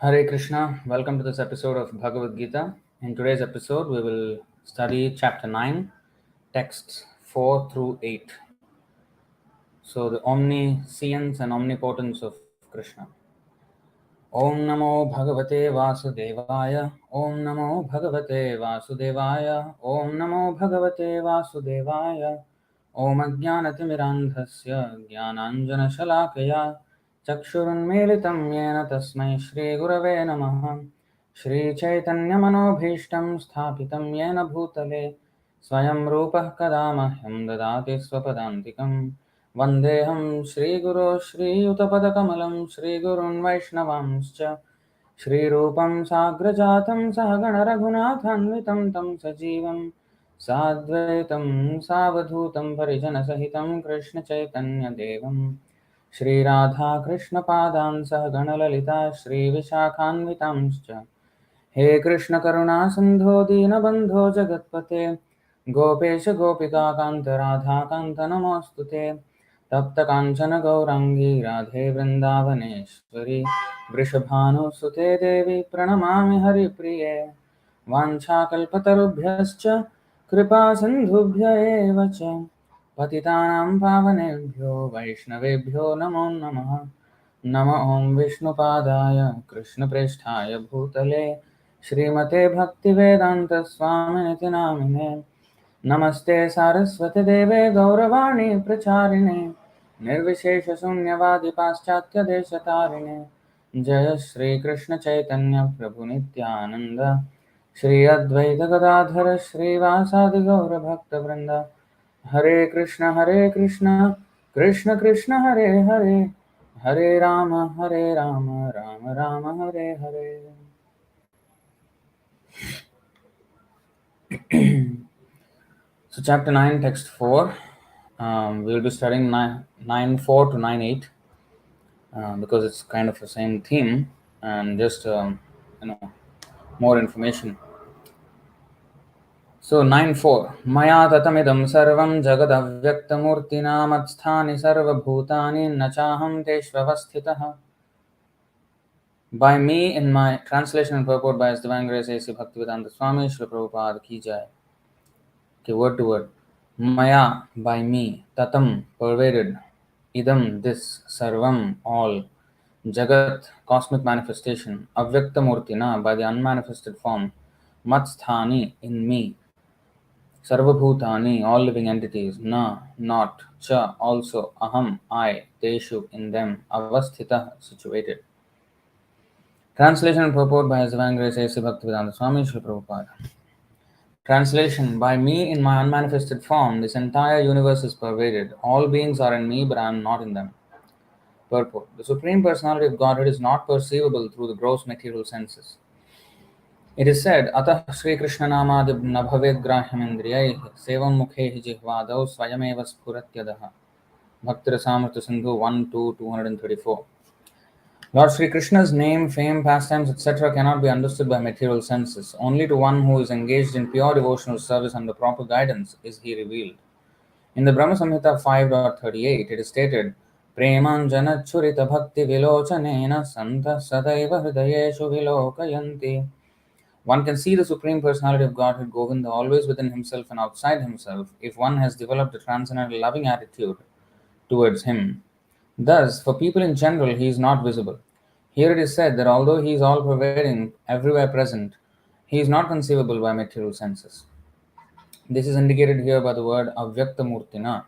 Hare Krishna, welcome to this episode of Bhagavad-gītā. In today's episode, we will study chapter 9, texts 4 through 8. So, the omniscience and omnipotence of Krishna. Om Namo Bhagavate Vasudevaya, Om Namo Bhagavate Vasudevaya, Om Namo Bhagavate Vasudevaya, Om Ajnanatimidandhasya Jnananjana Shalakaya Chakshurunmilitam Yena Tasmai Shri Gurave Namaha Shri Chaitanya Manobhishtam Sthapitam Yena Bhutale Swayam Rupah Kadamahyam Dadati Swapadantikam Vandeham Shri Guru Shri Utapadakamalam Shri Gurun Vaishnavamscha Shri Rupam Sagrajatam Sahagana Raghunathanvitam Tam Sajivam Sadvaitam Savadhutam Parijana Sahitam Krishna Chaitanya Devam Shri Radha Krishna Padan Sahagana Lalita Shri Vishakhanvitamscha He Krishna Karuna Sindho Dina Bandho Jagatpate Gopesha Gopika Kanta Radha Kanta Namostute Tapta Kanchana Gaurangi Radhe Vrindavaneshwari Vrishabhanu Sute Devi Pranamami Hari Priye Vancha Kalpatarubhyascha Kripa Sindhubhya Eva Cha Patitanam Pavanebhyo Vaishnavebhyo Namo Namaha Nama Om Vishnupadaya Krishna Presthaya Bhutale Shrimate Bhaktivedanta Swaminiti Namine Namaste Saraswati Deve Gauravani Pracharine Nirvishesha Sunyavadi Paschatya Deshatarine Jaya Shri Krishna Chaitanya Prabhu Nityananda Shri Advaita Gadadhara Shri Vasadi Gaura Bhakta Vrinda Hare Krishna Krishna Krishna Hare Hare Hare Rama Rama Rama Hare Hare. So chapter 9, text 4, we will be studying 9.4 to 9.8 because it's kind of the same theme and just more information. So 9.4 mayā tatam idaṁ sarvaṁ jagad avyakta-mūrtinā mat-sthāni sarva-bhūtāni na cāhaṁ teṣv avasthitaḥ. By me, in my translation and purport by His Divine Grace A.C. Bhaktivedanta Swami Srila Prabhupada Ki Jai. Okay, word to word. Maya, by me, tatam, pervaded, idaṁ, this, sarvaṁ, all, jagad, cosmic manifestation, avyakta-mūrtinā, by the unmanifested form, mat-sthāni, in me, sarva-bhūtāni, all living entities, na, not, cha, also, aham, I, teṣv, in them, avasthitaḥ, situated. Translation and purport by His Divine Grace A.C. Bhaktivedanta Swami Srila Prabhupada. Translation: by me in my unmanifested form, this entire universe is pervaded. All beings are in me, but I am not in them. Purport: the Supreme Personality of Godhead is not perceivable through the gross material senses. It is said, Atah Sri Krishna Namadib Nabhaved Grahyam Indriyaihi Sevam Mukhehi Jihvadau Swayameva Spuratyadaha. Bhaktirasamrita Sindhu 1-2-234. Lord Sri Krishna's name, fame, pastimes, etc. cannot be understood by material senses. Only to one who is engaged in pure devotional service under proper guidance is he revealed. In the Brahma Samhita 5.38, it is stated, Premanjana Churita Bhakti Vilochanena Santa Sadaiva Hridayeshu Vilokayanti. One can see the Supreme Personality of Godhead Govinda always within himself and outside himself if one has developed a transcendental loving attitude towards him. Thus, for people in general, he is not visible. Here it is said that although he is all-pervading, everywhere present, he is not conceivable by material senses. This is indicated here by the word avyakta-mūrtinā.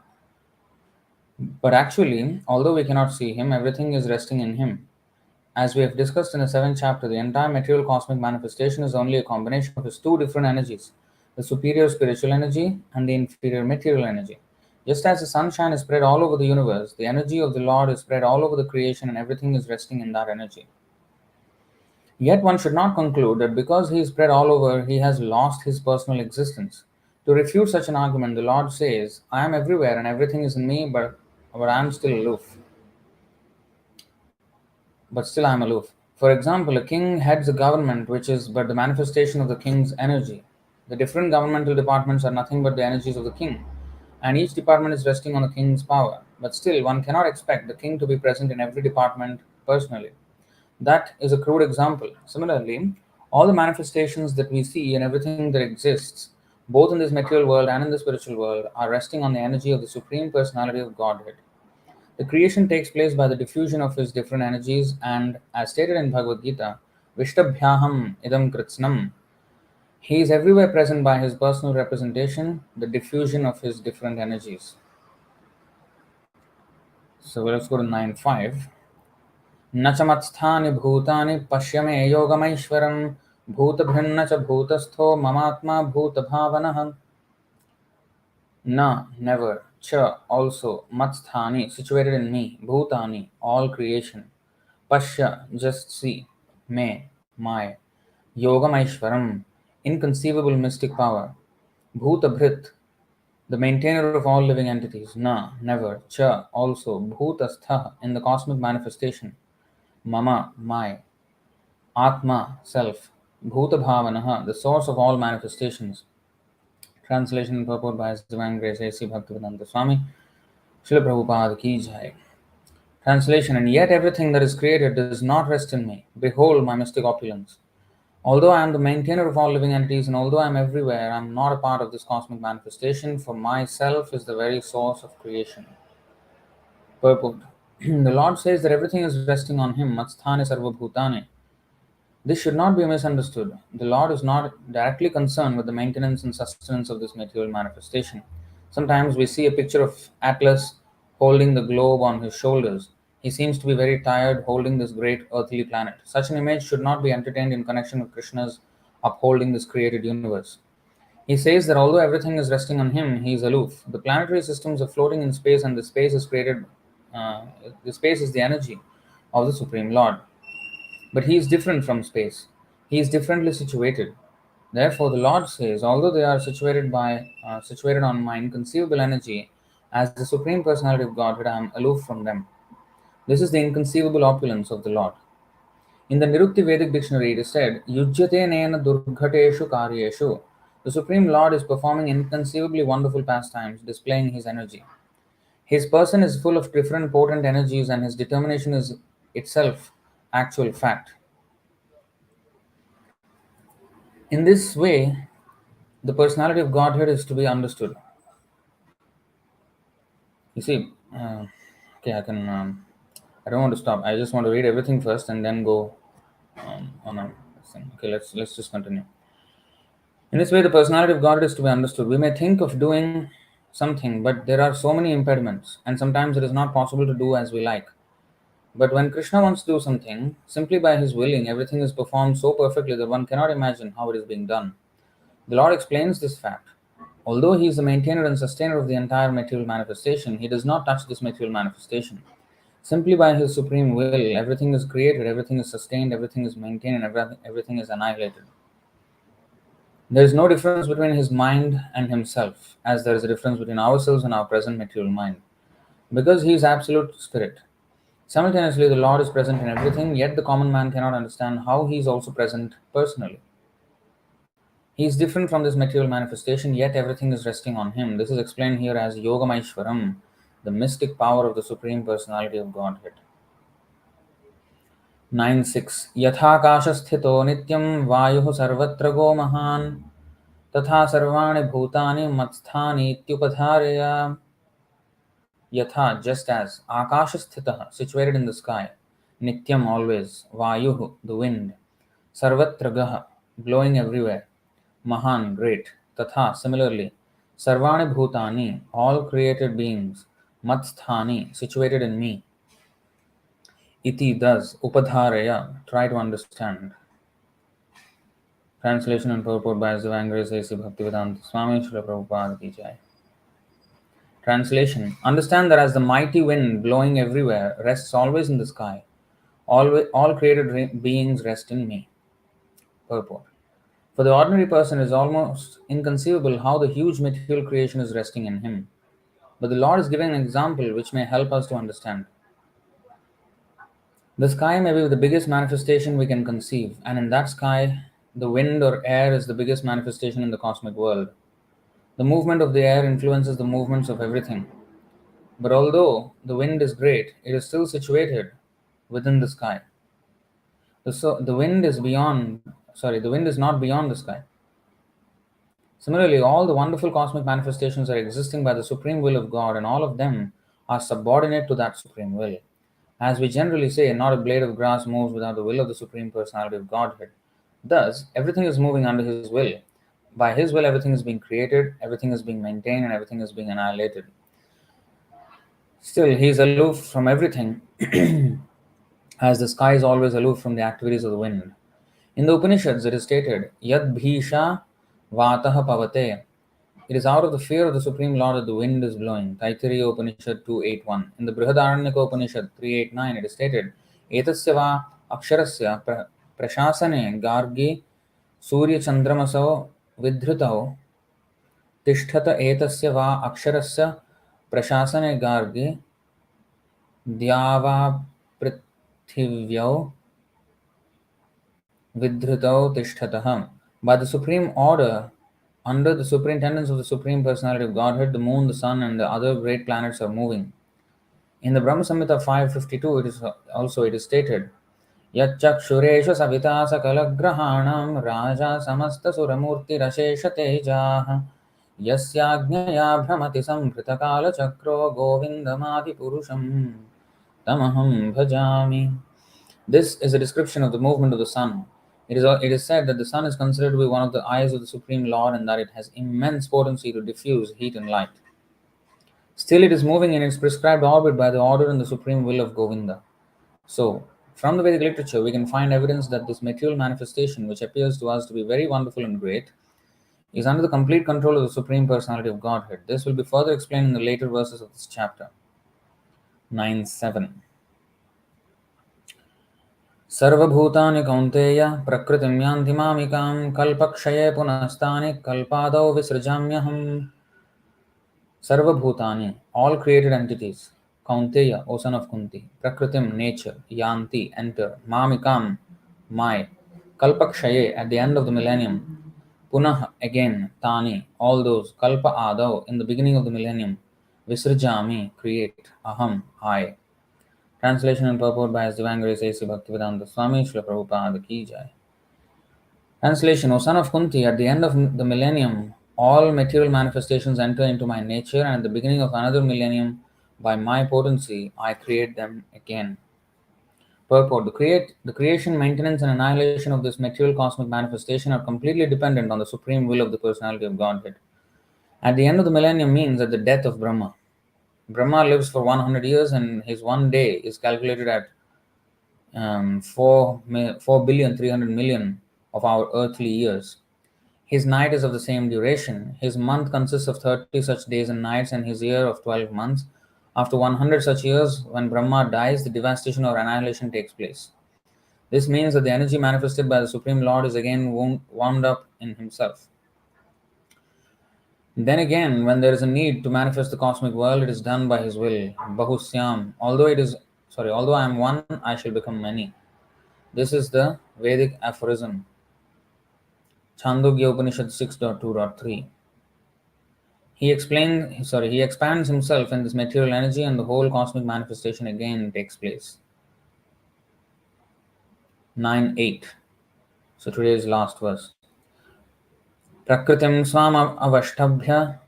But actually, although we cannot see him, everything is resting in him. As we have discussed in the 7th chapter, the entire material cosmic manifestation is only a combination of his two different energies, the superior spiritual energy and the inferior material energy. Just as the sunshine is spread all over the universe, the energy of the Lord is spread all over the creation and everything is resting in that energy. Yet one should not conclude that because he is spread all over, he has lost his personal existence. To refute such an argument, the Lord says, I am everywhere and everything is in me, but I am still aloof. But still I am aloof. For example, a king heads a government which is but the manifestation of the king's energy. The different governmental departments are nothing but the energies of the king, and each department is resting on the king's power. But still, one cannot expect the king to be present in every department personally. That is a crude example. Similarly, all the manifestations that we see and everything that exists, both in this material world and in the spiritual world, are resting on the energy of the Supreme Personality of Godhead. The creation takes place by the diffusion of his different energies, and as stated in Bhagavad-gītā, Vishtabhyaham idam Kṛṣṇam, he is everywhere present by his personal representation, the diffusion of his different energies. So let's go to 9.5. न च mat-sthāni bhūtāni pashyame yogameshwaram bhūtabhrinna cha bhūtastho mamatma bhūtabhavanah. Na, never, cha, also, mat-sthāni, situated in me, bhūtāni, all creation, pashya, just see, me, my, yogameshwaram, inconceivable mystic power, bhūtabhrit, the maintainer of all living entities, na, never, cha, also, bhūtasthah, in the cosmic manifestation, mama, my, atma, self, bhūtabhavanaha, the source of all manifestations. Translation and purport by His Divine Grace A.C. Bhaktivedanta Swami, Srila Prabhupada ki jai. Translation: and yet everything that is created does not rest in me. Behold my mystic opulence. Although I am the maintainer of all living entities, and although I am everywhere, I am not a part of this cosmic manifestation, for myself is the very source of creation. Purport: the Lord says that everything is resting on Him, mat-sthāni sarva-bhūtāni. This should not be misunderstood. The Lord is not directly concerned with the maintenance and sustenance of this material manifestation. Sometimes we see a picture of Atlas holding the globe on his shoulders. He seems to be very tired holding this great earthly planet. Such an image should not be entertained in connection with Krishna's upholding this created universe. He says that although everything is resting on him, he is aloof. The planetary systems are floating in space, and the space is created. The space is the energy of the Supreme Lord. But he is different from space. He is differently situated. Therefore, the Lord says, although they are situated on my inconceivable energy, as the Supreme Personality of Godhead, I am aloof from them. This is the inconceivable opulence of the Lord. In the Nirukti Vedic dictionary, it is said, Yujyate nena durghateshu karyeshu. The Supreme Lord is performing inconceivably wonderful pastimes, displaying his energy. His person is full of different potent energies, and his determination is itself actual fact. In this way, the personality of Godhead is to be understood. You see, okay, I don't want to stop. I just want to read everything first and then go on a thing. Okay, let's just continue. In this way, the personality of Godhead is to be understood. We may think of doing something, but there are so many impediments, and sometimes it is not possible to do as we like. But when Krishna wants to do something, simply by his willing, everything is performed so perfectly that one cannot imagine how it is being done. The Lord explains this fact. Although he is the maintainer and sustainer of the entire material manifestation, he does not touch this material manifestation. Simply by his supreme will, everything is created, everything is sustained, everything is maintained, and everything is annihilated. There is no difference between his mind and himself, as there is a difference between ourselves and our present material mind, because he is absolute spirit. Simultaneously, the Lord is present in everything, yet the common man cannot understand how he is also present personally. He is different from this material manifestation, yet everything is resting on him. This is explained here as yogameshwaram, the mystic power of the Supreme Personality of Godhead. 9.6. Yathākāśasthito nityam vāyuh sarvatra go mahan tatha sarvāni bhūtāni mat-sthāni ityupadhāraya. Yatha, just as, akāśasthitah, situated in the sky, nityam, always, vāyuh, the wind, sarvatra gaha, blowing everywhere, mahan, great, tatha, similarly, sarvāni bhūtāni, all created beings, mat-sthāni, situated in me, iti, thus, upadhāraya, try to understand. Translation and purport by His Divine Grace A.C. Bhaktivedanta Swami, Srila Prabhupada ki jai. Translation: understand that as the mighty wind blowing everywhere rests always in the sky, all created beings rest in me. Purport: for the ordinary person, it is almost inconceivable how the huge material creation is resting in him. But the Lord is giving an example which may help us to understand. The sky may be the biggest manifestation we can conceive, and in that sky, the wind or air is the biggest manifestation in the cosmic world. The movement of the air influences the movements of everything. But although the wind is great, it is still situated within the sky. So the wind is beyond, the wind is not beyond the sky. Similarly, all the wonderful cosmic manifestations are existing by the supreme will of God, and all of them are subordinate to that supreme will. As we generally say, not a blade of grass moves without the will of the Supreme Personality of Godhead. Thus, everything is moving under His will. By His will, everything is being created, everything is being maintained, and everything is being annihilated. Still, He is aloof from everything, as the sky is always aloof from the activities of the wind. In the Upanishads, it is stated, Yad bhisha vataha pavate. It is out of the fear of the Supreme Lord that the wind is blowing. Taittiriya Upanishad 281. In the Brihadaranyaka Upanishad 389, it is stated, Etasya va aksharasya prashasane gargi surya chandramasau vidhrutau tishtata etasya va aksharasya prashasane gargi dyava prithivyau vidhrutau tishtatah. By the supreme order, under the superintendence of the Supreme Personality of Godhead, the moon, the sun, and the other great planets are moving. In the Brahma Samhita 552, it is stated, Yacchakshuresha savita sakalagrahanam raja samasta suramurti rashesha tejaha yasyajnaya bhramati samphritakala chakro govindamadi purusham tamaham bhajami. This is a description of the movement of the sun. It is said that the sun is considered to be one of the eyes of the Supreme Lord and that it has immense potency to diffuse heat and light. Still, it is moving in its prescribed orbit by the order and the supreme will of Govinda. So, from the Vedic literature, we can find evidence that this material manifestation, which appears to us to be very wonderful and great, is under the complete control of the Supreme Personality of Godhead. This will be further explained in the later verses of this chapter. 9.7. sarva-bhūtāni kaunteya prakritim yanti mamikam kalpakshaye punastani kalpadau visrajamyaham. Sarva-bhūtāni, all created entities. Kaunteya, O son of Kunti. Prakritim, nature. Yanti, enter. Mamikam, my. Kalpakshaye, at the end of the millennium. Punah, again. Tani, all those. Kalpa adau, in the beginning of the millennium. Visrajami, create. Aham, I. Translation and purport by His Divine Grace A.C. Bhaktivedanta Swami Srila Prabhupada Ki Jai. Translation, O son of Kunti, at the end of the millennium, all material manifestations enter into my nature, and at the beginning of another millennium, by my potency, I create them again. Purport, the creation, maintenance, and annihilation of this material cosmic manifestation are completely dependent on the supreme will of the Personality of Godhead. At the end of the millennium means at the death of Brahma. Brahma lives for 100 years, and his one day is calculated at 4,300,000,000 of our earthly years. His night is of the same duration. His month consists of 30 such days and nights, and his year of 12 months. After 100 such years, when Brahma dies, the devastation or annihilation takes place. This means that the energy manifested by the Supreme Lord is again wound up in himself. Then again, when there is a need to manifest the cosmic world, it is done by his will. Bahusyam. Although I am one, I shall become many. This is the Vedic aphorism. Chandogya Upanishad 6.2.3. He expands himself in this material energy, and the whole cosmic manifestation again takes place. 9.8. So today's last verse. Prakritim swam avashtabhya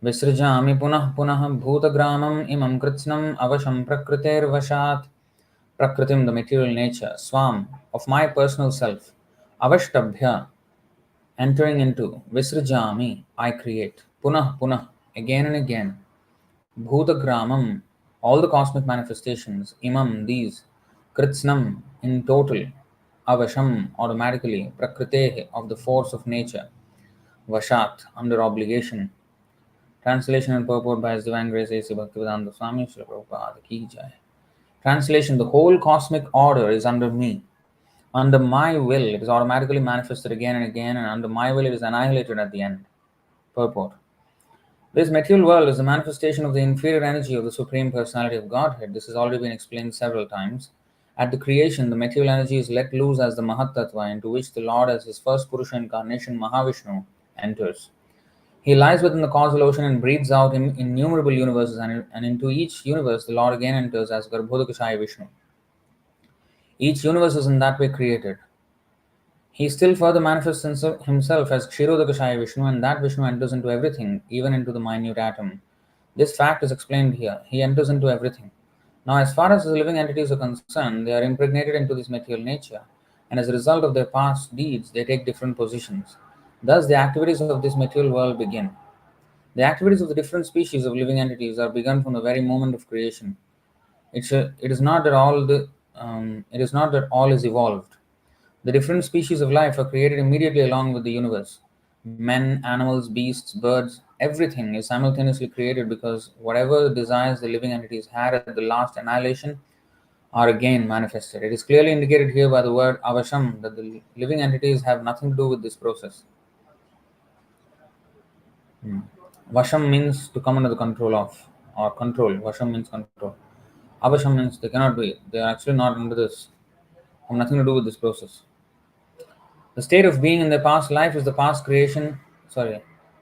visrajami punah punah bhutagramam imam kritsnam avasham prakriter vashat. Prakritim, the material nature. Swam, of my personal self. Avashtabhya, entering into. Visrajami, I create. Punah punah, again and again. Bhutagramam, all the cosmic manifestations. Imam, these. Kritsnam, in total. Avasham, automatically. Prakritehe, of the force of nature. Vashat, under obligation. Translation and purport by His Divine Grace A.C. Bhaktivedanta Swami Srila Prabhupada Ki Jai. Translation, the whole cosmic order is under me. Under my will, it is automatically manifested again and again, and under my will, it is annihilated at the end. Purport. This material world is the manifestation of the inferior energy of the Supreme Personality of Godhead. This has already been explained several times. At the creation, the material energy is let loose as the Mahat-tattva, into which the Lord, as his first Purusha incarnation, Mahavishnu, enters. He lies within the causal ocean and breathes out innumerable universes, and into each universe the Lord again enters as Garbhodakashaya Vishnu. Each universe is in that way created. He still further manifests himself as Kshirodakashaya Vishnu, and that Vishnu enters into everything, even into the minute atom. This fact is explained here. He enters into everything. Now, as far as the living entities are concerned, they are impregnated into this material nature, and as a result of their past deeds, they take different positions. Thus, the activities of this material world begin. The activities of the different species of living entities are begun from the very moment of creation. It is not that it is not that all is evolved. The different species of life are created immediately along with the universe. Men, animals, beasts, birds, everything is simultaneously created because whatever desires the living entities had at the last annihilation are again manifested. It is clearly indicated here by the word avasham that the living entities have nothing to do with this process. Vasham means to come under the control of, or control. Vasham means control. Avasham means they cannot be. They are actually not under this. Have nothing to do with this process. The state of being in their past life is the past creation. Sorry,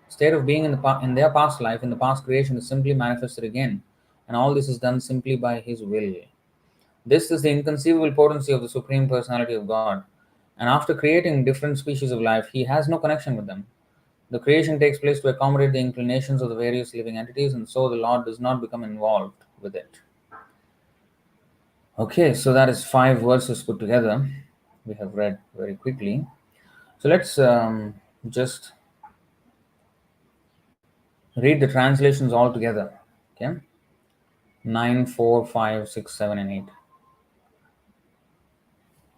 state of being in their past life in the past creation is simply manifested again, and all this is done simply by His will. This is the inconceivable potency of the Supreme Personality of God. And after creating different species of life, He has no connection with them. The creation takes place to accommodate the inclinations of the various living entities, and so the Lord does not become involved with it. Okay, so that is 5 verses put together. We have read very quickly. So let's just read the translations all together. Okay, 9, 4, 5, 6, 7, and 8.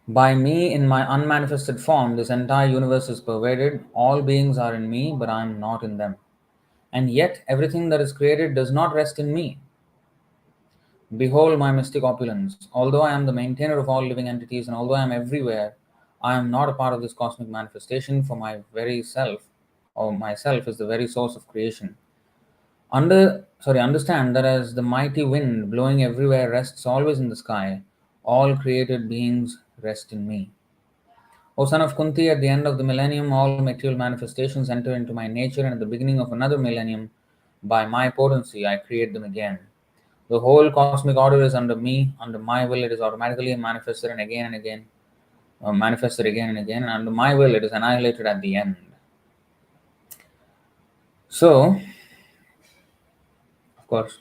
By me, in my unmanifested form, this entire universe is pervaded. All beings are in me, but I am not in them. And yet, everything that is created does not rest in me. Behold my mystic opulence. Although I am the maintainer of all living entities, and although I am everywhere, I am not a part of this cosmic manifestation, for my very self, or myself, is the very source of creation. Understand that as the mighty wind blowing everywhere rests always in the sky, all created beings rest in me. O son of Kunti, at the end of the millennium, all material manifestations enter into my nature, and at the beginning of another millennium, by my potency, I create them again. The whole cosmic order is under me. Under my will, it is automatically manifested and again, manifested again and again, and under my will, it is annihilated at the end. So, of course,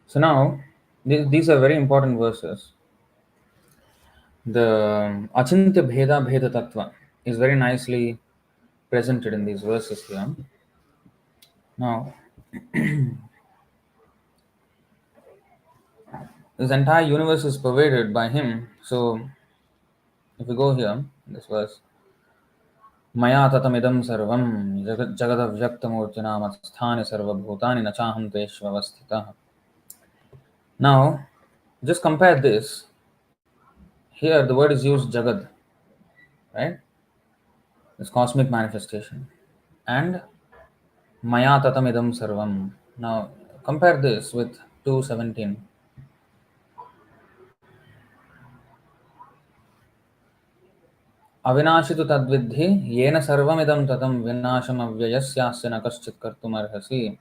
so now these are very important verses. The Achintya Bheda Bheda Tattva is very nicely presented in these verses here. Now, this entire universe is pervaded by Him. So, if we go here, this verse, mayā tatam idaṁ sarvaṁ jagad avyakta-mūrtinā mat-sthāni sarva-bhūtāni cāhaṁ teṣv avasthitaḥ. Now, just compare this. Here, the word is used jagad, right? This cosmic manifestation. And mayā tatam idaṁ sarvaṁ. Now, compare this with 2:17. अविनाशि तु तद्विद्धि येन सर्वमिदं ततं विनाशम् अव्ययस्यास्य न कश्चित् कर्तुमर्हसि.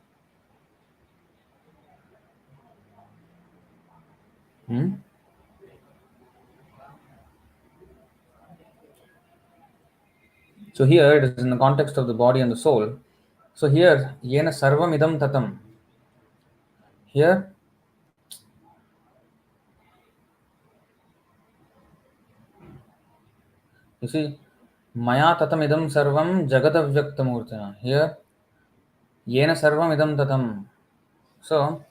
So here it is in the context of the body and the soul. So here, yena sarvam idam tatam. Here, you see, maya tatam idam sarvam jagad avyakta-mūrtinā. Here, yena sarvam idam tatam. So,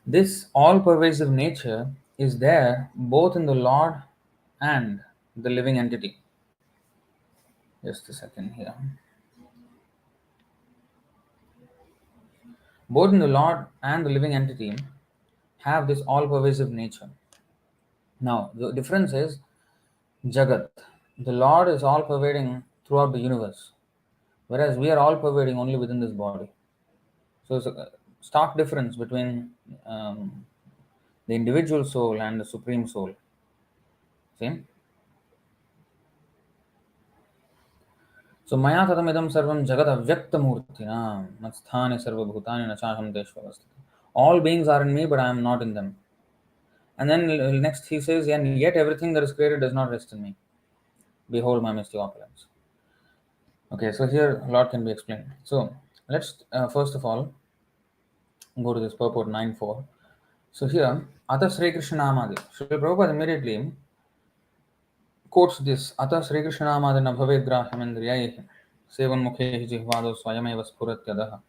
this all-pervasive nature is there both in the Lord and the living entity. Just a second here. Both in the Lord and the living entity have this all-pervasive nature. Now, the difference is Jagat. The Lord is all-pervading throughout the universe, whereas we are all-pervading only within this body. So it's a stark difference between the individual soul and the Supreme Soul. See? So, mayā tatam idaṁ sarvaṁ jagad avyakta-mūrtinā mat-sthāni sarva-bhūtāni na cāhaṁ teṣv. All beings are in me, but I am not in them. And then next he says, and yet everything that is created does not rest in me. Behold my mystic opulence. Okay, so here a lot can be explained. So let's first of all go to this purport 9.4. So here, Ata Sri Krishna Namadi. Srila Prabhupada immediately quotes this Ata Sri Krishna Namadi na bhavet grahyam indriyaihi sevan mukhehi jihvado swayameva spuratyadaha.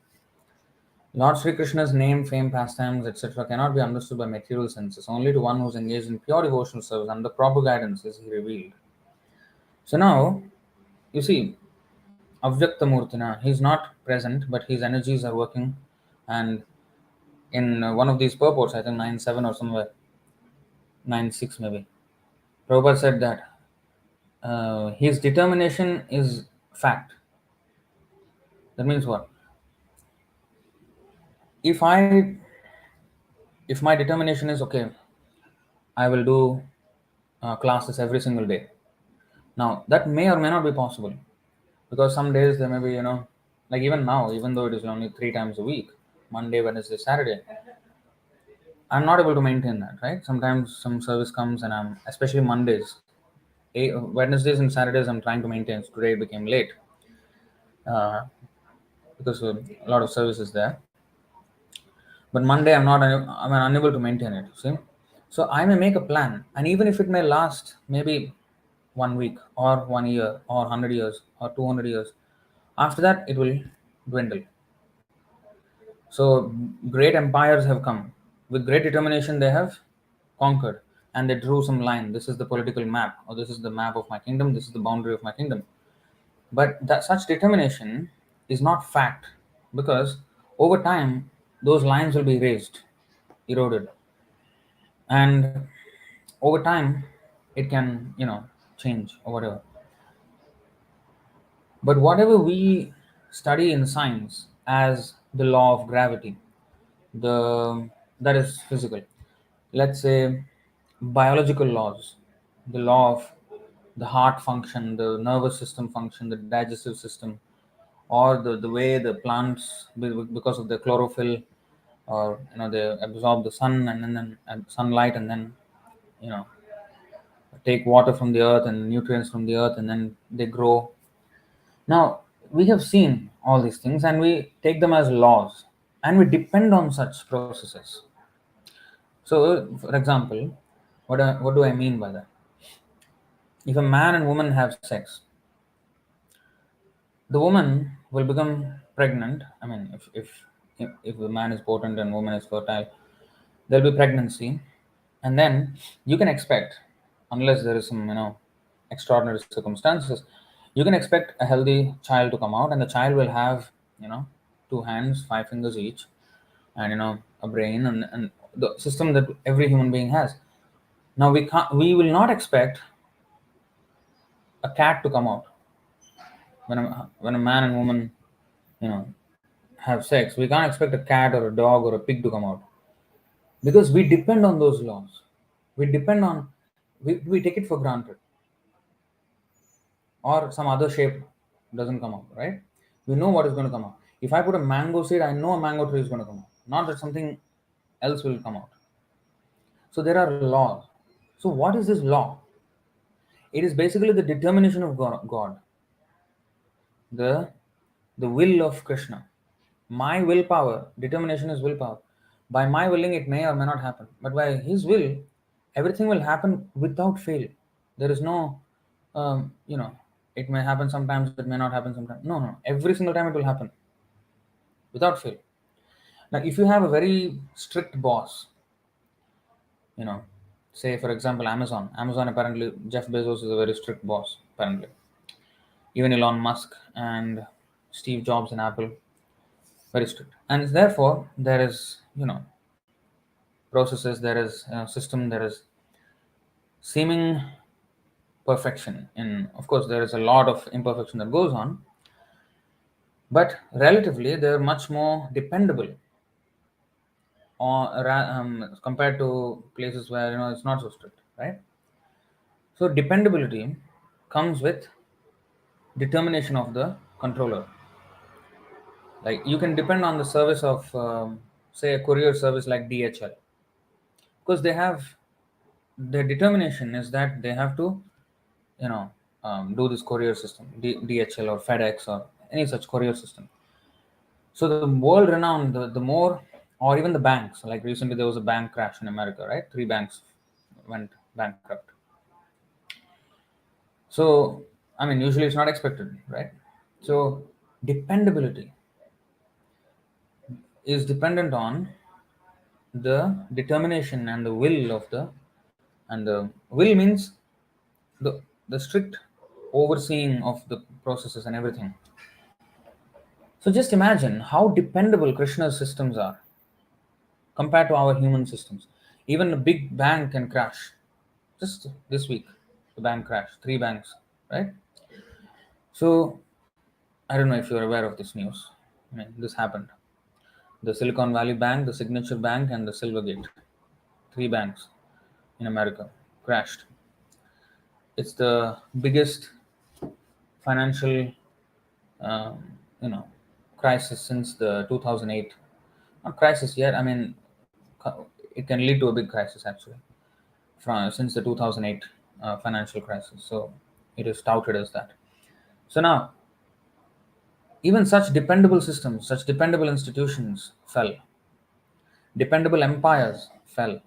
Lord Sri Krishna's name, fame, pastimes, etc. cannot be understood by material senses. Only to one who is engaged in pure devotional service under proper guidance is he revealed. So now, you see, avyakta-mūrtinā, he is not present, but his energies are working. And in one of these purports, I think 9.7 or somewhere, 9.6 maybe, Prabhupada said that his determination is fact. That means what? If my determination is okay, I will do classes every single day. Now that may or may not be possible, because some days there may be, like even now, even though it is only 3 times a week, Monday, Wednesday, Saturday, I'm not able to maintain that, right? Sometimes some service comes and I'm, especially Mondays, Wednesdays and Saturdays, I'm trying to maintain. Today it became late uh, because a lot of services there. But Monday I'm unable to maintain it. See, so I may make a plan, and even if it may last maybe 1 week or 1 year or 100 years or 200 years, after that it will dwindle. So great empires have come with great determination. They have conquered, and they drew some line. This is the political map, or this is the map of my kingdom. This is the boundary of my kingdom. But that such determination is not fact, because over time those lines will be erased, eroded, and over time it can change or whatever. But whatever we study in science as the law of gravity, the that is physical, let's say biological laws, the law of the heart function, the nervous system function, the digestive system, or the way the plants, because of the chlorophyll, or they absorb the sun and then sunlight, and then you know take water from the earth and nutrients from the earth, and then they grow. Now we have seen all these things and we take them as laws, and we depend on such processes. So for example, what do I mean by that? If a man and woman have sex, the woman will become pregnant. I mean, if the man is potent and woman is fertile, there'll be pregnancy, and then you can expect, unless there is some extraordinary circumstances, you can expect a healthy child to come out, and the child will have 2 hands, 5 fingers each, and a brain, and the system that every human being has. Now we will not expect a cat to come out when a man and woman you know have sex. We can't expect a cat or a dog or a pig to come out, because we depend on those laws. We depend on, we take it for granted, or some other shape doesn't come out, right? We know what is going to come out. If I put a mango seed, I know a mango tree is going to come out, not that something else will come out. So there are laws. So what is this law? It is basically the determination of God, the will of Krishna. My willpower, determination is willpower. By my willing, it may or may not happen, but by His will, everything will happen without fail. There is no, it may happen sometimes, it may not happen sometimes. No, no, every single time it will happen without fail. Now, if you have a very strict boss, you know, say for example, Amazon apparently, Jeff Bezos is a very strict boss, apparently. Even Elon Musk and Steve Jobs in Apple, very strict. And therefore, there is, processes, there is a system, there is seeming perfection. And of course, there is a lot of imperfection that goes on, but relatively, they're much more dependable compared to places where it's not so strict, right? So dependability comes with determination of the controller. Like you can depend on the service of, say, a courier service like DHL, because they have their determination is that they have to, you know, do this courier system, DHL or FedEx or any such courier system. So the world renowned, the more, or even the banks. Like recently, there was a bank crash in America, right? 3 banks went bankrupt. So, I mean, usually it's not expected, right? So, dependability is dependent on the determination and the will of the, and the will means the strict overseeing of the processes and everything. So, just imagine how dependable Krishna's systems are compared to our human systems. Even a big bank can crash. Just this week, the bank crashed, 3 banks, right? So, I don't know if you're aware of this news. I mean, this happened. The Silicon Valley Bank, the Signature Bank, and the Silvergate. 3 banks in America crashed. It's the biggest financial, you know, crisis since the 2008. Not crisis yet. I mean, it can lead to a big crisis actually. From since the 2008 financial crisis. So it is touted as that. So now, even such dependable systems, such dependable institutions fell. Dependable empires fell.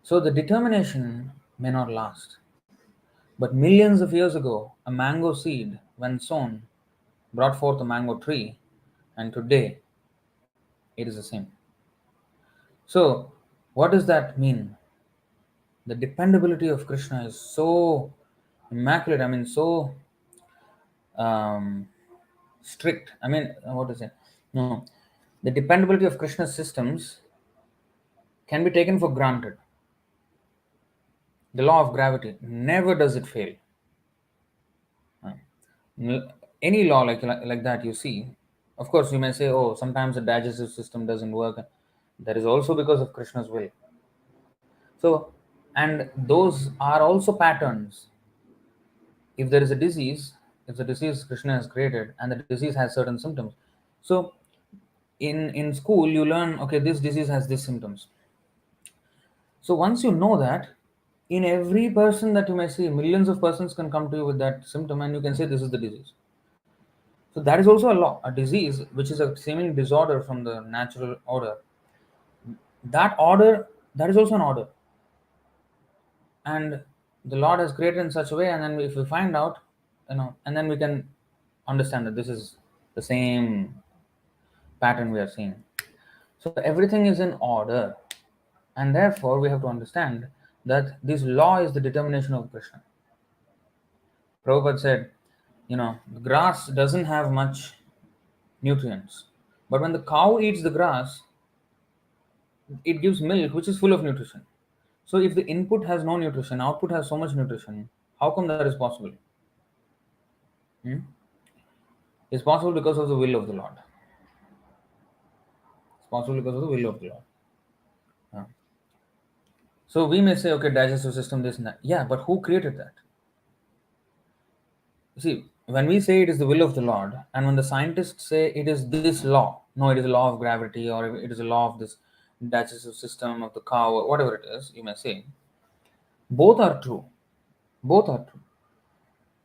So the determination may not last. But millions of years ago, a mango seed, when sown, brought forth a mango tree, and today it is the same. So, what does that mean? The dependability of Krishna is so immaculate, I mean, so um, strict. I mean, what is it? No. The dependability of Krishna's systems can be taken for granted. The law of gravity, never does it fail. Any law like that you see, of course you may say, oh, sometimes the digestive system doesn't work. That is also because of Krishna's will. So, and those are also patterns. If there is a disease, if the disease Krishna has created and the disease has certain symptoms, so in school you learn, okay, this disease has these symptoms. So once you know that, in every person that you may see, millions of persons can come to you with that symptom and you can say this is the disease. So that is also a law, a disease, which is a seeming disorder from the natural order. That order, that is also an order. And the Lord has created in such a way, and then if we find out, and then we can understand that this is the same pattern we are seeing. So everything is in order. And therefore, we have to understand that this law is the determination of Krishna. Prabhupada said, the grass doesn't have much nutrients. But when the cow eats the grass, it gives milk which is full of nutrition. So if the input has no nutrition, output has so much nutrition, how come that is possible? It's possible because of the will of the Lord. It's possible because of the will of the Lord. Yeah. So we may say, okay, digestive system, this and that. Yeah, but who created that? You see, when we say it is the will of the Lord, and when the scientists say it is this law, no, it is a law of gravity, or it is a law of this digestive system of the cow, or whatever it is, you may say, both are true. Both are true.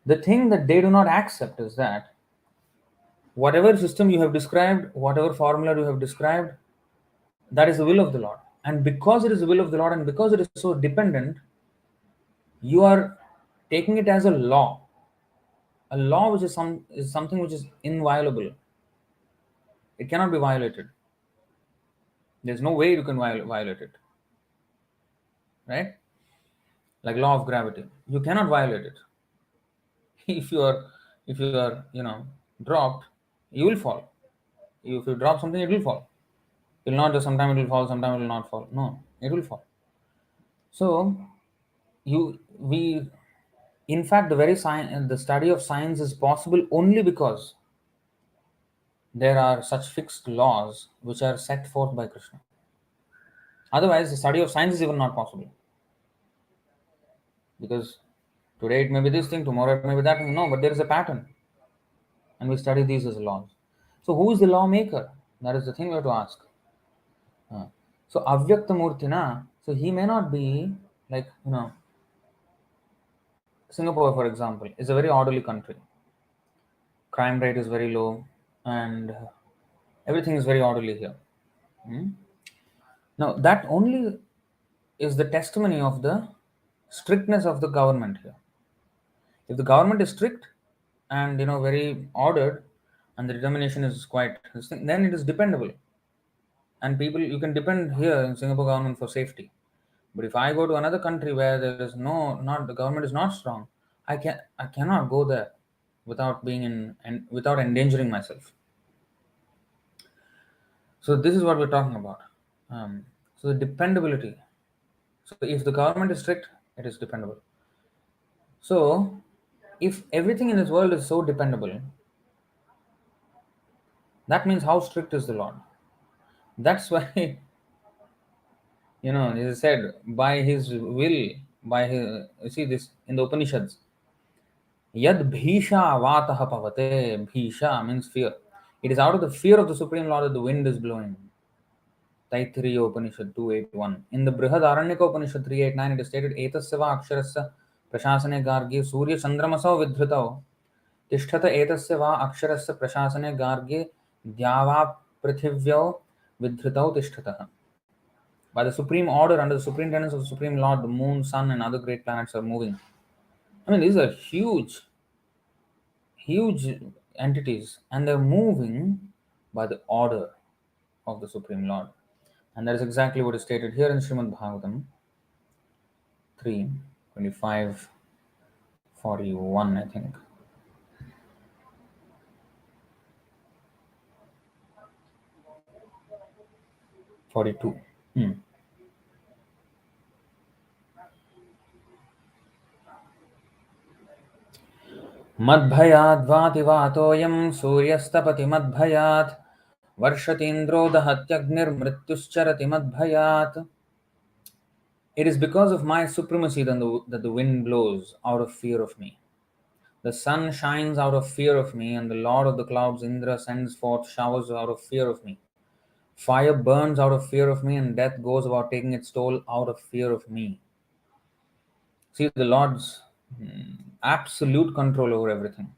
The thing that they do not accept is that whatever system you have described, whatever formula you have described, that is the will of the Lord. And because it is the will of the Lord and because it is so dependent, you are taking it as a law. A law which is something which is inviolable. It cannot be violated. There's no way you can violate it. Right? Like law of gravity. You cannot violate it. If you are dropped, you will fall. If you drop something, it will fall. It will not just sometime it will fall, sometime it will not fall. No, it will fall. So we in fact the study of science is possible only because there are such fixed laws which are set forth by Krishna. Otherwise, the study of science is even not possible. Because Today it may be this thing, tomorrow it may be that thing. No, but there is a pattern. And we study these as laws. So who is the lawmaker? That is the thing we have to ask. So avyakta-mūrtinā, so he may not be like, Singapore, for example, is a very orderly country. Crime rate is very low and everything is very orderly here. Now, that only is the testimony of the strictness of the government here. If the government is strict and very ordered, and the determination is quite this thing, then it is dependable. And people, you can depend here in Singapore government for safety. But if I go to another country where there is not the government is not strong, I cannot go there without being in and without endangering myself. So this is what we're talking about. So the dependability. So if the government is strict, it is dependable. So if everything in this world is so dependable, that means how strict is the Lord? That's why it is said by His will, by His. You see this in the Upanishads. Yad bhisha vatah pavate. Bhisha means fear. It is out of the fear of the Supreme Lord that the wind is blowing. Taittiriya Upanishad 281. In the Brihadaranyaka Upanishad 389, it is stated, Etasya va aksharasya prashasane garge surya chandramasau vidhritau tishtata etasya va aksharasya prashasane garge dhyava prithivyo vidhritau tishtata. By the supreme order, under the supreme guidance of the Supreme Lord, the moon, sun, and other great planets are moving. I mean, these are huge, huge entities, and they're moving by the order of the Supreme Lord. And that is exactly what is stated here in Srimad Bhagavatam 3:25, 41, I think. "42. Madbhayad vātivātoyam suryastapati madbhayat varshatindro dahatyagnir mrityuscharati madbhayat." It is because of my supremacy that the wind blows out of fear of me. The sun shines out of fear of me, and the Lord of the clouds, Indra, sends forth showers out of fear of me. Fire burns out of fear of me, and death goes about taking its toll out of fear of me. See the Lord's absolute control over everything.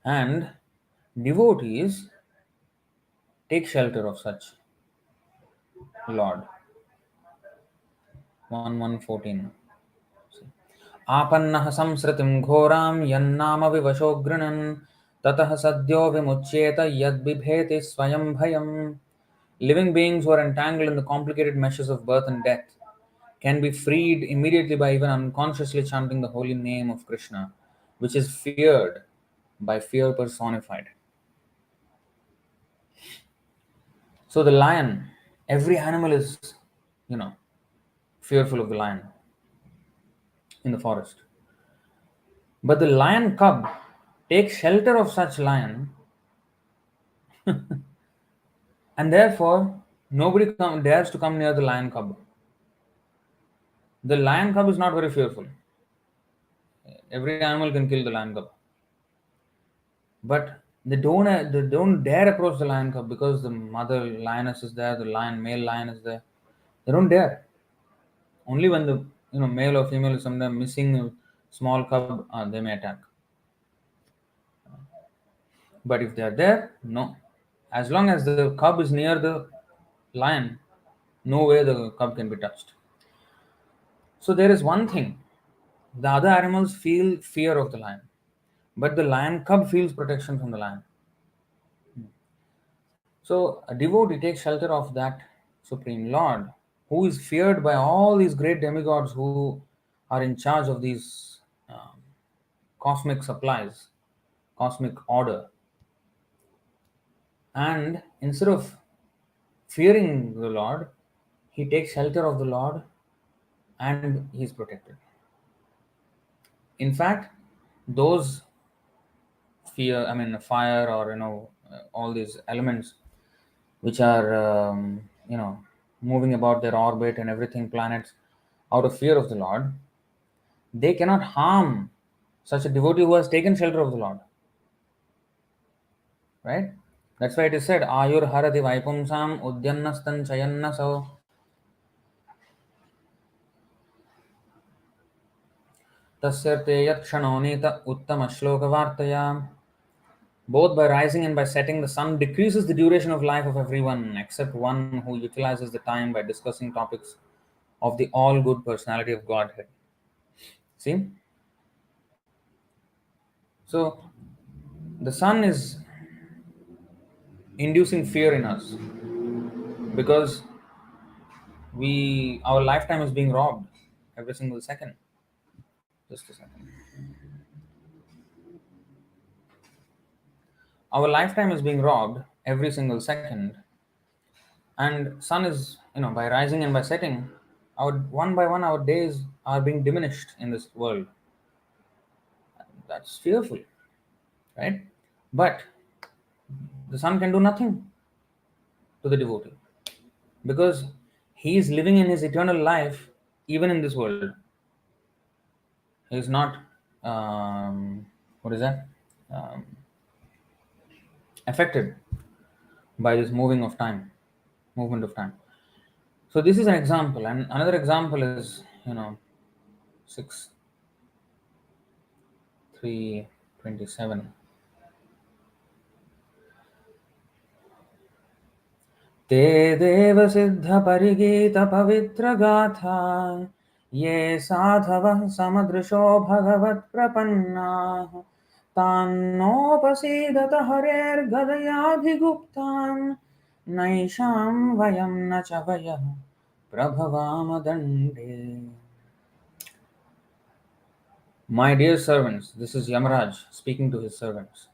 And devotees take shelter of such Lord. 1:114. आपन्नः संसृतिं घोरां यन्नाम विवशो गृणन् ततः सद्यो विमुच्येत यद्बिभेति स्वयं भयम्. Living beings who are entangled in the complicated meshes of birth and death can be freed immediately by even unconsciously chanting the holy name of Kṛṣṇa, which is feared by fear personified. So the lion, every animal is, fearful of the lion in the forest. But the lion cub takes shelter of such lion, and therefore nobody dares to come near the lion cub. The lion cub is not very fearful. Every animal can kill the lion cub. But they don't dare approach the lion cub because the mother lioness is there, the male lion is there. They don't dare. Only when the male or female is sometimes missing a small cub, they may attack. But if they are there, no. As long as the cub is near the lion, no way the cub can be touched. So there is one thing. The other animals feel fear of the lion, but the lion cub feels protection from the lion. So a devotee takes shelter of that Supreme Lord, who is feared by all these great demigods who are in charge of these cosmic supplies, cosmic order. And instead of fearing the Lord, he takes shelter of the Lord and he is protected. In fact, those fire or all these elements which are moving about their orbit and everything, planets, out of fear of the Lord, they cannot harm such a devotee who has taken shelter of the Lord. Right? That's why it is said, Ayur harati vaipumsam udyannastan chayannaso. Tasyarte yat kshanonita uttama shloka vartaya. Both by rising and by setting, the sun decreases the duration of life of everyone except one who utilizes the time by discussing topics of the all good personality of Godhead. See? So, the sun is inducing fear in us because our lifetime is being robbed every single second. Just a second. Our lifetime is being robbed every single second, and sun is, by rising and by setting, our one by one our days are being diminished in this world. That's fearful, right? But the sun can do nothing to the devotee because he is living in his eternal life even in this world. He is not, what is that? Um, affected by this movement of time. So this is an example, and another example is 6:3:27. ते देव सिद्ध परिगीत पवित्र गाथा ये साधवः समदृशो भगवत् प्रपन्नाः तान्नोपसीदत हरेर्गदयाभिगुप्तान् नैषां वयं न च वयः प्रभवाम दण्डे. My dear servants, this is Yamaraj speaking to his servants.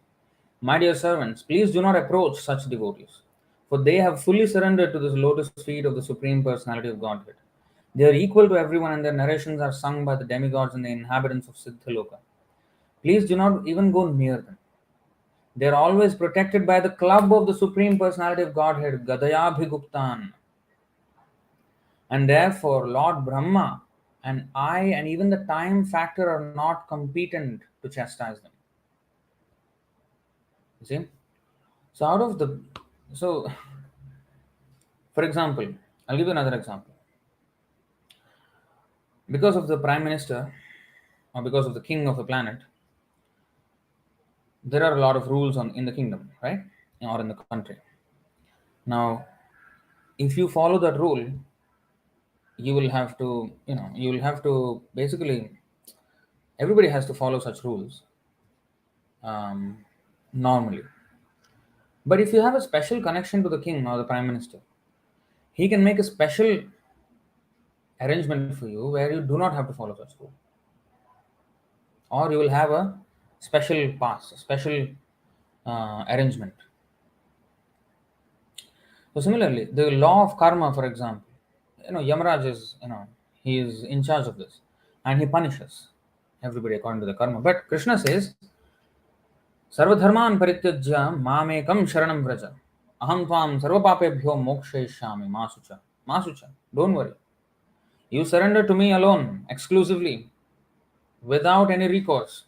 My dear servants, please do not approach such devotees, for they have fully surrendered to the lotus feet of the Supreme Personality of Godhead. They are equal to everyone, and their narrations are sung by the demigods and the inhabitants of Siddhaloka. Please do not even go near them. They are always protected by the club of the Supreme Personality of Godhead, Gadayabhiguptan. And therefore, Lord Brahma and I and even the time factor are not competent to chastise them. You see? So, for example, I'll give you another example. Because of the prime minister or because of the king of the planet, there are a lot of rules in the kingdom, right? Or in the country. Now, if you follow that rule, you will have to basically, everybody has to follow such rules normally. But if you have a special connection to the king or the prime minister, he can make a special arrangement for you where you do not have to follow such rule. Or you will have a special pass, a special arrangement. So similarly, the law of karma, for example, Yamaraj is, he is in charge of this, and he punishes everybody according to the karma. But Krishna says, "Sarva-dharman parityajya mamekam sharanam vraja. Aham tvam sarva-papebhyo mokshayishyami masucha." Masucha, don't worry. You surrender to me alone, exclusively, without any recourse.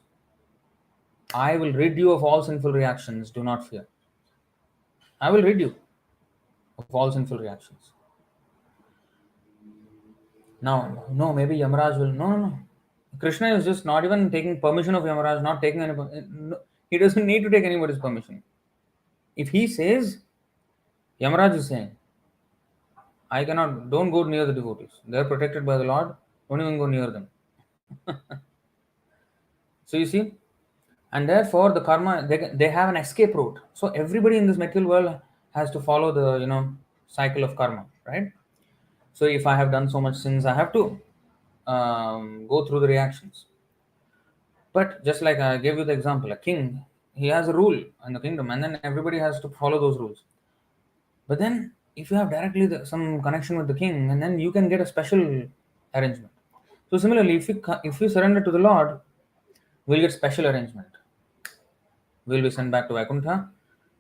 I will rid you of all sinful reactions. Do not fear. I will rid you of all sinful reactions. Now, no, maybe Yamaraj will. No, no, no. Krishna is just not even taking permission of Yamaraj, not taking any. No, he doesn't need to take anybody's permission. If he says, Yamaraj is saying, I cannot, don't go near the devotees. They are protected by the Lord. Don't even go near them. So you see, and therefore the karma, they have an escape route. So everybody in this material world has to follow the cycle of karma, right? So if I have done so much sins, I have to go through the reactions. But just like I gave you the example, a king, he has a rule in the kingdom, and then everybody has to follow those rules. But then if you have directly some connection with the king, and then you can get a special arrangement. So similarly, if you surrender to the Lord, we'll get special arrangement. We'll be sent back to Vaikuntha.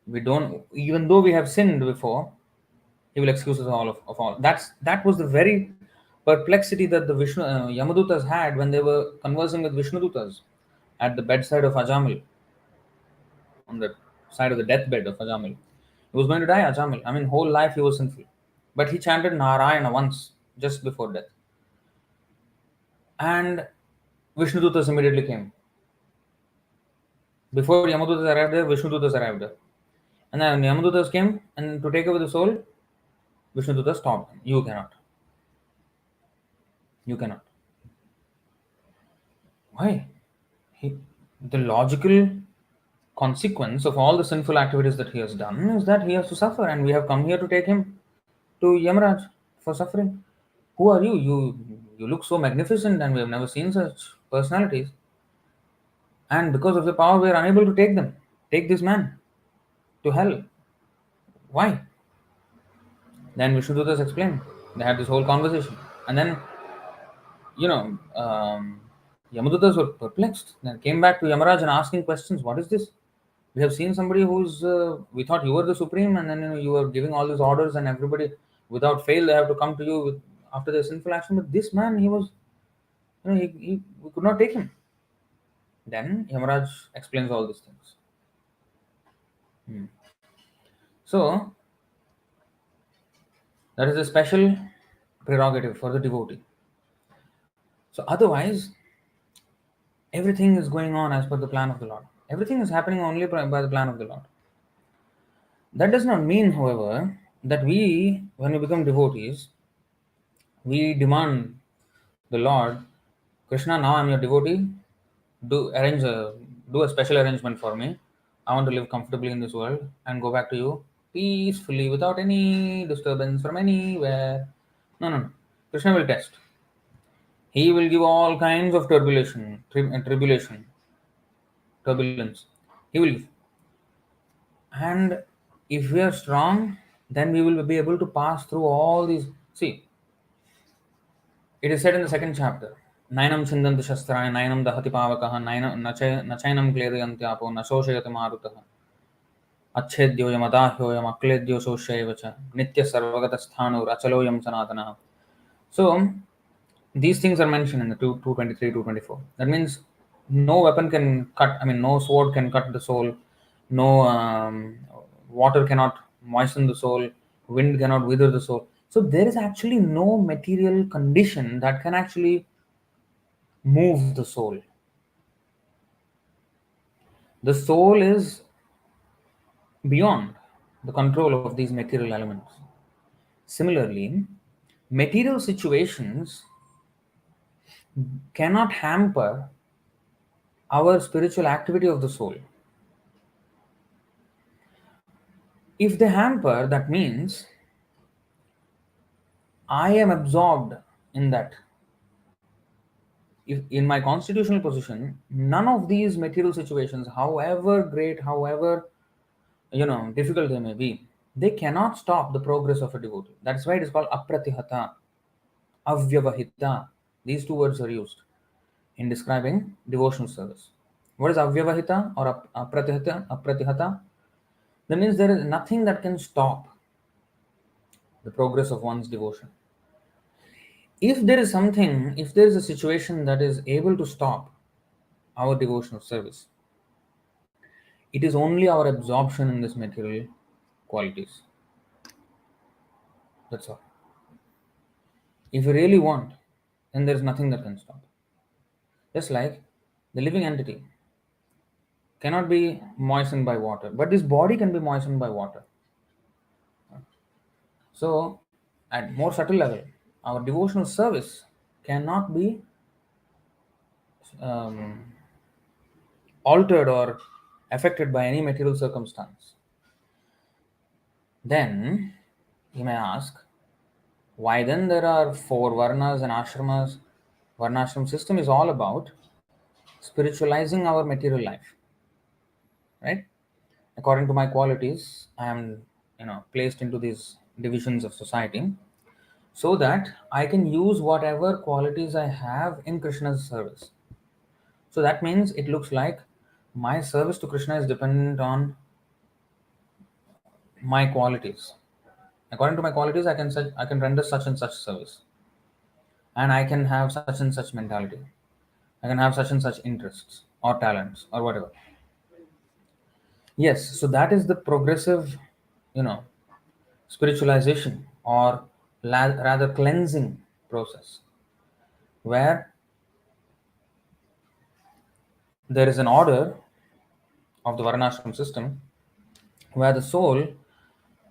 We don't, even though we have sinned before, he will excuse us all of all. That was the very perplexity that the Yamadutas had when they were conversing with Vishnudutas at the bedside of Ajamil, on the side of the deathbed of Ajamil. He was going to die, Ajamil. I mean, whole life he was sinful. But he chanted Narayana once, just before death. And Vishnudutas immediately came. Before Yamadutas arrived there, Vishnudutas arrived there. And then Yamadutas came and to take away the soul, Vishnudutas stopped. You cannot. You cannot. Why? The logical consequence of all the sinful activities that he has done is that he has to suffer, and we have come here to take him to Yamaraj for suffering. Who are you? You look so magnificent, and we have never seen such personalities. And because of the power, we are unable to take this man to hell. Why? Then Vishnudutas explained. They had this whole conversation, and then Yamadutas were perplexed. Then came back to Yamaraj and asking questions. What is this? We have seen somebody who's. We thought you were the supreme, and then you were giving all these orders, and everybody, without fail, they have to come to you after their sinful action. But this man, he was, we could not take him. Then Yamaraj explains all these things. So that is a special prerogative for the devotee. So otherwise, everything is going on as per the plan of the Lord. Everything is happening only by the plan of the Lord. That does not mean, however, that we, when we become devotees, we demand the Lord, Krishna, now I'm your devotee, do a special arrangement for me. I want to live comfortably in this world and go back to you peacefully without any disturbance from anywhere. No, no, no. Krishna will test. He will give all kinds of turbulence. He will give. And if we are strong, then we will be able to pass through all these. See, it is said in the second chapter, Nainam chindanti shastrani, Nainam dahati pavakaha, Nachainam kledayanti na shoshayati marutaha, Achedyoyam adahyoyam akledyo shoshayavacha, Nitya sarvagata-sthānur achaloyam sanatanaha. So, these things are mentioned in the 223, 224. That means no weapon can cut, no sword can cut the soul, no water cannot moisten the soul, wind cannot wither the soul. So there is actually no material condition that can actually move the soul. The soul is beyond the control of these material elements. Similarly, material situations cannot hamper our spiritual activity of the soul. If they hamper, that means I am absorbed in that. If in my constitutional position, none of these material situations, however great, however difficult they may be, they cannot stop the progress of a devotee. That's why it is called apratihata, avyavahita. These two words are used in describing devotional service. What is avyavahita or apratihata? That means there is nothing that can stop the progress of one's devotion. If there is a situation that is able to stop our devotional service, it is only our absorption in these material qualities. That's all. If we really want, then there is nothing that can stop. Just like the living entity cannot be moistened by water, but this body can be moistened by water. So, at more subtle level, our devotional service cannot be altered or affected by any material circumstance. Then you may ask, why then there are 4 varnas and ashramas? Varnashram system is all about spiritualizing our material life, right? According to my qualities, I am placed into these divisions of society so that I can use whatever qualities I have in Krishna's service. So that means it looks like my service to Krishna is dependent on my qualities. According to my qualities, I can render such and such service. and I can have such and such mentality. I can have such and such interests or talents or whatever. Yes, so that is the progressive, you know, spiritualization or rather cleansing process where there is an order of the varnashram system where the soul,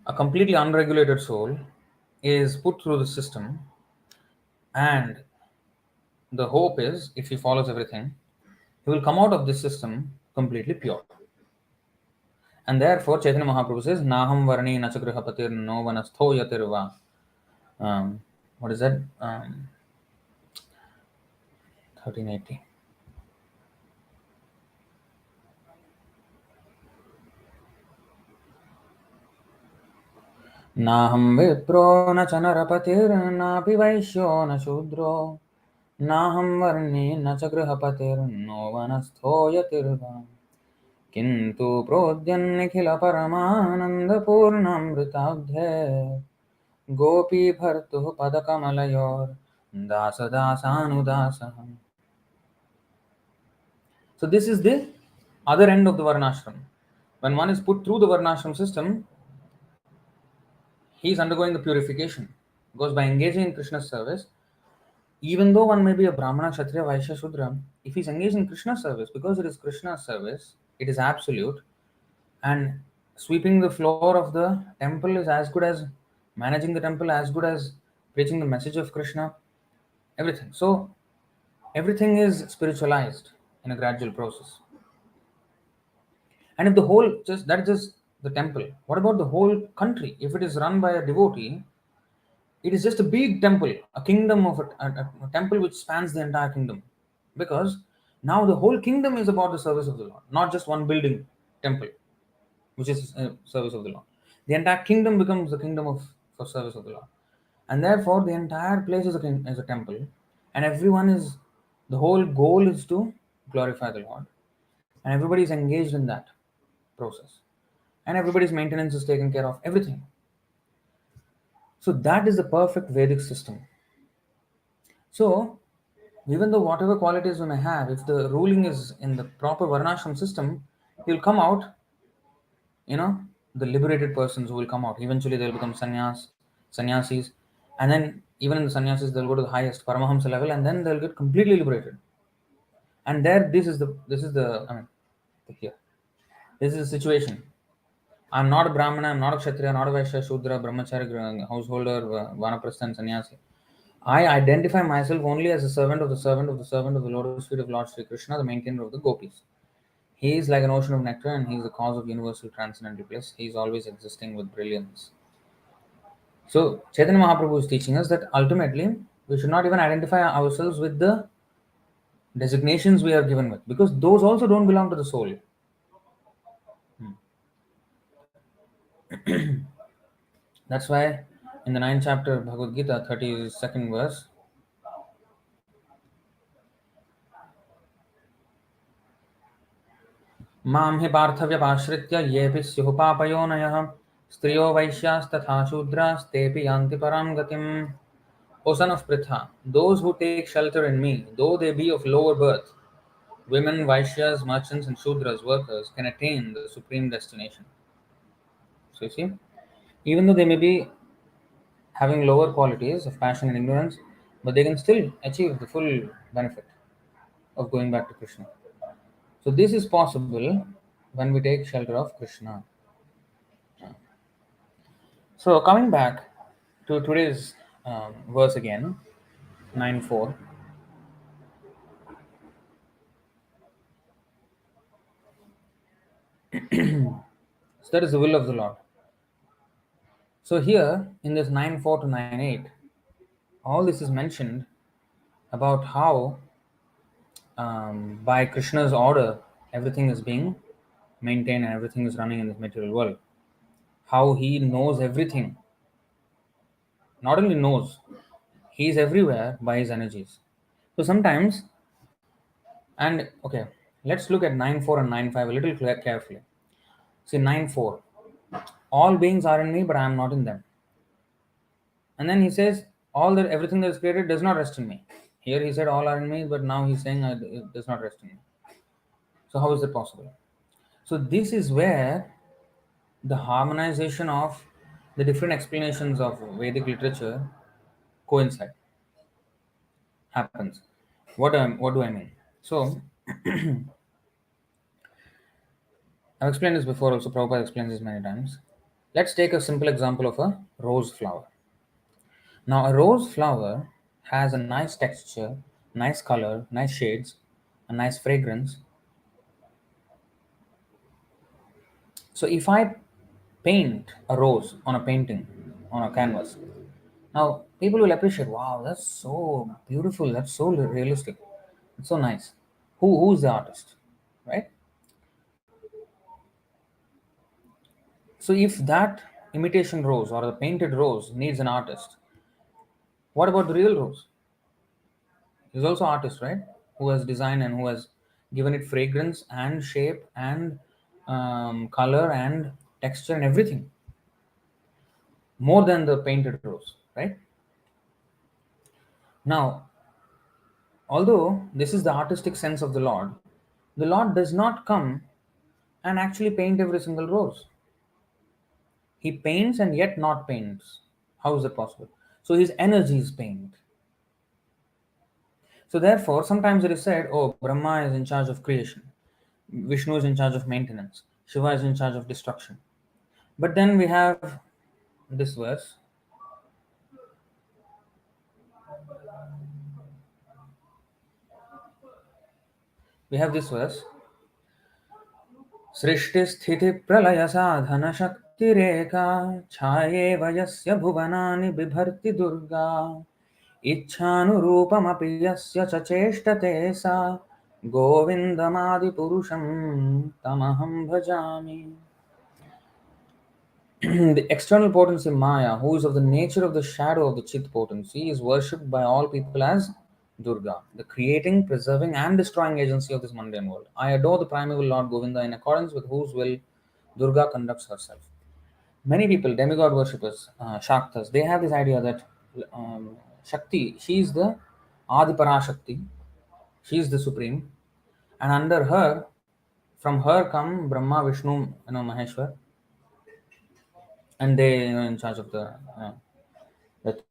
a completely unregulated soul, is put through the system, and the hope is if he follows everything, he will come out of this system completely pure. And therefore, Chaitanya Mahaprabhu says, Naham varni nachagrihapatir no vanastho yatirva. What is that? 1380. Naham vipro na chanarapatir napi vaishyo na shudro. Naham varni nachagrihapatir no vanastho yatirva. Kintu prodyannikhila paramananda purnamritabdhe. Gopi bhartuh padakamalayur dāsa dāsanudāsaham. So this is the other end of the varnashram. When one is put through the varnashram system, he is undergoing the purification. Because by engaging in Krishna's service, even though one may be a Brahmana, Kshatriya, Vaishya, Shudra, if he is engaged in Krishna's service, because it is Krishna's service, it is absolute, and sweeping the floor of the temple is as good as managing the temple, as good as preaching the message of Krishna, everything. So everything is spiritualized in a gradual process. And if the whole, just that is just the temple, what about the whole country? If it is run by a devotee, it is just a big temple, a kingdom of a temple which spans the entire kingdom. Because now the whole kingdom is about the service of the Lord, not just one building temple, which is service of the Lord. The entire kingdom becomes the kingdom of for service of the Lord, and therefore the entire place is a temple, and everyone is the whole goal is to glorify the Lord, and everybody is engaged in that process, and everybody's maintenance is taken care of, everything. So that is the perfect Vedic system. So even though whatever qualities we may have, if the ruling is in the proper varnashram system, you'll come out, you know, the liberated persons who will come out. Eventually they'll become sannyasis, and then even in the sannyasis they'll go to the highest paramahamsa level, and then they'll get completely liberated. And there, this is the I mean, here, this is the situation. I'm not a Brahmana, I'm not a Kshatriya, not a Vaishya, Shudra, Brahmachari, householder, Vanaprastha, and Sannyasi. I identify myself only as a servant of the servant of the servant of the lotus feet of Lord Sri Krishna, the maintainer of the gopis. He is like an ocean of nectar, and he is the cause of universal transcendental bliss. He is always existing with brilliance. So Chaitanya Mahaprabhu is teaching us that ultimately we should not even identify ourselves with the designations we are given with, because those also don't belong to the soul. That's why in the 9th chapter of Bhagavad-gītā, 32nd verse, मां हि पार्थव्यपाश्रित्य येऽपि स्युः पापयोनयः स्त्रियो वैश्यास्तथा शूद्रास्तेऽपि यान्ति परां गतिम्. O son of Pritha, those who take shelter in me, though they be of lower birth, women, Vaishyas, merchants, and Shudras, workers, can attain the supreme destination. So you see, even though they may be having lower qualities of passion and ignorance, but they can still achieve the full benefit of going back to Krishna. So this is possible when we take shelter of Krishna. So coming back to today's verse again, 9:4. So that is the will of the Lord. So here in this 9:4 to 9:8, all this is mentioned about how by Krishna's order everything is being maintained and everything is running in this material world. How he knows everything. Not only knows, he is everywhere by his energies. So sometimes, and okay, let's look at 9:4 and 9:5 a little carefully. See 9:4. All beings are in me, but I am not in them. And then he says, Everything that is created does not rest in me. Here he said all are in me, but now he's saying it does not rest in me. So how is that possible? So this is where the harmonization of the different explanations of Vedic literature coincide, happens. What do I mean? So I've explained this before also, Prabhupada explains this many times. Let's take a simple example of a rose flower. Now a rose flower has a nice texture, nice color, nice shades, a nice fragrance. So if I paint a rose on a painting, on a canvas, now people will appreciate, wow, that's so beautiful, that's so realistic, it's so nice. Who's the artist, right? So if that imitation rose or the painted rose needs an artist, what about the real rose? He's also artist, right? Who has designed and who has given it fragrance and shape and color and texture and everything, more than the painted rose, right? Now, although this is the artistic sense of the Lord does not come and actually paint every single rose. He paints and yet not paints. How is that possible? So his energy is paint. So therefore, sometimes it is said, oh, Brahma is in charge of creation, Vishnu is in charge of maintenance, Shiva is in charge of destruction. But then we have this verse. We have this verse. सृष्टि स्थिति प्रलय साधन शक्ति रेखा छायेव यस्य भुवनानि बिभर्ति दुर्गा इच्छानुरूपमपि यस्य च चेष्टते सा गोविन्दमादिपुरुषं तमहं भजामि. The external potency Maya, who is of the nature of the shadow of the Chit potency, is worshipped by all people as Durga, the creating, preserving, and destroying agency of this mundane world. I adore the primeval Lord Govinda, in accordance with whose will Durga conducts herself. Many people, demigod worshippers, Shaktas, they have this idea that Shakti, she is the Adipara Shakti, she is the supreme, and under her, from her come Brahma, Vishnu, Maheshwar, and they in charge of the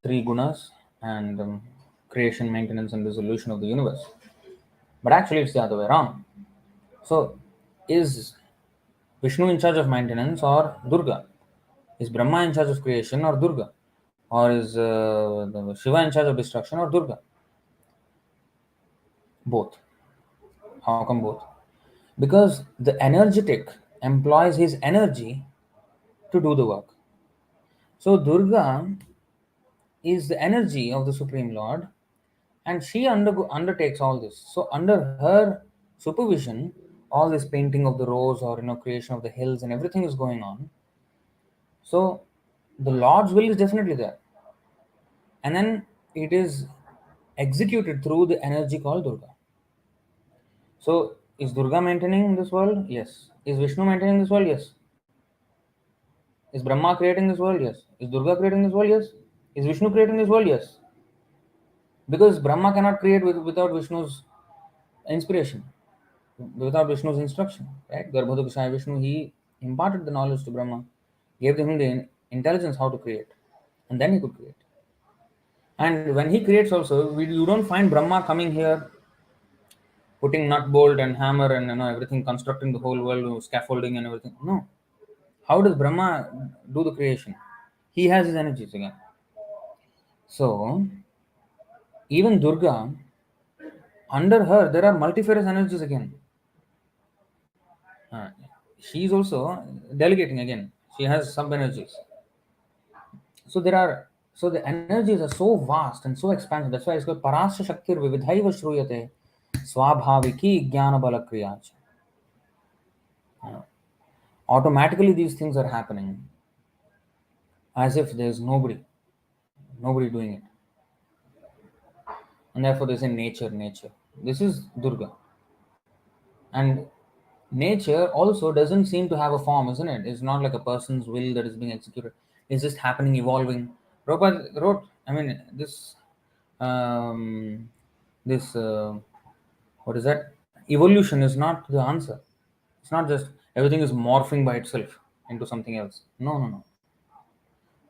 three gunas and creation, maintenance, and dissolution of the universe. But actually, it's the other way around. So, is Vishnu in charge of maintenance or Durga? Is Brahma in charge of creation or Durga? Or is Shiva in charge of destruction or Durga? Both. How come both? Because the energetic employs his energy to do the work. So Durga is the energy of the Supreme Lord, and she undertakes all this. So under her supervision, all this painting of the rose or creation of the hills and everything is going on. So the Lord's will is definitely there, and then it is executed through the energy called Durga. So is Durga maintaining this world? Yes. Is Vishnu maintaining this world? Yes. Is Brahma creating this world? Yes. Is Durga creating this world? Yes. Is Vishnu creating this world? Yes. Because Brahma cannot create without Vishnu's inspiration, without Vishnu's instruction, right? Garbhodakashaya Vishnu, he imparted the knowledge to Brahma, gave him the intelligence how to create, and then he could create. And when he creates also, you don't find Brahma coming here, putting nut, bolt, and hammer, and everything, constructing the whole world, scaffolding and everything. No. How does Brahma do the creation? He has his energies again. So even Durga, under her there are multifarious energies again. She is also delegating again. She has sub energies. So the energies are so vast and so expansive. That's why it's called Parasya Shaktir Vividhaiva Shruyate Swabhaviki Jnana Bala Kriyacha. Automatically these things are happening as if there's nobody doing it. And therefore they say nature. This is Durga. And nature also doesn't seem to have a form, isn't it? It's not like a person's will that is being executed. It's just happening, evolving. Prabhupada wrote I mean, um, this what is that? Evolution is not the answer. It's not just everything is morphing by itself into something else. No, no, no.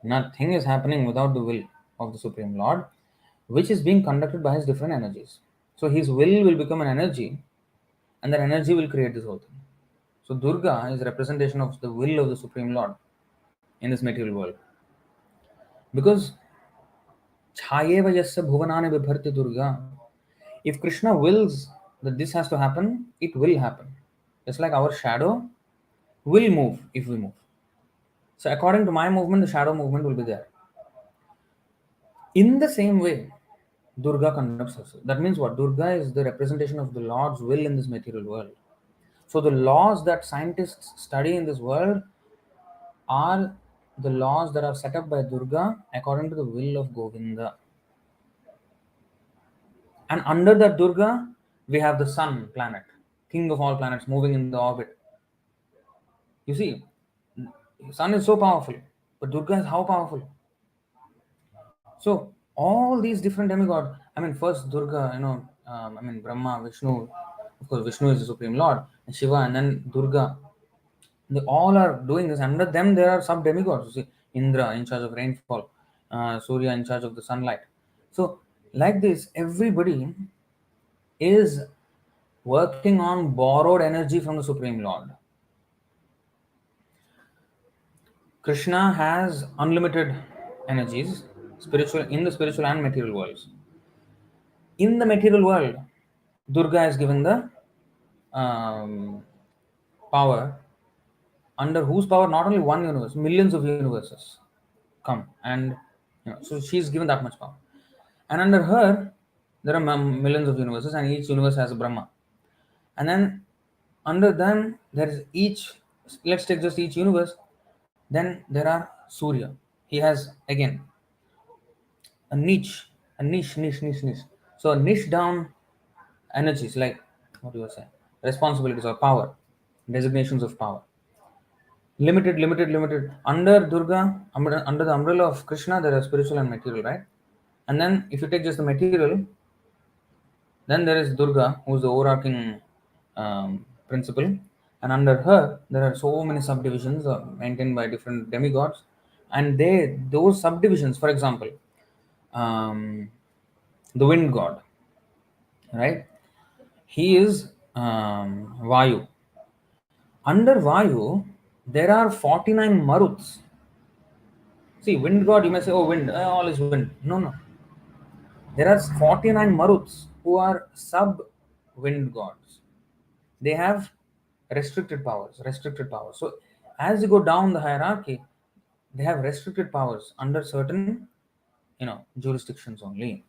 Nothing is happening without the will of the Supreme Lord, which is being conducted by his different energies. So his will become an energy, and that energy will create this whole thing. So Durga is a representation of the will of the Supreme Lord in this material world. Because Chayeva yasya bhuvanani vibharti Durga. If Krishna wills that this has to happen, it will happen. Just like our shadow will move if we move. So according to my movement, the shadow movement will be there. In the same way, Durga conducts herself. That means what? Durga is the representation of the Lord's will in this material world. So the laws that scientists study in this world are the laws that are set up by Durga according to the will of Govinda. And under that Durga, we have the sun planet, king of all planets, moving in the orbit. You see, sun is so powerful, but Durga is how powerful? So all these different demigods. I mean, first Durga, Brahma, Vishnu. Of course, Vishnu is the supreme Lord, and Shiva, and then Durga. They all are doing this. Under them, there are sub demigods. You see, Indra in charge of rainfall, Surya in charge of the sunlight. So, like this, everybody is working on borrowed energy from the Supreme Lord. Krishna has unlimited energies, spiritual in the spiritual and material worlds. In the material world, Durga is given the power, under whose power not only one universe, millions of universes come, and so she's given that much power. And under her, there are millions of universes, and each universe has a Brahma. And then under them, there is each. Let's take just each universe. Then there are Surya. He has again a niche. So niche down energies like what do you say? Responsibilities or power, designations of power. Limited. Under Durga, under the umbrella of Krishna, there are spiritual and material, right? And then if you take just the material, then there is Durga, who is the overarching principle, and under her there are so many subdivisions maintained by different demigods, and those subdivisions, for example, um, the wind god, right? He is Vayu. Under Vayu, there are 49 maruts. See, wind god, you may say, oh, wind, all is wind. No, no. There are 49 maruts who are sub wind gods. They have restricted powers. So, as you go down the hierarchy, they have restricted powers under certain, jurisdictions only.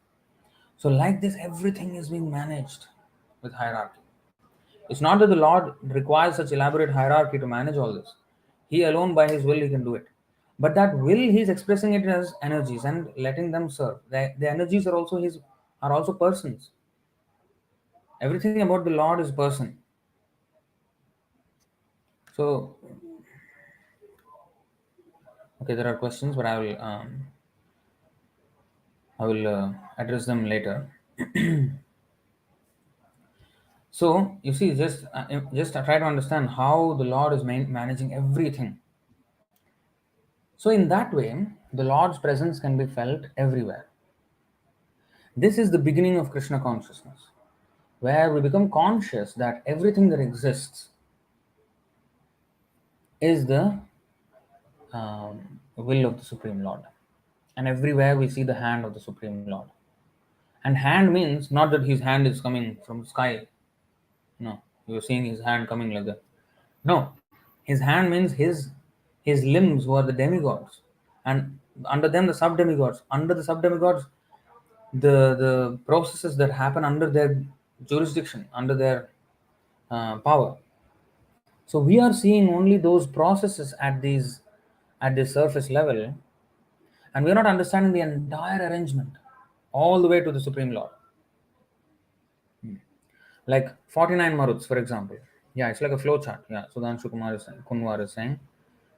So, like this, everything is being managed with hierarchy. It's not that the Lord requires such elaborate hierarchy to manage all this. He alone, by His will, He can do it. But that will, He's expressing it as energies and letting them serve. The energies are also persons. Everything about the Lord is person. So, okay, there are questions, but I will address them later. So you see, just try to understand how the Lord is managing everything. So in that way, the Lord's presence can be felt everywhere. This is the beginning of Krishna consciousness, where we become conscious that everything that exists is the will of the Supreme Lord. And everywhere we see the hand of the Supreme Lord. And hand means not that his hand is coming from the sky. No, you're seeing his hand coming like that. No, his hand means his limbs, who are the demigods, and under them the sub-demigods. Under the sub-demigods, the processes that happen under their jurisdiction, under their power. So we are seeing only those processes at the surface level, and we are not understanding the entire arrangement all the way to the Supreme Lord. Like 49 Maruts, for example. Yeah, it's like a flow chart. Yeah, Kunwar is saying,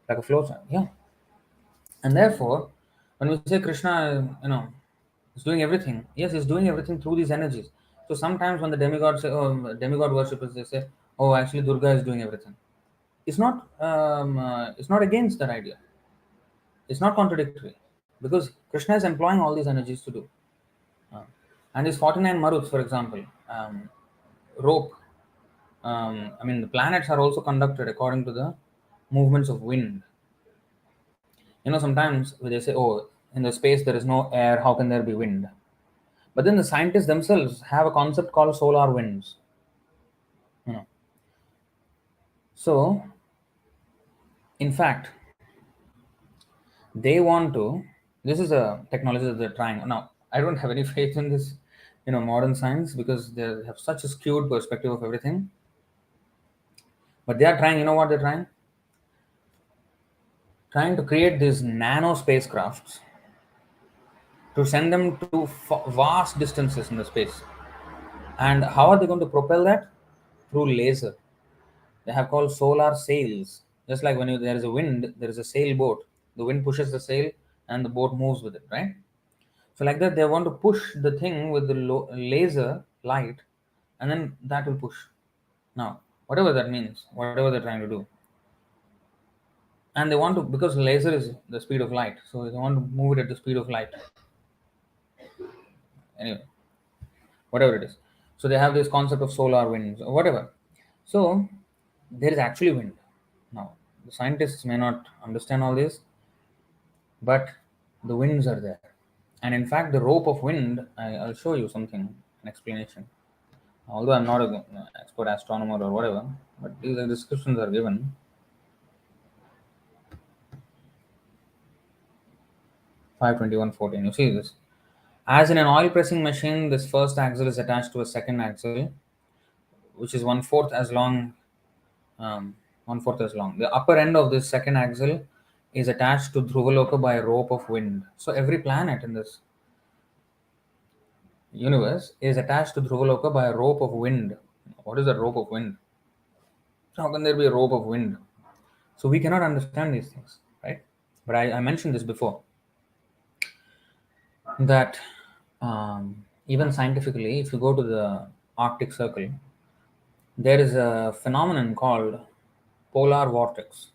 like a flow chart. Yeah. And therefore, When we say Krishna, is doing everything, yes, he's doing everything through these energies. So sometimes when the demigods say, demigod worshippers, they say, oh, actually Durga is doing everything. It's not against that idea. It's not contradictory because Krishna is employing all these energies to do. Uh, and these 49 maruts, for example, rope. The planets are also conducted according to the movements of wind. Sometimes they say, oh, in the space there is no air, how can there be wind? But then the scientists themselves have a concept called solar winds. You know. So, in fact, they want to. This is a technology that they're trying. Now, I don't have any faith in this, modern science because they have such a skewed perspective of everything. But they are trying. You know what they're trying? Trying to create these nano spacecrafts to send them to vast distances in the space. And how are they going to propel that? Through laser. They have called solar sails. Just like when there is a wind, there is a sailboat. The wind pushes the sail and the boat moves with it, right? So like that, they want to push the thing with the laser light, and then that will push. Now, whatever that means, whatever they're trying to do, and they want to, because laser is the speed of light, so they want to move it at the speed of light. Anyway, whatever it is. So they have this concept of solar winds or whatever. So there is actually wind. Now, the scientists may not understand all this, but the winds are there. And in fact, the rope of wind, I'll show you something, an explanation. Although I'm not an expert astronomer or whatever, but these descriptions are given. Five 21:14. You see this? As in an oil pressing machine, this first axle is attached to a second axle, which is one-fourth as long. One-fourth as long. The upper end of this second axle is attached to Dhruvaloka by a rope of wind. So every planet in this universe is attached to Dhruvaloka by a rope of wind. What is a rope of wind? How can there be a rope of wind? So we cannot understand these things, right? But I mentioned this before, that even scientifically, if you go to the Arctic Circle, there is a phenomenon called polar vortex.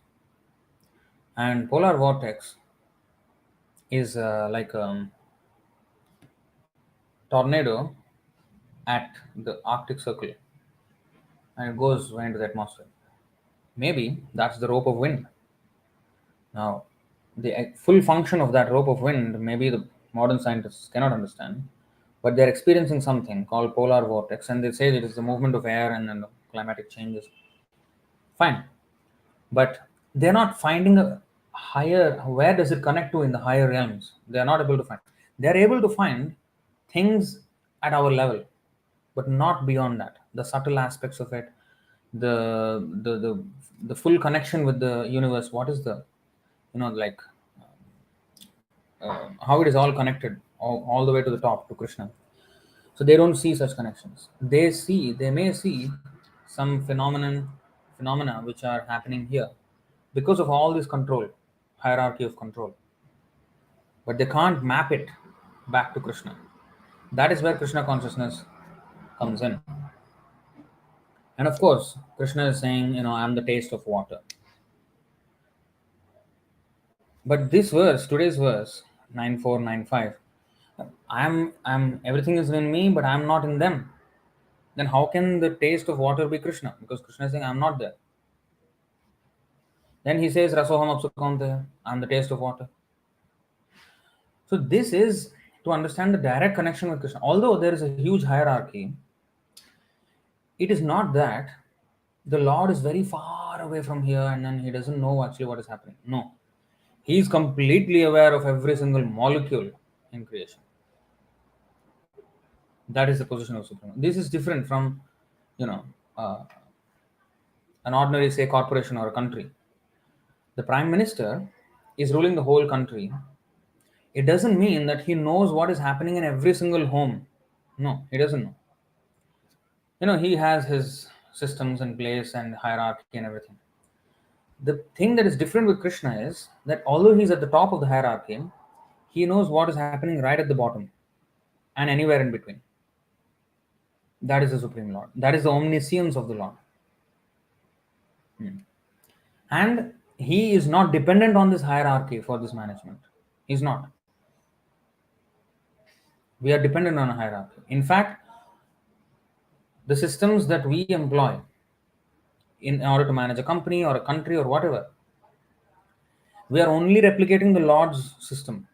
And polar vortex is like a tornado at the Arctic Circle, and it goes right into the atmosphere. Maybe that's the rope of wind. Now, the full function of that rope of wind, maybe the modern scientists cannot understand, but they're experiencing something called polar vortex, and they say it is the movement of air and then the climatic changes. Fine, but they're not finding a higher. Where does it connect to in the higher realms? They are not able to find. They're able to find things at our level, but not beyond that. The subtle aspects of it, the full connection with the universe. What is the, like how it is all connected all the way to the top to Krishna. So they don't see such connections. They may see some phenomena which are happening here because of all this control, hierarchy of control. But they can't map it back to Krishna. That is where Krishna consciousness comes in. And of course, Krishna is saying, I'm the taste of water. But this verse, today's verse, 9495, I'm everything is in me, but I'm not in them. Then how can the taste of water be Krishna? Because Krishna is saying, I'm not there. Then he says, Rasoham apsukamte, I'm the taste of water. So this is to understand the direct connection with Krishna. Although there is a huge hierarchy, it is not that the Lord is very far away from here and then he doesn't know actually what is happening. No. He is completely aware of every single molecule in creation. That is the position of Supreme. This is different from, uh, an ordinary, say, corporation or a country. The Prime Minister is ruling the whole country. It doesn't mean that he knows what is happening in every single home. No, he doesn't know. He has his systems in place and hierarchy and everything. The thing that is different with Krishna is that although he's at the top of the hierarchy, He knows what is happening right at the bottom and anywhere in between. That is the Supreme Lord. That is the omniscience of the Lord. And he is not dependent on this hierarchy for this management. He's not. We are dependent on a hierarchy. In fact, the systems that we employ in order to manage a company or a country or whatever, we are only replicating the Lord's system.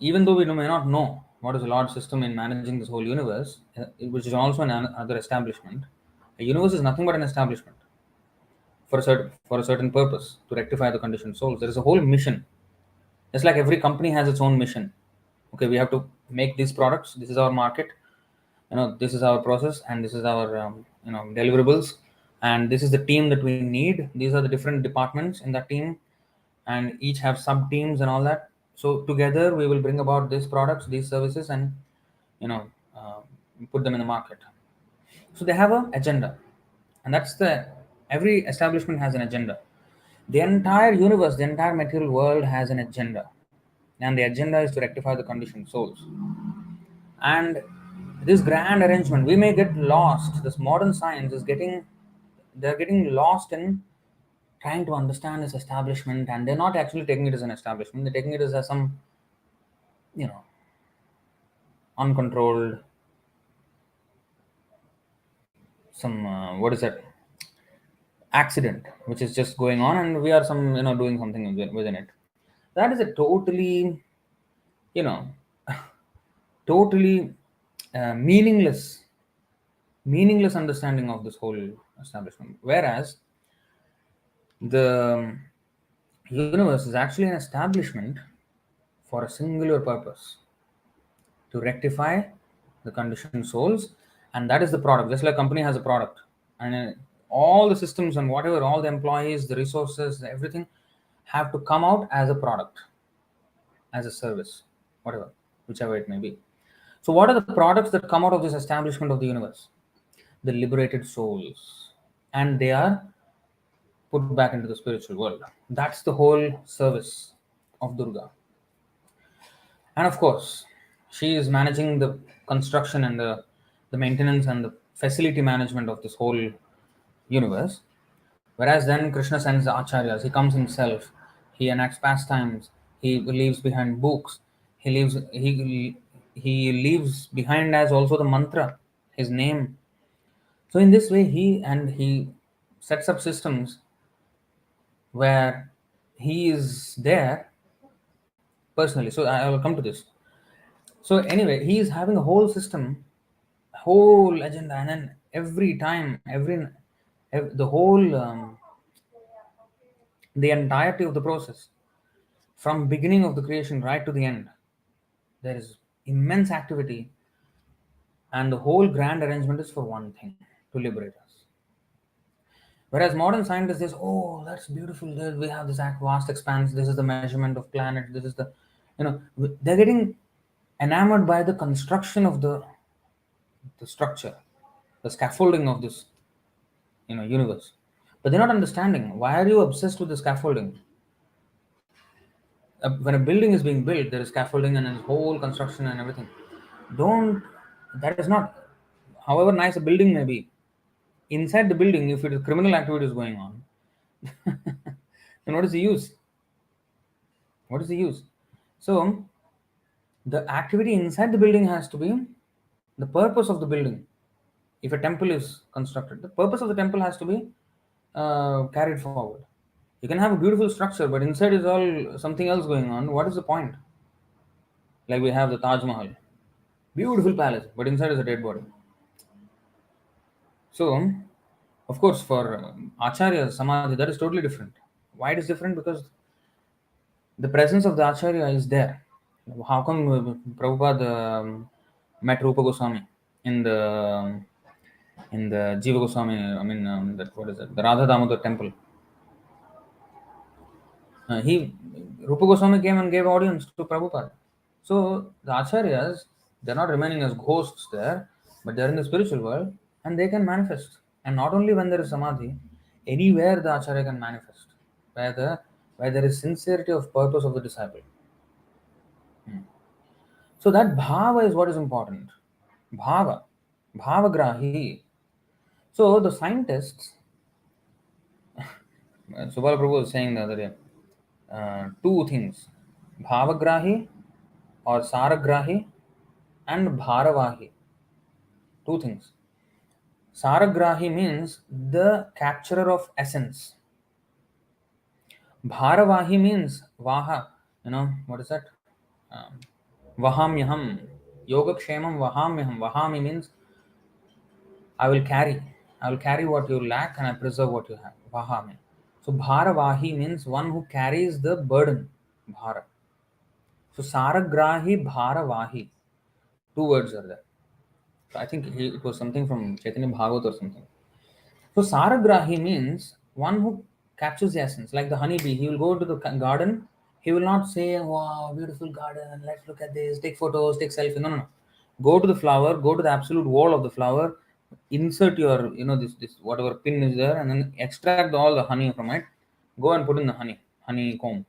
Even though we may not know what is the Lord's system in managing this whole universe, which is also another establishment, a universe is nothing but an establishment for a certain purpose, to rectify the conditioned souls. There is a whole mission. It's like every company has its own mission. Okay, we have to make these products. This is our market. This is our process, and this is our deliverables, and this is the team that we need. These are the different departments in that team, and each have sub teams and all that. So together we will bring about these products, these services, and uh, put them in the market. So they have an agenda, and every establishment has an agenda. The entire universe, the entire material world has an agenda, and the agenda is to rectify the conditioned souls. And this grand arrangement, we may get lost. This modern science is they're getting lost in trying to understand this establishment, and they're not actually taking it as an establishment. They're taking it as some, uncontrolled, some what is that, accident, which is just going on, and we are doing something within it. That is a totally, you know, totally meaningless understanding of this whole establishment. Whereas the universe is actually an establishment for a singular purpose, to rectify the conditioned souls, and that is the product. Just like a company has a product, and all the systems and whatever, all the employees, the resources, everything have to come out as a product, as a service, whatever, whichever it may be. So what are the products that come out of this establishment of the universe? The liberated souls, and they are put back into the spiritual world. That's the whole service of Durga. And of course, she is managing the construction and the maintenance and the facility management of this whole universe. Whereas then Krishna sends the acharyas, he comes himself, he enacts pastimes, he leaves behind books, he leaves behind as also the mantra, his name. So in this way he sets up systems where he is there personally. So I will come to this. So anyway, he is having a whole system, whole agenda, and then every time, the whole, the entirety of the process, from beginning of the creation right to the end, there is immense activity, and the whole grand arrangement is for one thing: to liberate us. Whereas modern scientists say, "Oh, that's beautiful. We have this vast expanse. This is the measurement of planets. This is they're getting enamored by the construction of the structure, the scaffolding of this universe, but they're not understanding why are you obsessed with the scaffolding. When a building is being built, there is scaffolding and its whole construction and everything. Don't That is not, however nice a building may be, inside the building, if it is criminal activity is going on, then what is the use? So the activity inside the building has to be the purpose of the building. If a temple is constructed, the purpose of the temple has to be carried forward. You can have a beautiful structure, but inside is all something else going on. What is the point? Like we have the Taj Mahal, beautiful palace, but inside is a dead body. So, of course, for Acharya Samadhi, that is totally different. Why it is different? Because the presence of the Acharya is there. How come Prabhupada met Rupa Goswami in the Jiva Goswami, that what is it? The Radha Damodar temple. Rupa Goswami came and gave audience to Prabhupada. So the acharyas, they're not remaining as ghosts there, but they're in the spiritual world and they can manifest. And not only when there is samadhi, anywhere the acharya can manifest, where the where there is sincerity of purpose of the disciple. So that bhava is what is important. Bhava, bhavagrahi. So the scientists, Subala Prabhu was saying the other day, two things, bhavagrahi or saragrahi and bharavahi. Two things. Saragrahi means the capturer of essence. Bharavahi means vaha. What is that? Um, Vahamyaham. Yogakshemam vahamyaham. Vahami means I will carry. I will carry what you lack and I preserve what you have. Vahami. So Bharavahi means one who carries the burden. Bhara. So Saragrahi Bharavahi. Two words are there. So I think it was something from Chaitanya Bhagavat or something. So Saragrahi means one who captures the essence, like the honeybee. He will go to the garden. He will not say, "Wow, beautiful garden. Let's look at this. Take photos. Take selfie." No, no, no. Go to the flower. Go to the absolute wall of the flower. Insert your, this whatever pin is there, and then extract all the honey from it. Go and put in the honeycomb.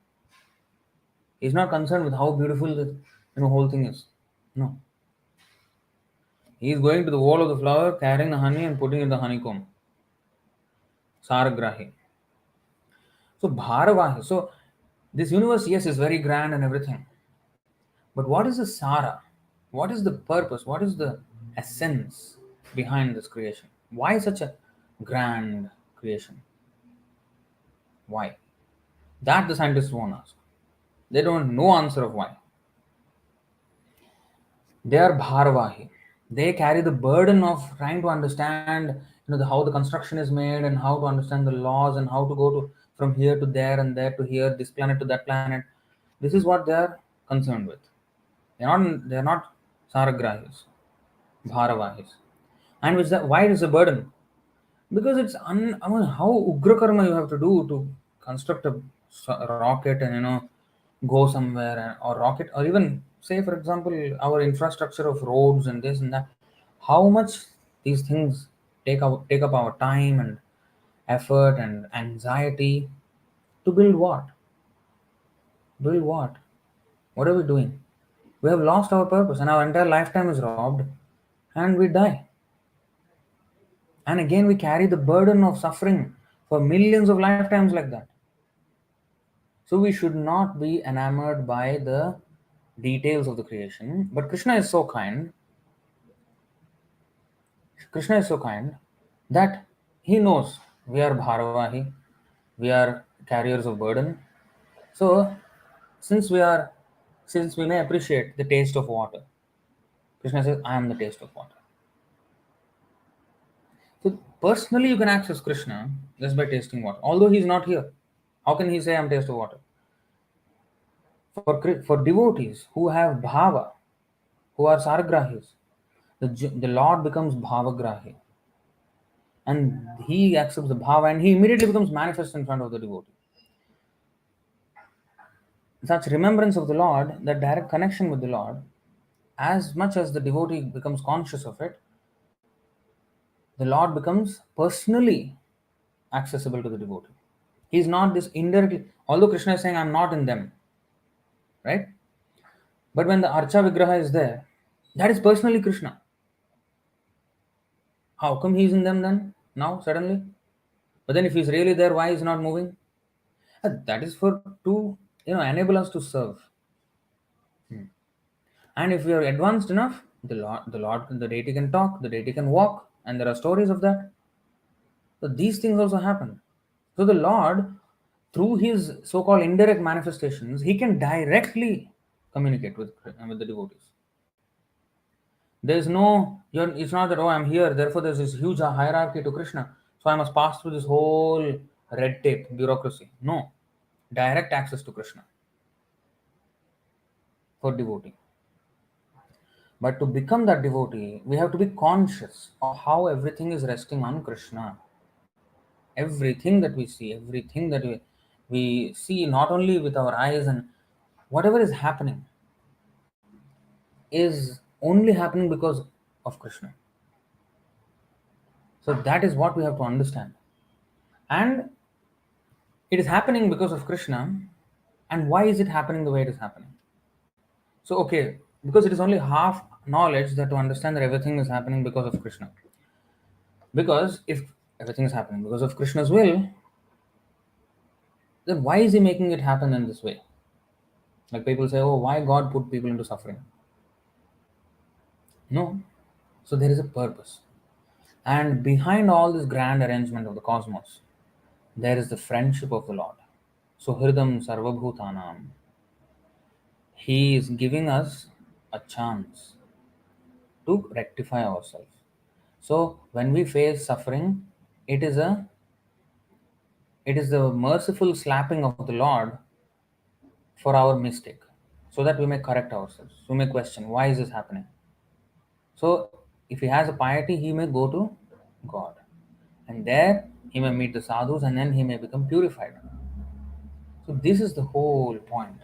He's not concerned with how beautiful the whole thing is. No, he is going to the wall of the flower, carrying the honey and putting in the honeycomb. Saragrahi. So Bharavahi. So this universe, yes, is very grand and everything. But what is the Sara? What is the purpose? What is the essence behind this creation? Why such a grand creation? Why? That the scientists won't ask. They don't know answer of why. They are Bharavahi. They carry the burden of trying to understand, how the construction is made and how to understand the laws and how to go to from here to there and there to here, this planet to that planet. This is what they are concerned with. They are not Saragrahis, Bharavahis. And why it is a burden? Because it's how ugra karma you have to do to construct a rocket and go somewhere or rocket, or even say for example our infrastructure of roads and this and that. How much these things take up our time and effort and anxiety to build what? What are we doing? We have lost our purpose and our entire lifetime is robbed and we die. And again, we carry the burden of suffering for millions of lifetimes like that. So we should not be enamored by the details of the creation. But Krishna is so kind. Krishna is so kind that he knows we are Bharavahi, we are carriers of burden. So since we may appreciate the taste of water, Krishna says, I am the taste of water. So personally, you can access Krishna just by tasting water. Although he is not here, how can he say I am taste of water? For devotees who have bhava, who are saragrahis, the Lord becomes bhavagrahi, and he accepts the bhava, and he immediately becomes manifest in front of the devotee. Such remembrance of the Lord, that direct connection with the Lord, as much as the devotee becomes conscious of it, the Lord becomes personally accessible to the devotee. He is not this indirectly, although Krishna is saying, I am not in them, right? But when the Archa Vigraha is there, that is personally Krishna. How come he is in them then, now, suddenly? But then if he is really there, why is he not moving? That is to enable us to serve. And if we are advanced enough, the deity can talk, the deity can walk, and there are stories of that. So these things also happen. So the Lord, through his so-called indirect manifestations, he can directly communicate with the devotees. There's it's not that, I'm here, therefore there's this huge hierarchy to Krishna, so I must pass through this whole red tape, bureaucracy. No. Direct access to Krishna for devotee. But to become that devotee, we have to be conscious of how everything is resting on Krishna. Everything that we see, everything that we see not only with our eyes, and whatever is happening is only happening because of Krishna. So that is what we have to understand. And It is happening because of Krishna. And why is it happening the way it is happening? So, okay, because it is only half knowledge that to understand that everything is happening because of Krishna. Because if everything is happening because of Krishna's will, then why is he making it happen in this way? Like people say, oh, why God put people into suffering? No. So there is a purpose. And behind all this grand arrangement of the cosmos, there is the friendship of the Lord. So Hridam sarva-bhūtānam. He is giving us a chance to rectify ourselves. So when we face suffering, it is a it is the merciful slapping of the Lord for our mistake, so that we may correct ourselves. We may question why is this happening. So if he has a piety, he may go to God, and there he may meet the sadhus, and then he may become purified. So this is the whole point.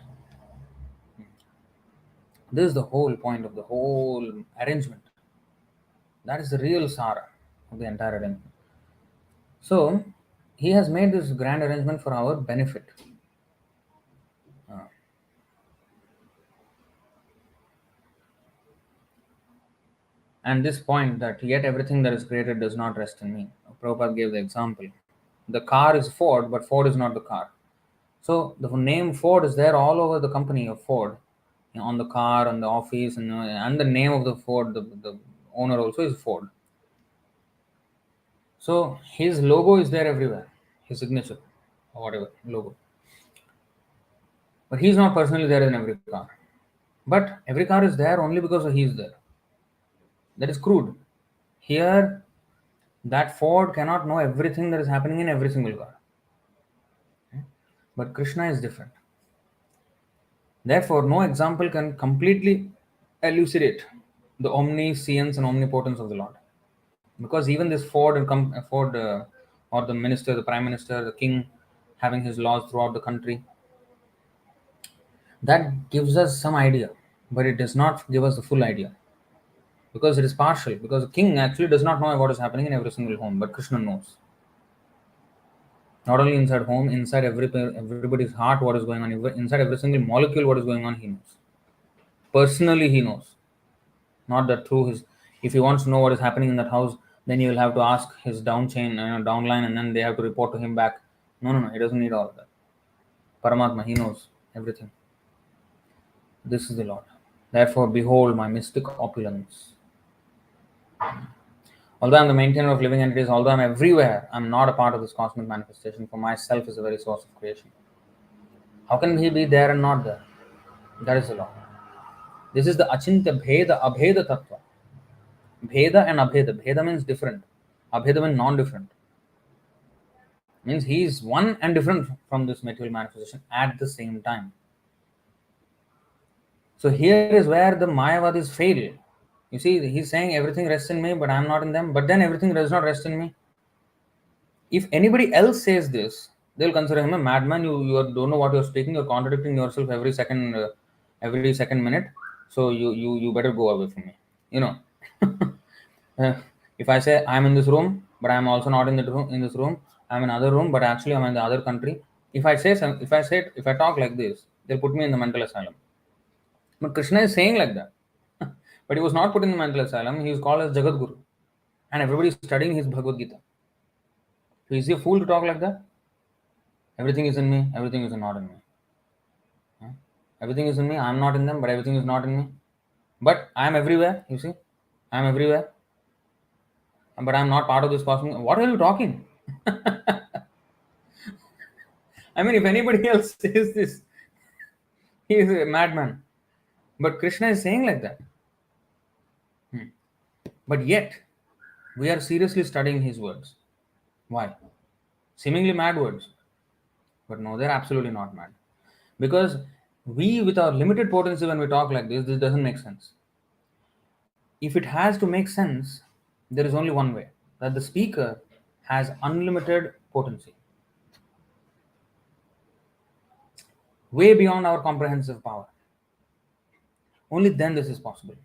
This is the whole point of the whole arrangement. That is the real sara of the entire arrangement. So he has made this grand arrangement for our benefit. And this point that yet everything that is created does not rest in me. Prabhupada gave the example. The car is Ford, but Ford is not the car. So the name Ford is there all over the company of Ford, on the car, on the office, and the name of the Ford, the owner also is Ford. So his logo is there everywhere, his signature, or whatever logo. But he's not personally there in every car. But every car is there only because he is there. That is crude. Here, that Ford cannot know everything that is happening in every single car. But Krishna is different. Therefore, no example can completely elucidate the omniscience and omnipotence of the Lord. Because even this Ford or the minister, the prime minister, the king having his laws throughout the country, that gives us some idea, but it does not give us the full idea. Because it is partial. Because the king actually does not know what is happening in every single home, but Krishna knows. Not only inside home, inside everybody's heart, what is going on, inside every single molecule, what is going on, he knows. Personally, he knows. Not that through his, if he wants to know what is happening in that house, then he will have to ask his down chain, downline, and then they have to report to him back. No, no, no, he doesn't need all of that. Paramatma, he knows everything. This is the Lord. Therefore, behold my mystic opulence. Although I am the maintainer of living entities, although I am everywhere, I am not a part of this cosmic manifestation, for myself is the very source of creation. How can he be there and not there? That is the law. This is the achintya bheda abheda tattva. Bheda and abheda. Bheda means different. Abheda means non-different. Means he is one and different from this material manifestation at the same time. So here is where the Mayavadis fail. You see, he's saying everything rests in me, but I am not in them. But then everything does not rest in me. If anybody else says this, they'll consider him a madman. You don't know what you're speaking. You're contradicting yourself every second minute. So you better go away from me. You know, if I say I'm in this room, but I'm also not in the room. In this room, I'm in another room, but actually I'm in the other country. If I talk like this, they'll put me in the mental asylum. But Krishna is saying like that. But he was not put in the mental asylum. He is called as Jagad Guru, and everybody is studying his Bhagavad-gītā. So is he a fool to talk like that? Everything is in me, everything is not in me. Everything is in me, I am not in them, but everything is not in me. But I am everywhere, you see. I am everywhere. But I am not part of this cosmic. What are you talking? I mean, if anybody else says this, he is a madman. But Krishna is saying like that. But yet, we are seriously studying his words. Why? Seemingly mad words. But no, they're absolutely not mad. Because we, with our limited potency, when we talk like this doesn't make sense. If it has to make sense, there is only one way, that the speaker has unlimited potency, way beyond our comprehensive power. Only then this is possible.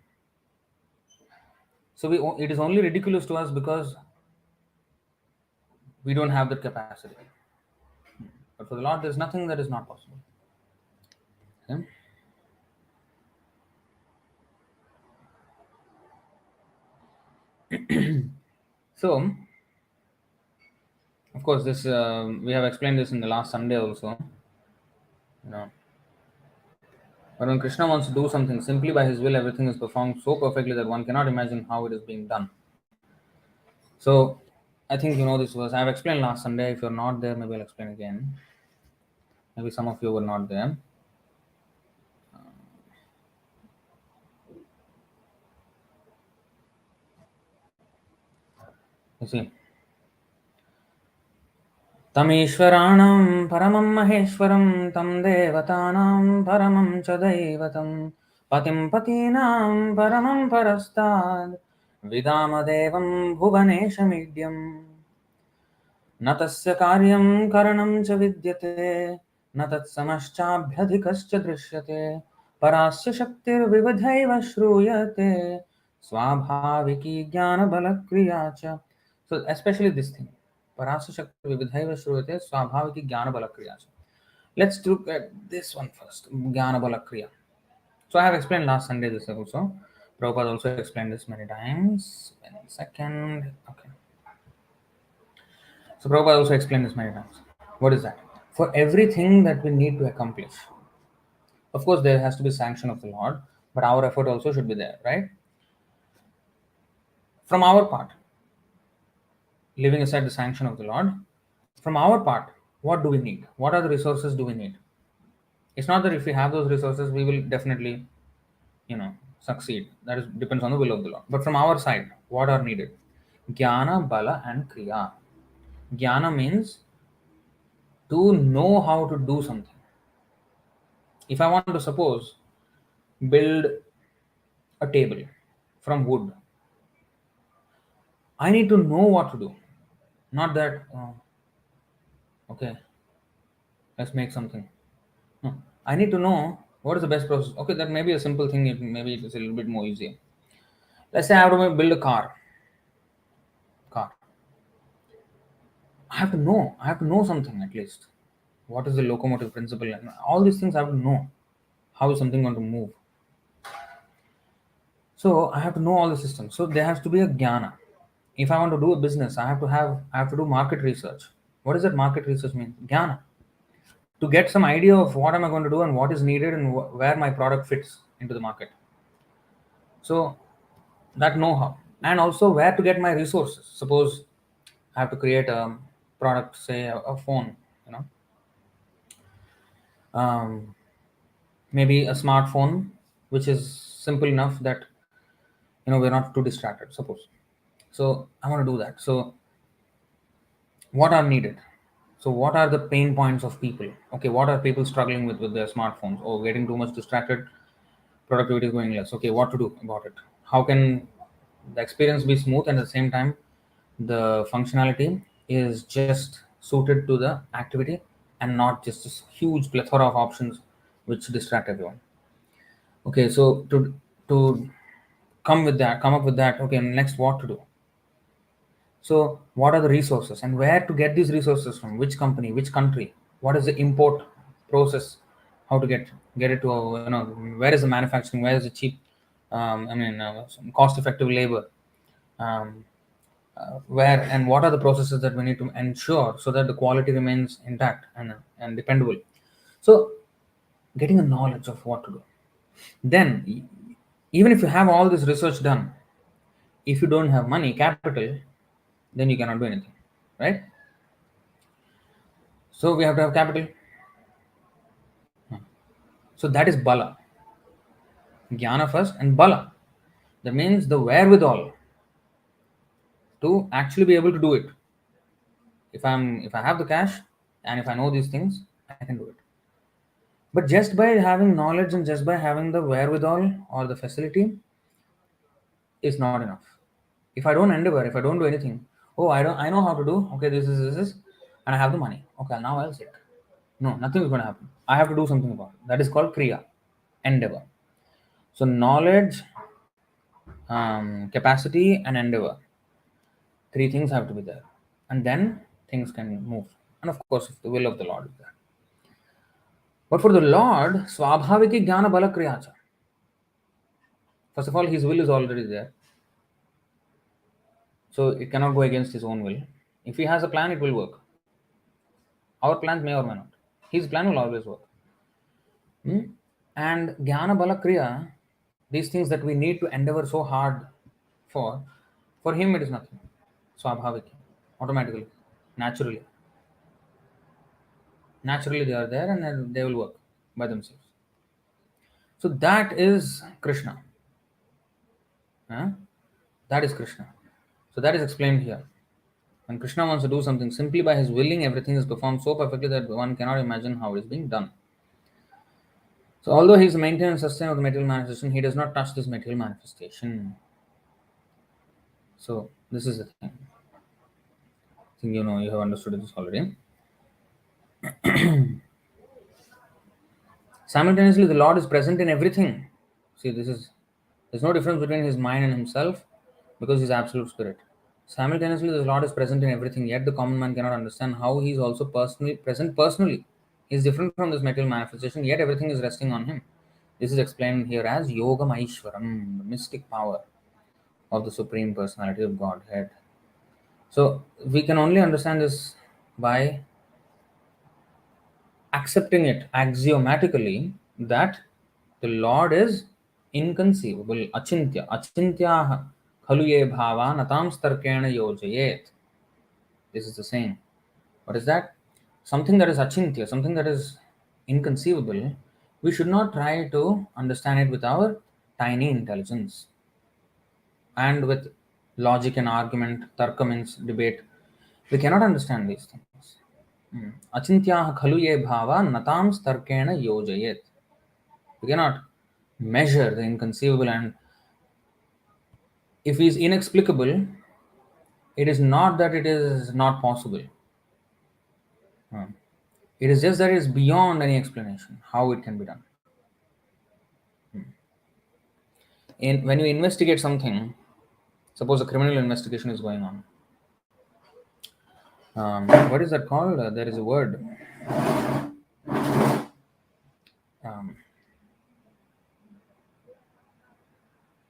So it is only ridiculous to us because we don't have that capacity. But for the Lord, there is nothing that is not possible. Okay? So, of course, this we have explained this in the last Sunday also. You know, but when Krishna wants to do something, simply by his will, everything is performed so perfectly that one cannot imagine how it is being done. So, I think you know this verse. I have explained last Sunday. If you're not there, maybe I'll explain again. Maybe some of you were not there. You see, तमीश्वराणां परमं महेश्वरं तं देवतानां परमं च दैवतं पतिं पतीनां परमं परस्ताद् विदामदेवं भुवनेशमीड्यम् न तस्य कार्यं करणं च विद्यते न तत्समश्चाभ्यधिकश्च दृश्यते परास्य शक्तिर्विविधैव श्रूयते स्वाभाविकी ज्ञानबलक्रिया च. So especially this thing, parasya shakti vividhaiva shruyate swabhaviki jnana balakriya च. Let's look at this one first, jnana balakriya. So I have explained last Sunday this also. Prabhupada also explained this many times. One second. Okay. So Prabhupada also explained this many times. What is that? For everything that we need to accomplish, of course, there has to be sanction of the Lord, but our effort also should be there, right? From our part, leaving aside the sanction of the Lord, from our part, what do we need? What are the resources do we need? It's not that if we have those resources, we will definitely, succeed. That is depends on the will of the Lord. But from our side, what are needed? Jnana, bala, and kriya. Jnana means to know how to do something. If I want to suppose build a table from wood, I need to know what to do. Not that, okay, let's make something. No, I need to know what is the best process. Okay, that may be a simple thing. Maybe it is a little bit more easier. Let's say I have to build a car. Car. I have to know. I have to know something at least. What is the locomotive principle? And all these things I have to know. How is something going to move? So I have to know all the systems. So there has to be a jnana. If I want to do a business, I have to do market research. What does that market research mean? Jnana. To get some idea of what am I going to do and what is needed and where my product fits into the market. So that know-how, and also where to get my resources. Suppose I have to create a product, say a phone, you know, maybe a smartphone, which is simple enough that we're not too distracted. Suppose, so I want to do that. So what are needed? So what are the pain points of people? Okay, what are people struggling with their smartphones or getting too much distracted? Productivity is going less. Okay, what to do about it? How can the experience be smooth and at the same time the functionality is just suited to the activity and not just this huge plethora of options which distract everyone? Okay, so to come up with that. Okay, next what to do? So what are the resources and where to get these resources from? Which company, which country? What is the import process? How to get it to where is the manufacturing? Where is the cheap? Some cost-effective labor. Um, where and what are the processes that we need to ensure so that the quality remains intact and dependable. So getting a knowledge of what to do. Then even if you have all this research done, if you don't have money, capital, then you cannot do anything, right? So we have to have capital. So that is bala. Jnana first and bala. That means the wherewithal to actually be able to do it. If I have the cash and if I know these things, I can do it. But just by having knowledge and just by having the wherewithal or the facility is not enough. If I don't endeavor, if I don't do anything, I know how to do. Okay, this is, and I have the money. Okay, now I'll sit. No, nothing is going to happen. I have to do something about it. That is called kriya, endeavor. So knowledge, capacity, and endeavor. Three things have to be there, and then things can move. And of course, if the will of the Lord is there. But for the Lord, svabhaviki jnana bala kriyacha. First of all, his will is already there. So it cannot go against his own will. If he has a plan, it will work. Our plans may or may not. His plan will always work. And jnana bala kriya, these things that we need to endeavor so hard for him it is nothing. Swabhaviki, automatically, naturally. Naturally they are there and then they will work by themselves. So that is Kṛṣṇa. That is Kṛṣṇa. So that is explained here. When Kṛṣṇa wants to do something, simply by his willing, everything is performed so perfectly that one cannot imagine how it is being done. So although he is the maintainer and sustainer of the material manifestation, he does not touch this material manifestation. So this is the thing. I think you have understood this already. Simultaneously, the Lord is present in everything. See, there's no difference between his mind and himself because he's absolute spirit. Simultaneously, the Lord is present in everything, yet the common man cannot understand how he is also present personally. He is different from this material manifestation, yet everything is resting on him. This is explained here as Yogam Aishwaram, the mystic power of the Supreme Personality of Godhead. So we can only understand this by accepting it axiomatically that the Lord is inconceivable, achintya. Achintya khalu ye bhava natam starkena yojayet. This is the saying. What is that? Something that is achintya, something that is inconceivable, we should not try to understand it with our tiny intelligence. And with logic and argument, tarka means debate, we cannot understand these things. Achintyaha khalu ye bhava natam starkena yojayet. We cannot measure the inconceivable, and if he is inexplicable, it is not that it is not possible. It is just that it is beyond any explanation how it can be done. When you investigate something, suppose a criminal investigation is going on. What is that called? There is a word.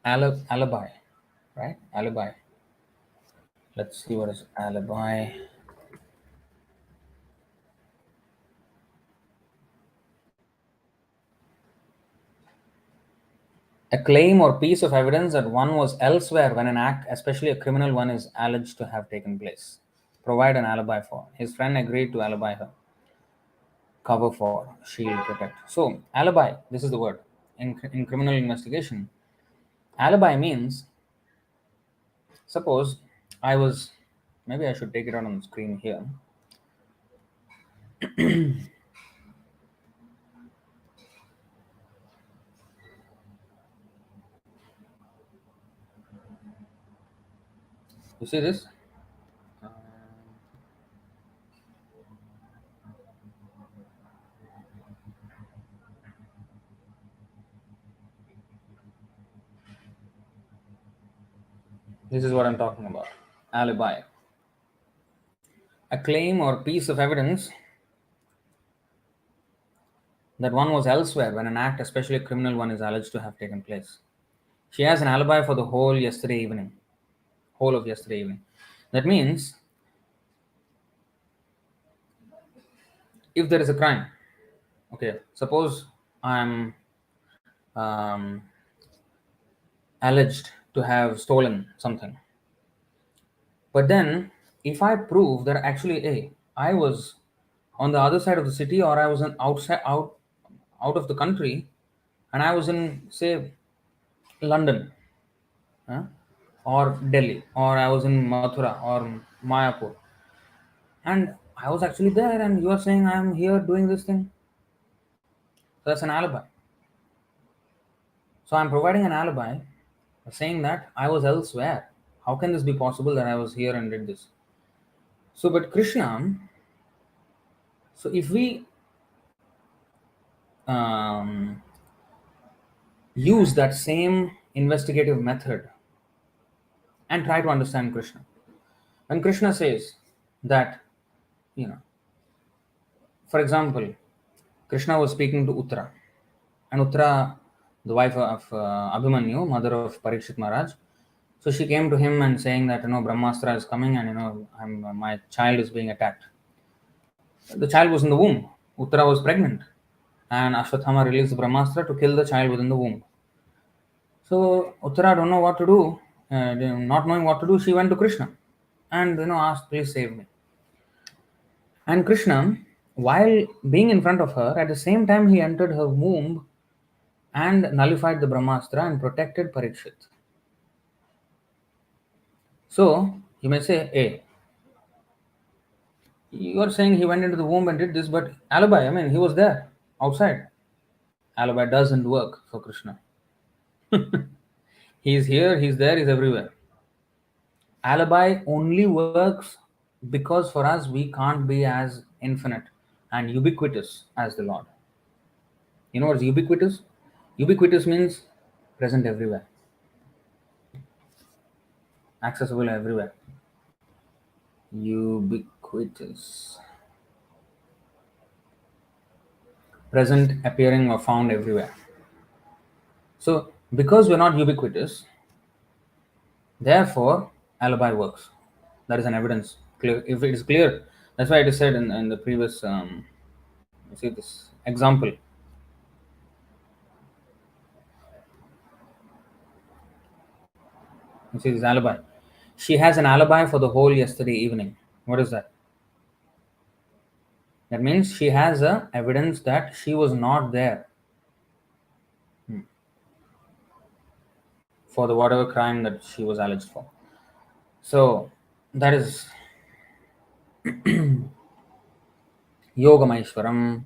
Alibi, right? Alibi. Let's see what is alibi. A claim or piece of evidence that one was elsewhere when an act, especially a criminal one, is alleged to have taken place. Provide an alibi for. His friend agreed to alibi her. Cover for, shield, protect. So, alibi, this is the word. In criminal investigation, alibi means, suppose maybe I should take it out on the screen here. You see this? This is what I'm talking about. Alibi. A claim or piece of evidence that one was elsewhere when an act, especially a criminal one, is alleged to have taken place. She has an alibi for the whole of yesterday evening. That means, if there is a crime, okay, suppose I'm alleged to have stolen something, but then if I prove that actually, I was on the other side of the city, or I was out of the country, and I was in, say, London, or Delhi, or I was in Mathura or Mayapur, and I was actually there, and you are saying I am here doing this thing. So that's an alibi. So I'm providing an alibi saying that I was elsewhere. How can this be possible that I was here and did this? So, but Kṛṣṇa, so if we use that same investigative method and try to understand Kṛṣṇa, when Kṛṣṇa says that, For example, Krishna was speaking to Uttara, and Uttara, the wife of Abhimanyu, mother of Parikshit Maharaj, so she came to him and saying that Brahmastra is coming, and my child is being attacked. The child was in the womb. Uttara was pregnant, and Ashwathama released Brahmastra to kill the child within the womb. So Uttara don't know what to do. Not knowing what to do, she went to Krishna and asked, "Please save me." And Krishna, while being in front of her, at the same time he entered her womb and nullified the Brahmastra and protected Parikshit. So you may say, "Hey, you are saying he went into the womb and did this, but alibi, he was there outside." Alibi doesn't work for Krishna. He's here, he's there, he's everywhere. Alibi only works because for us we can't be as infinite and ubiquitous as the Lord. You know what's ubiquitous? Ubiquitous means present everywhere, accessible everywhere. Ubiquitous. Present, appearing, or found everywhere. So, because we're not ubiquitous, therefore, alibi works. That is an evidence. Clear. If it is clear, that's why it is said in the previous, you see this example. You see this alibi. She has an alibi for the whole yesterday evening. What is that? That means she has a evidence that she was not there for the whatever crime that she was alleged for. So that is Yogameshwaram,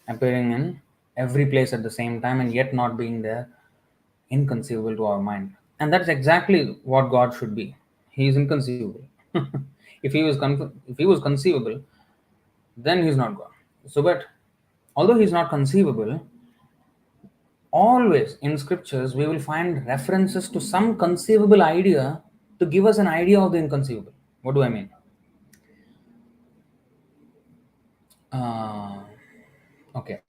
appearing in every place at the same time and yet not being there, inconceivable to our mind. And that's exactly what God should be. He is inconceivable. If he was conceivable, then he's not God. So, but although he's not conceivable, always in scriptures we will find references to some conceivable idea to give us an idea of the inconceivable. What do I mean? Okay.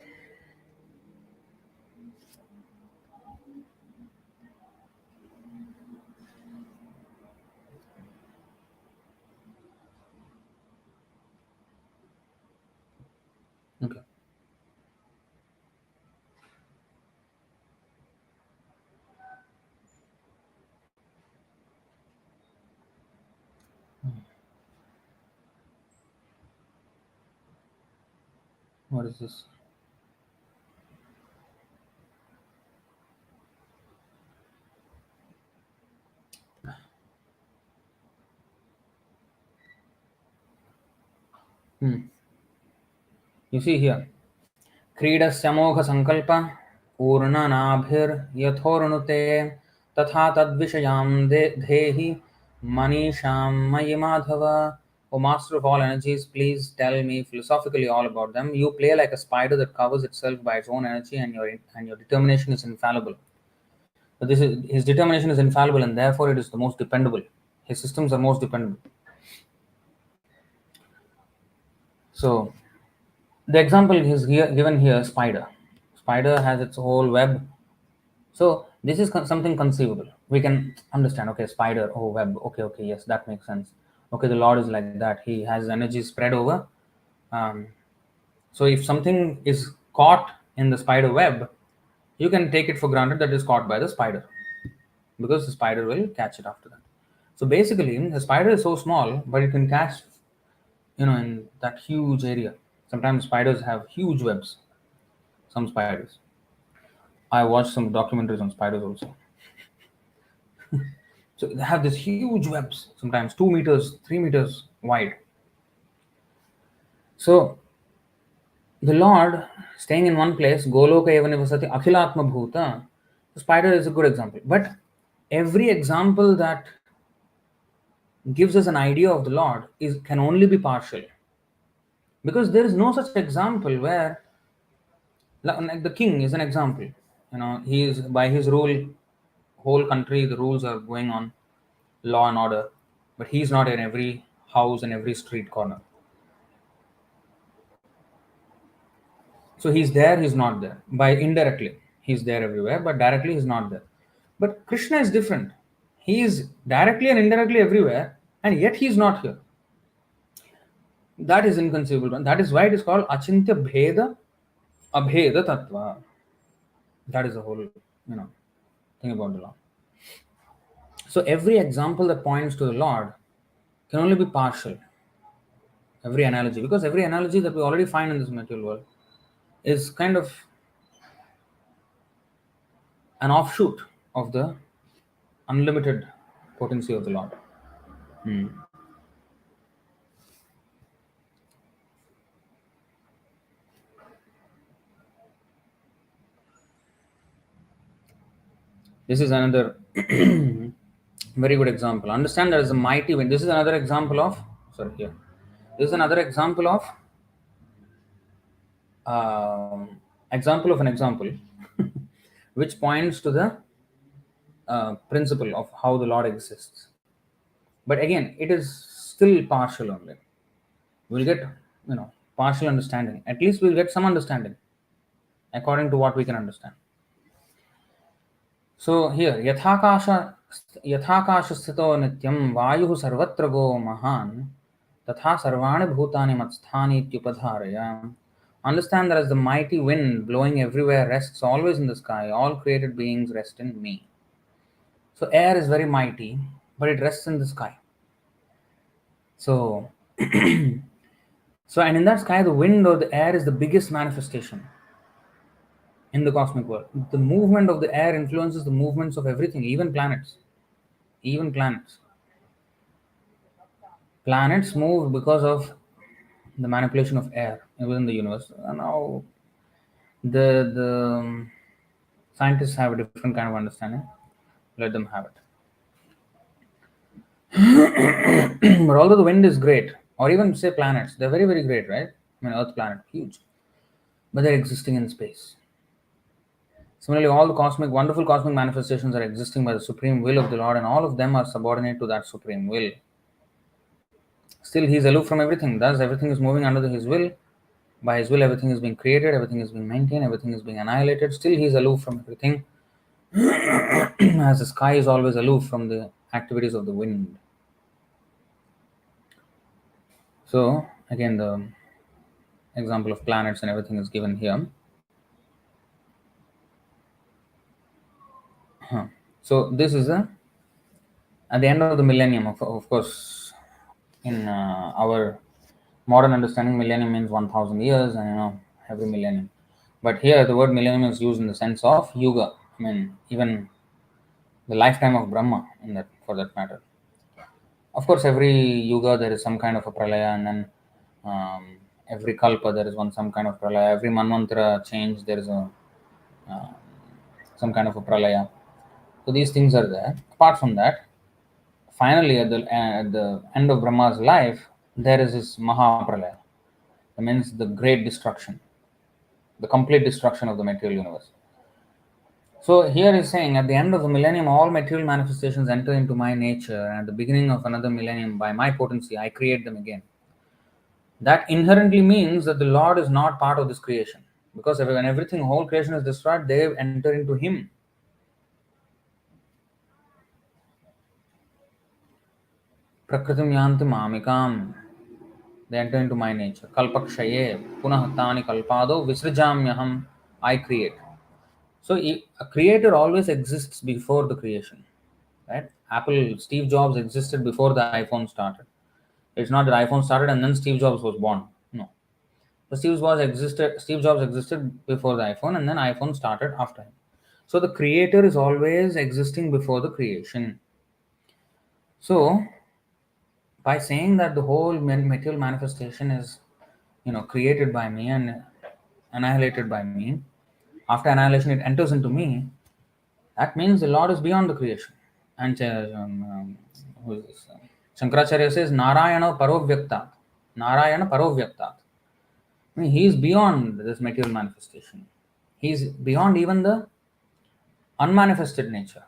Okay. What is this? You see here, क्रीडस्य मोघसङ्कल्प पूर्णनाभिर्यथोर्नुते तथा तद्विषयां धेहि मनीषां मयि madhava. O master of all energies, please tell me philosophically all about them. You play like a spider that covers itself by its own energy, and your determination is infallible. But his determination is infallible, and therefore it is the most dependable. His systems are most dependable. So the example is given here, spider. Spider has its whole web. So this is something conceivable. We can understand, okay, spider, oh, web, okay, yes, that makes sense. Okay, the Lord is like that. He has energy spread over. So if something is caught in the spider web, you can take it for granted that it is caught by the spider, because the spider will catch it after that. So basically, the spider is so small, but it can catch, in that huge area. Sometimes spiders have huge webs. Some spiders. I watched some documentaries on spiders also. So they have these huge webs, sometimes 2 meters, 3 meters wide. So the Lord staying in one place, Goloka eva nivasati akhilatma-bhūta, the spider is a good example. But every example that gives us an idea of the Lord can only be partial. Because there is no such example where, like the king is an example. He is, by his rule, whole country, the rules are going on, law and order, but he's not in every house and every street corner. So he's there, he's not there. By indirectly, he's there everywhere, but directly he's not there. But Krishna is different. He is directly and indirectly everywhere, and yet he's not here. That is inconceivable. And that is why it is called Achintya Bheda Abheda Tattva. That is the whole, thing about the Lord. So every example that points to the Lord can only be partial. Every analogy, because every analogy that we already find in this material world is kind of an offshoot of the unlimited potency of the Lord. This is another very good example. Understand there is a mighty wind. This is another example of, sorry, here. This is another example of an example, which points to the principle of how the Lord exists. But again, it is still partial only. We'll get, partial understanding. At least we'll get some understanding according to what we can understand. So here, yathakasha sthito nityam vayuh sarvatra go mahan tatha sarvāni bhūtāni mat-sthāni ityupadhāraya. Understand that as the mighty wind blowing everywhere rests always in the sky, all created beings rest in me. So air is very mighty, but it rests in the sky. So, and in that sky, the wind or the air is the biggest manifestation in the cosmic world. The movement of the air influences the movements of everything, even planets. Even planets. Planets move because of the manipulation of air within the universe. And now the scientists have a different kind of understanding. Let them have it. But although the wind is great, or even say planets, they're very, very great, right? I mean, Earth planet, huge. But they're existing in space. Similarly, all the wonderful cosmic manifestations are existing by the supreme will of the Lord, and all of them are subordinate to that supreme will. Still, he is aloof from everything. Thus, everything is moving under his will. By his will, everything is being created, everything is being maintained, everything is being annihilated. Still, he is aloof from everything, as the sky is always aloof from the activities of the wind. So, again, the example of planets and everything is given here. So, this is at the end of the millennium, of course, in our modern understanding, millennium means 1000 years, and every millennium. But here, the word millennium is used in the sense of yuga. I mean, even the lifetime of Brahma, for that matter. Of course, every yuga there is some kind of a pralaya, and then every kalpa there is some kind of pralaya. Every manvantara change there is some kind of a pralaya. So these things are there. Apart from that, finally at the end of Brahma's life, there is this mahapralaya. That means the great destruction, the complete destruction of the material universe. So here is saying at the end of the millennium, all material manifestations enter into my nature, and at the beginning of another millennium, by my potency, I create them again. That inherently means that the Lord is not part of this creation, because when everything, whole creation is destroyed, they enter into Him. Prakritim yanti mamikam. They enter into my nature. Kalpakshaye punah tani kalpado visrajamyaham. I create. So a creator always exists before the creation, right? Steve Jobs existed before the iPhone started. It's not that iPhone started and then Steve Jobs was born. No. So Steve Jobs existed before the iPhone, and then iPhone started after him. So the creator is always existing before the creation. So by saying that the whole material manifestation is, created by me and annihilated by me, after annihilation it enters into me, that means the Lord is beyond the creation. And who is this? Shankaracharya says Narayana Parovyaktat. Narayana Parovyaktat. I mean, he is beyond this material manifestation. He is beyond even the unmanifested nature.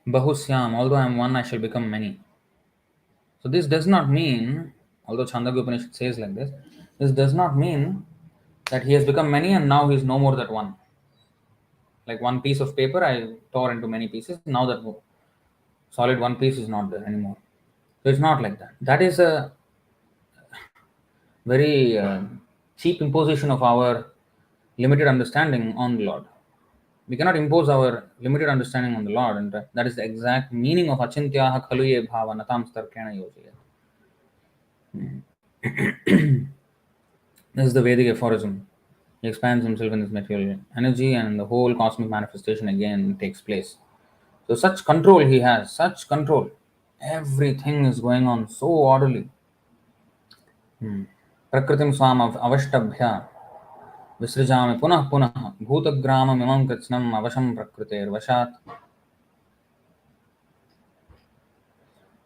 Bahusyam, although I am one, I shall become many. So this does not mean, although Chandogya Upanishad says like this does not mean that he has become many and now he is no more than one. Like one piece of paper I tore into many pieces, now that solid one piece is not there anymore. So it's not like that. That is a very cheap imposition of our limited understanding on the Lord. We cannot impose our limited understanding on the Lord, and that is the exact meaning of achintyaha khalu ye bhava natam starkena yojayat. This is the Vedic aphorism. He expands himself in this material energy, and the whole cosmic manifestation again takes place. So, such control he has, such control. Everything is going on so orderly. Prakritim swam avashtabhya visrajami punah punah bhutagramam imam kritsnam avasham prakriter vashat.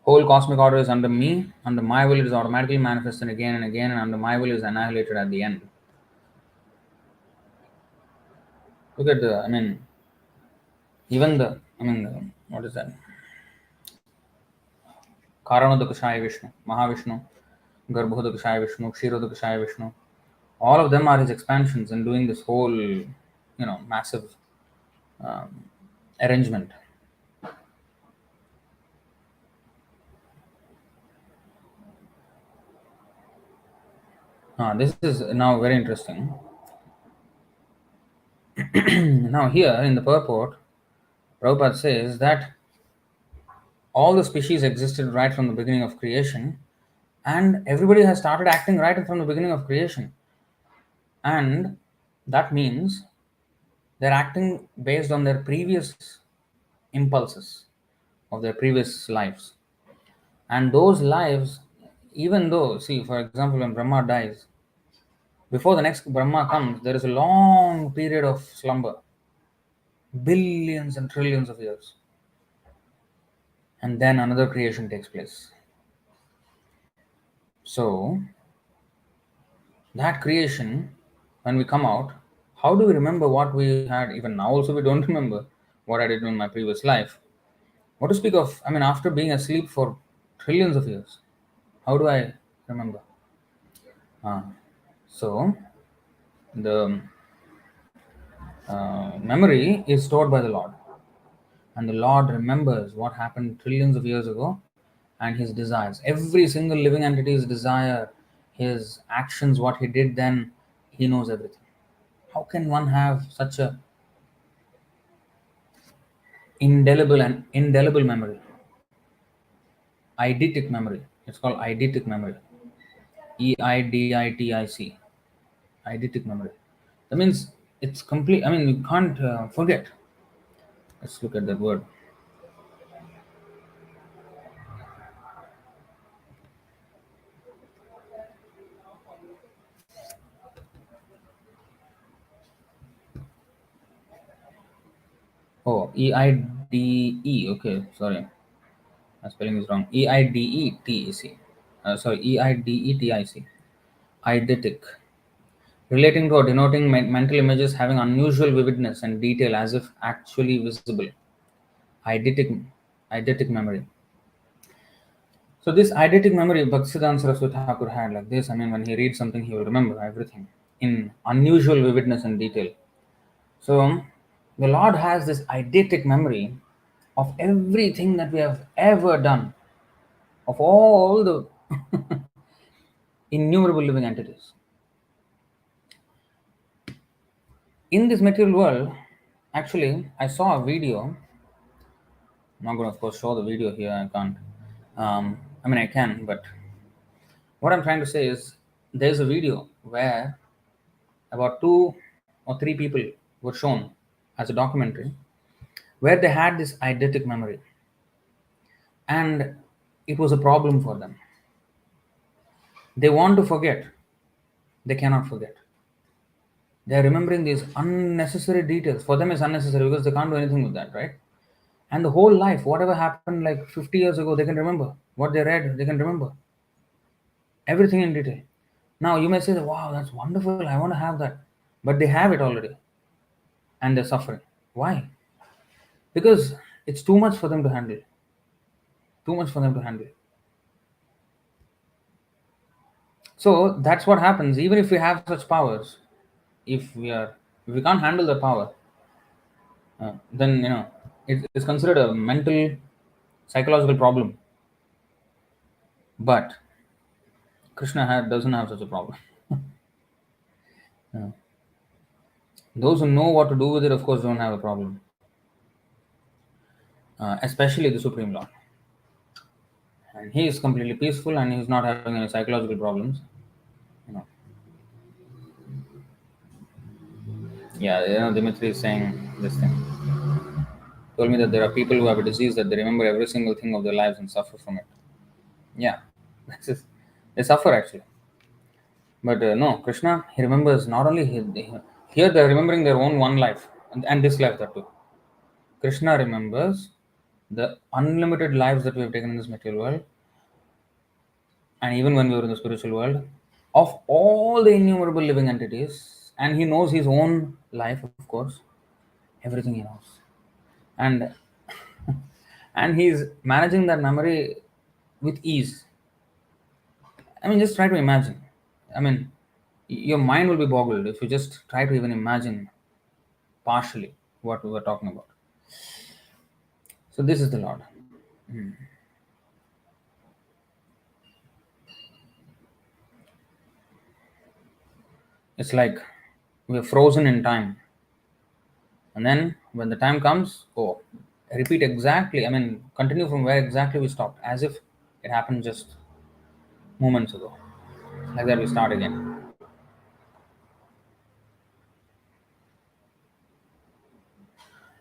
Whole cosmic order is under me, under my will it is automatically manifested again and again, and under my will is annihilated at the end. Look at the, even the, what is that? Karanodakashaya Vishnu, Mahavishnu, Garbhodakashaya Vishnu, Kshirodakashaya Vishnu. All of them are his expansions and doing this whole, massive arrangement. This is now very interesting. Now here in the purport, Prabhupada says that all the species existed right from the beginning of creation, and everybody has started acting right from the beginning of creation. And that means they're acting based on their previous impulses of their previous lives. And those lives, even though, see, for example, when Brahma dies, before the next Brahma comes, there is a long period of slumber, billions and trillions of years. And then another creation takes place. So, that creation, when we come out, how do we remember what we had? Even now, also, we don't remember what I did in my previous life. What to speak of, after being asleep for trillions of years, how do I remember? So, the memory is stored by the Lord. And the Lord remembers what happened trillions of years ago and his desires. Every single living entity's desire, his actions, what he did then, he knows everything. How can one have such a indelible memory? Eidetic memory. It's called eidetic memory. EIDITIC. Eidetic memory. That means it's complete. You can't forget. Let's look at that word. Oh, EIDE. Okay, sorry. My spelling is wrong. EIDETEC. Sorry, EIDETIC. Eidetic. Relating to or denoting mental images having unusual vividness and detail as if actually visible. Eidetic memory. So this eidetic memory, Bhaktisiddhanta Saraswati Thakur had like this. When he reads something, he will remember everything in unusual vividness and detail. So the Lord has this eidetic memory of everything that we have ever done, of all the innumerable living entities. In this material world, actually, I saw a video. I'm not going to, of course, show the video here. I can't. I can, but what I'm trying to say is there's a video where about 2 or 3 people were shown as a documentary where they had this eidetic memory and it was a problem for them. They want to forget, they cannot forget. They are remembering these unnecessary details. For them, it's unnecessary because they can't do anything with that, right? And the whole life, whatever happened like 50 years ago, they can remember. What they read, they can remember. Everything in detail. Now, you may say, wow, that's wonderful. I want to have that. But they have it already. And they're suffering. Why? Because It's too much for them to handle. Too much for them to handle. So that's what happens. Even if we have such powers, if we can't handle the power, then it's considered a mental, psychological problem. But doesn't have such a problem. Uh, those who know what to do with it, of course, don't have a problem. Especially the Supreme Lord, and he is completely peaceful, and he's not having any psychological problems. You know, yeah, Dimitri is saying this thing. Told me that there are people who have a disease that they remember every single thing of their lives and suffer from it. Yeah, this is, they suffer actually. But no, Krishna, he remembers not only here they're remembering their own one life and this life that too. Krishna remembers the unlimited lives that we have taken in this material world, and even when we were in the spiritual world, of all the innumerable living entities, and he knows his own life, of course, everything he knows, and and he's managing that memory with ease. I mean, just try to imagine. I mean, your mind will be boggled if you just try to even imagine partially what we were talking about. So this is the Lord. It's like we're frozen in time. And then when the time comes, oh, repeat exactly. I mean, continue from where exactly we stopped, as if it happened just moments ago. Like that, we start again.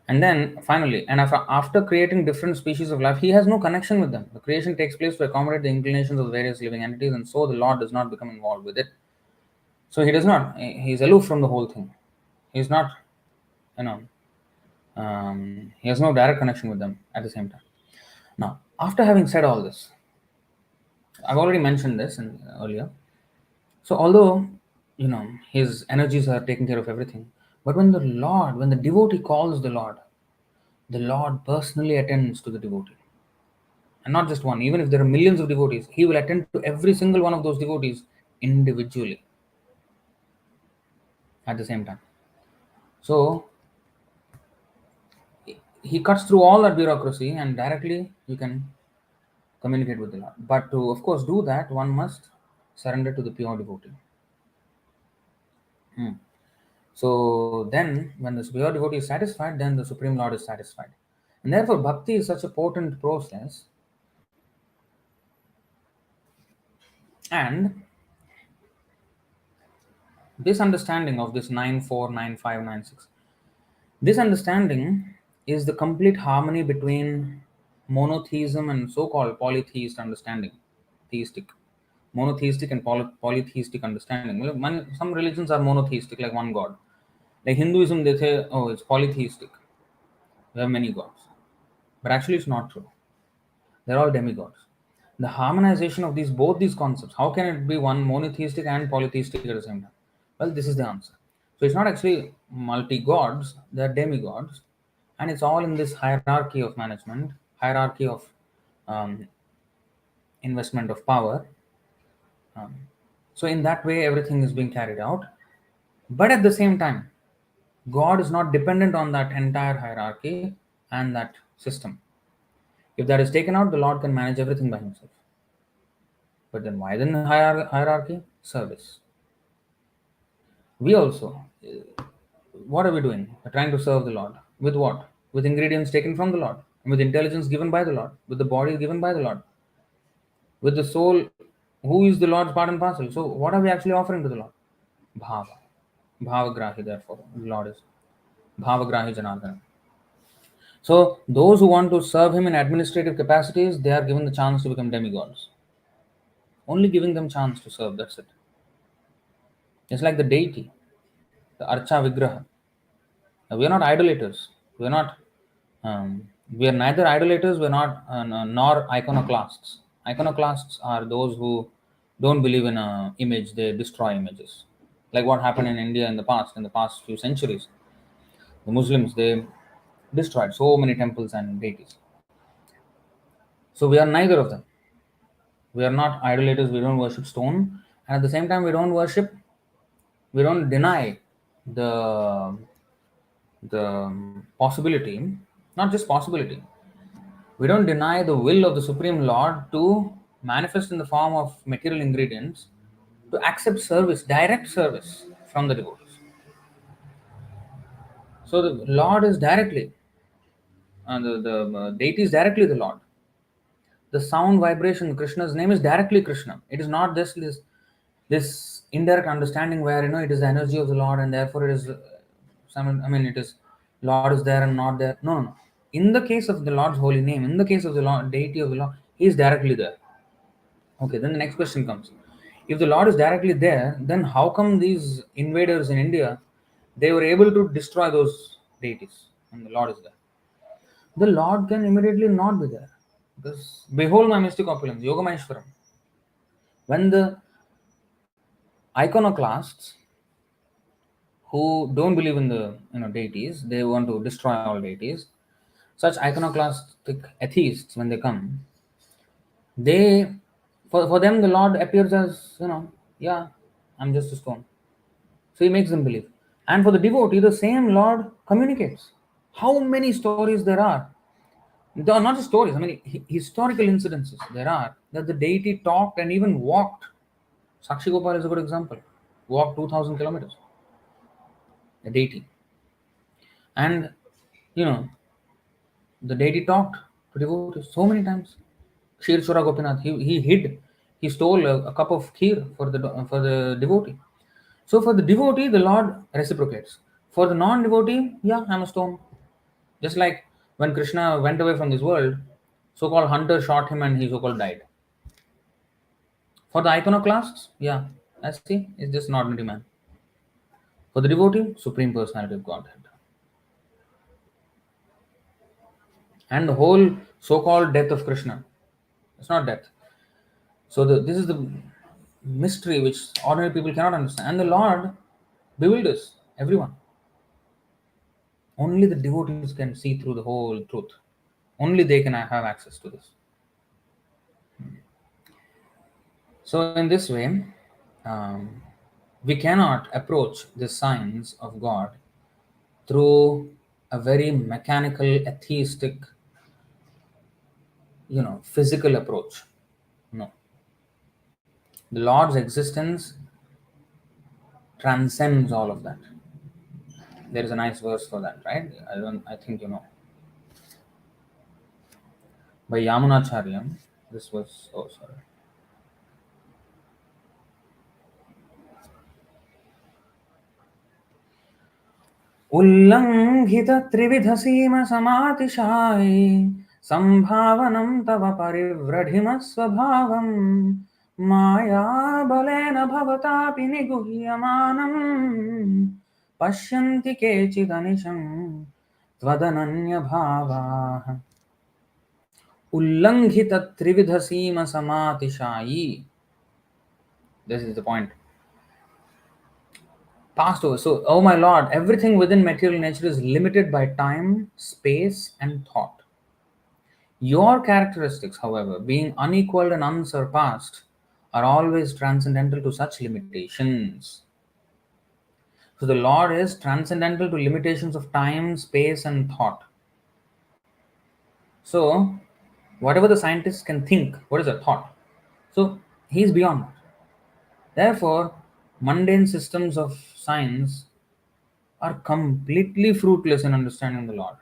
And then finally, and after creating different species of life, he has no connection with them. The creation takes place to accommodate the inclinations of the various living entities, and so the Lord does not become involved with it. So he does not. He's aloof from the whole thing. He's not, you know, he has no direct connection with them at the same time. Now, after having said all this, I've already mentioned this earlier. So, although his energies are taking care of everything, but when the devotee calls the Lord personally attends to the devotee, and not just one. Even if there are millions of devotees, he will attend to every single one of those devotees individually at the same time. So he cuts through all that bureaucracy, and directly you can communicate with the Lord. But to, of course, do that, one must surrender to the pure devotee. Hmm. So then, when the pure devotee is satisfied, then the Supreme Lord is satisfied. And therefore, bhakti is such a potent process. And this understanding of this 9, 4, 9, 5, 9, 6, this understanding is the complete harmony between monotheism and so-called polytheist understanding, theistic, monotheistic and polytheistic understanding. Well, some religions are monotheistic, like one god. Like Hinduism, they say, oh, it's polytheistic. We have many gods. But actually, it's not true. They're all demigods. The harmonization of both these concepts, how can it be one monotheistic and polytheistic at the same time? Well, this is the answer. So it's not actually multi-gods, they're demigods, and it's all in this hierarchy of management, hierarchy of um, investment of power. Um, so in that way, everything is being carried out. But at the same time, God is not dependent on that entire hierarchy and that system. If that is taken out, the Lord can manage everything by himself. But then why then hierarchy? Service. We also, what are we doing? We're trying to serve the Lord. With what? With ingredients taken from the Lord, with intelligence given by the Lord, with the body given by the Lord, with the soul, who is the Lord's part and parcel. So, what are we actually offering to the Lord? Bhava. Bhavagrahi, therefore, the Lord is Bhavagrahi Janardana. So, those who want to serve Him in administrative capacities, they are given the chance to become demigods. Only giving them chance to serve, that's it. It's like the deity, the Archa Vigraha. We are not idolaters. We are not. We are neither idolaters. We are not nor iconoclasts. Iconoclasts are those who don't believe in an image. They destroy images, like what happened in India in the past few centuries. The Muslims, they destroyed so many temples and deities. So we are neither of them. We are not idolaters, we don't worship stone, and at the same time we don't deny the possibility, not just possibility, we don't deny the will of the Supreme Lord to manifest in the form of material ingredients to accept service, direct service from the devotees. So the Lord is directly, the deity is directly the Lord. The sound vibration, Krishna's name is directly Krishna. It is not this indirect understanding where it is the energy of the Lord and therefore it is it is Lord is there and not there. No, no, no. In the case of the Lord's holy name, in the case of the Lord, deity of the Lord, He is directly there. Okay, then the next question comes. If the Lord is directly there, then how come these invaders in India, they were able to destroy those deities and the Lord is there? The Lord can immediately not be there. Because behold my mystic opulence, Yogameshwaram. When the iconoclasts who don't believe in the deities, they want to destroy all deities. Such iconoclastic atheists, when they come, they for them the Lord appears as yeah, I'm just a stone. So he makes them believe. And for the devotee, the same Lord communicates. How many stories there are? There are not just stories, historical incidences there are that the deity talked and even walked. Sakshi Gopal is a good example. Walked 2000 kilometers. A deity. And, you know, the deity talked to devotees so many times. Kshir Chora Gopinath, he hid, he stole a cup of kheer for the devotee. So for the devotee, the Lord reciprocates. For the non-devotee, yeah, I'm a stone. Just like when Krishna went away from this world, so-called hunter shot him and he so-called died. For the iconoclasts, yeah, I see, it's just an ordinary man. For the devotee, Supreme Personality of Godhead. And the whole so-called death of Krishna, it's not death. So this is the mystery which ordinary people cannot understand. And the Lord bewilders everyone. Only the devotees can see through the whole truth. Only they can have access to this. So in this way, um, we cannot approach the science of God through a very mechanical, atheistic, physical approach. No. The Lord's existence transcends all of that. There is a nice verse for that, right? I think by Yamunacharya. This was, oh sorry. उल्लङ्घित त्रिविध सीम समातिशायि संभावनं तव परिव्रढिम स्वभावं माया बलेन भवतापि निगुह्यमानं पश्यन्ति केचिदनिशं त्वदनन्य भावाः उल्लङ्घित त्रिविध सीम समातिशायि. This is the point. Passed over. So, oh my Lord, everything within material nature is limited by time, space, and thought. Your characteristics, however, being unequaled and unsurpassed, are always transcendental to such limitations. So, the Lord is transcendental to limitations of time, space, and thought. So, whatever the scientists can think, what is a thought? So, He is beyond that. Therefore, mundane systems of science are completely fruitless in understanding the Lord,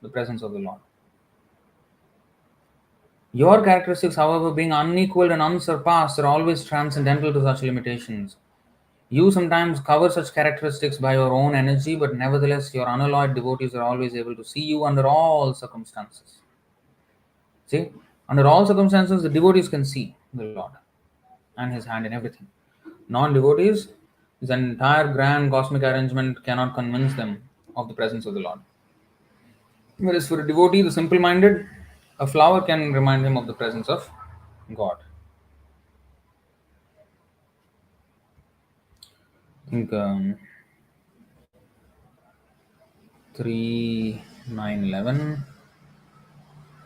the presence of the Lord. Your characteristics, however, being unequaled and unsurpassed, are always transcendental to such limitations. You sometimes cover such characteristics by your own energy, but nevertheless, your unalloyed devotees are always able to see you under all circumstances. See, under all circumstances, the devotees can see the Lord and His hand in everything. Non-devotees, this entire grand cosmic arrangement cannot convince them of the presence of the Lord. Whereas for a devotee, the simple-minded, a flower can remind him of the presence of God. I think 3 9:11.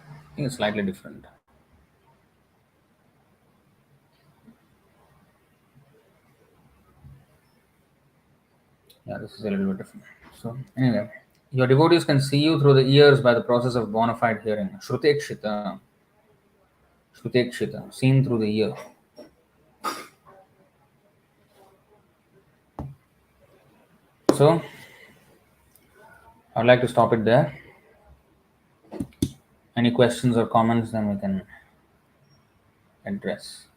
I think it's slightly different. Yeah, this is a little bit different. So, anyway, your devotees can see you through the ears by the process of bona fide hearing. Shrutekshita. Shrutekshita. Seen through the ear. So, I'd like to stop it there. Any questions or comments, then we can address.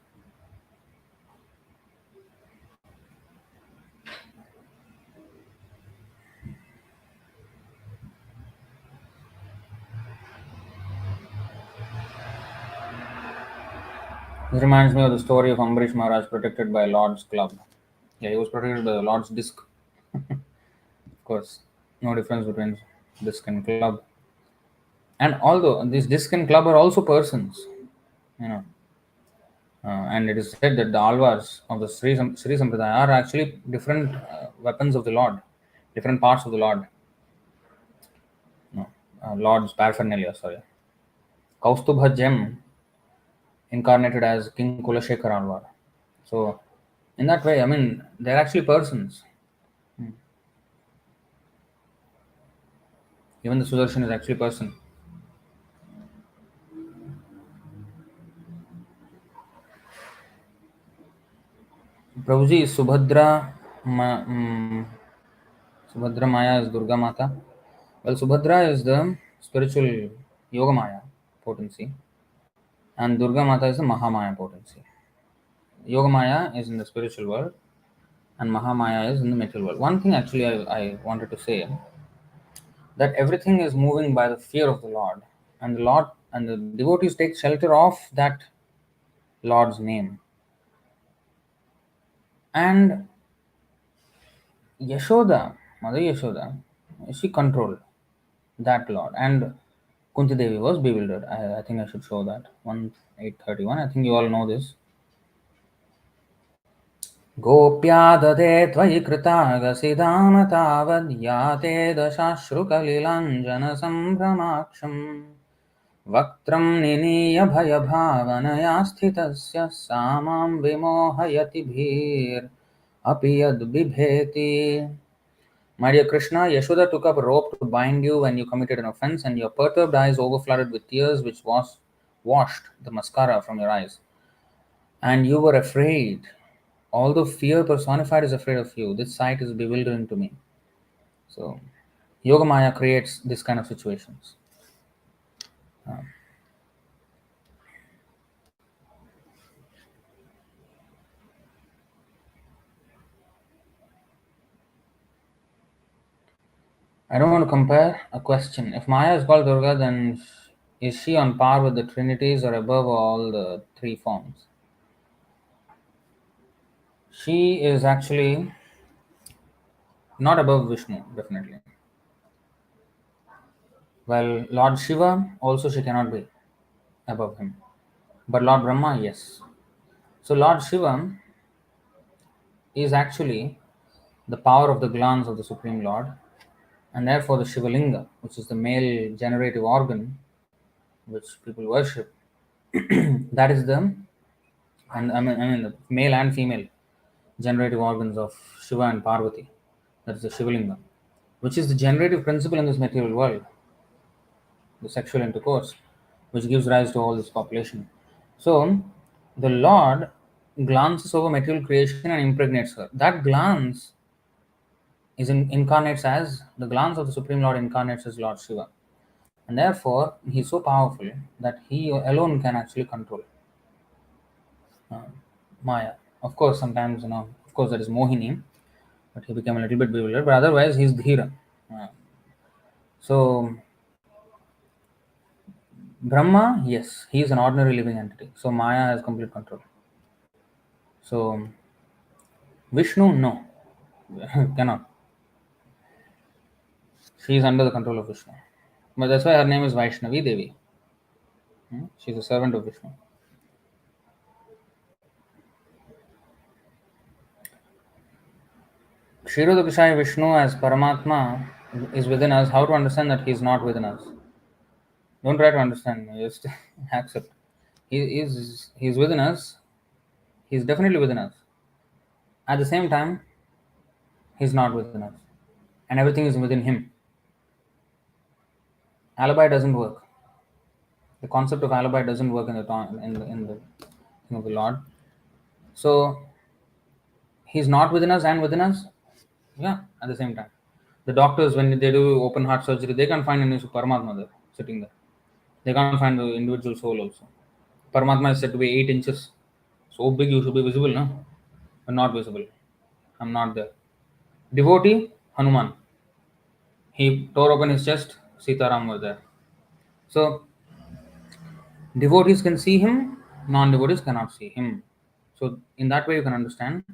This reminds me of the story of Ambarish Maharaj protected by Lord's club. Yeah, he was protected by the Lord's disc. Of course, no difference between disc and club. And although these disc and club are also persons, you know, and it is said that the alvars of the Sri Sampradaya are actually different weapons of the Lord, different parts of the Lord. No, Lord's paraphernalia, sorry. Kaustubha gem incarnated as King Kulashekar Alvar. So, in that way, I mean, they're actually persons. Even the Sudarshan is actually a person. Prabhuji, Subhadra Maya is Durga Mata. Well, Subhadra is the spiritual Yoga Maya potency, and Durga Mata is the Mahamaya potency. Yoga Maya is in the spiritual world, and Mahamaya is in the material world. One thing actually I wanted to say that everything is moving by the fear of the Lord, and the Lord and the devotees take shelter of that Lord's name. And Yashoda, Mother Yashoda, she controlled that Lord. And Kunti Devi was bewildered. I think I should show that. 1:8:31. I think you all know this. Gopya ददे त्वयि कृतागसिदाम तावद् याते दशाश्रुकलिलाञ्जनसम्भ्रमाक्षम् वक्त्रं निनीय भयभावनया स्थितस्य सा मां विमोहयति भीरपि यद्बिभेति. My dear Krishna, Yashoda took up a rope to bind you when you committed an offense, and your perturbed eyes overflooded with tears which washed the mascara from your eyes. And you were afraid. Although fear personified is afraid of you, this sight is bewildering to me. So, Yogamaya creates this kind of situations. I don't want to compare a question. If Maya is called Durga, then is she on par with the Trinities or above all the three forms? She is actually not above Vishnu, definitely. Well, Lord Shiva also she cannot be above him. But Lord Brahma, yes. So Lord Shiva is actually the power of the glance of the Supreme Lord, and therefore the Shivalinga, which is the male generative organ which people worship, that is the and I mean the male and female generative organs of Shiva and Parvati. That is the Shivalinga, which is the generative principle in this material world, the sexual intercourse, which gives rise to all this population. So, the Lord glances over material creation and impregnates her. That glance incarnates as the glance of the Supreme Lord incarnates as Lord Shiva, and therefore he is so powerful that he alone can actually control uh, Maya. Of course, sometimes of course, that is Mohini, but he became a little bit bewildered. But otherwise, he is Dhira. So Brahma, yes, he is an ordinary living entity. So Maya has complete control. So Vishnu, no, cannot. She is under the control of Vishnu. But that's why her name is Vaishnavi Devi. She is a servant of Vishnu. Kshirodakashaya Vishnu as Paramatma is within us, how to understand that he is not within us? Don't try to understand. Just accept. He is within us. He is definitely within us. At the same time, he is not within us, and everything is within him. Alibi doesn't work. The concept of alibi doesn't work in the thing of the Lord. So he's not within us and within us. Yeah, at the same time. The doctors, when they do open heart surgery, they can't find any Paramatma there, sitting there. They can't find the individual soul also. Paramatma is said to be 8 inches. So big you should be visible, no? But not visible. I'm not there. Devotee, Hanuman. He tore open his chest, Sitaram was there. So devotees can see him, non-devotees cannot see him. So in that way you can understand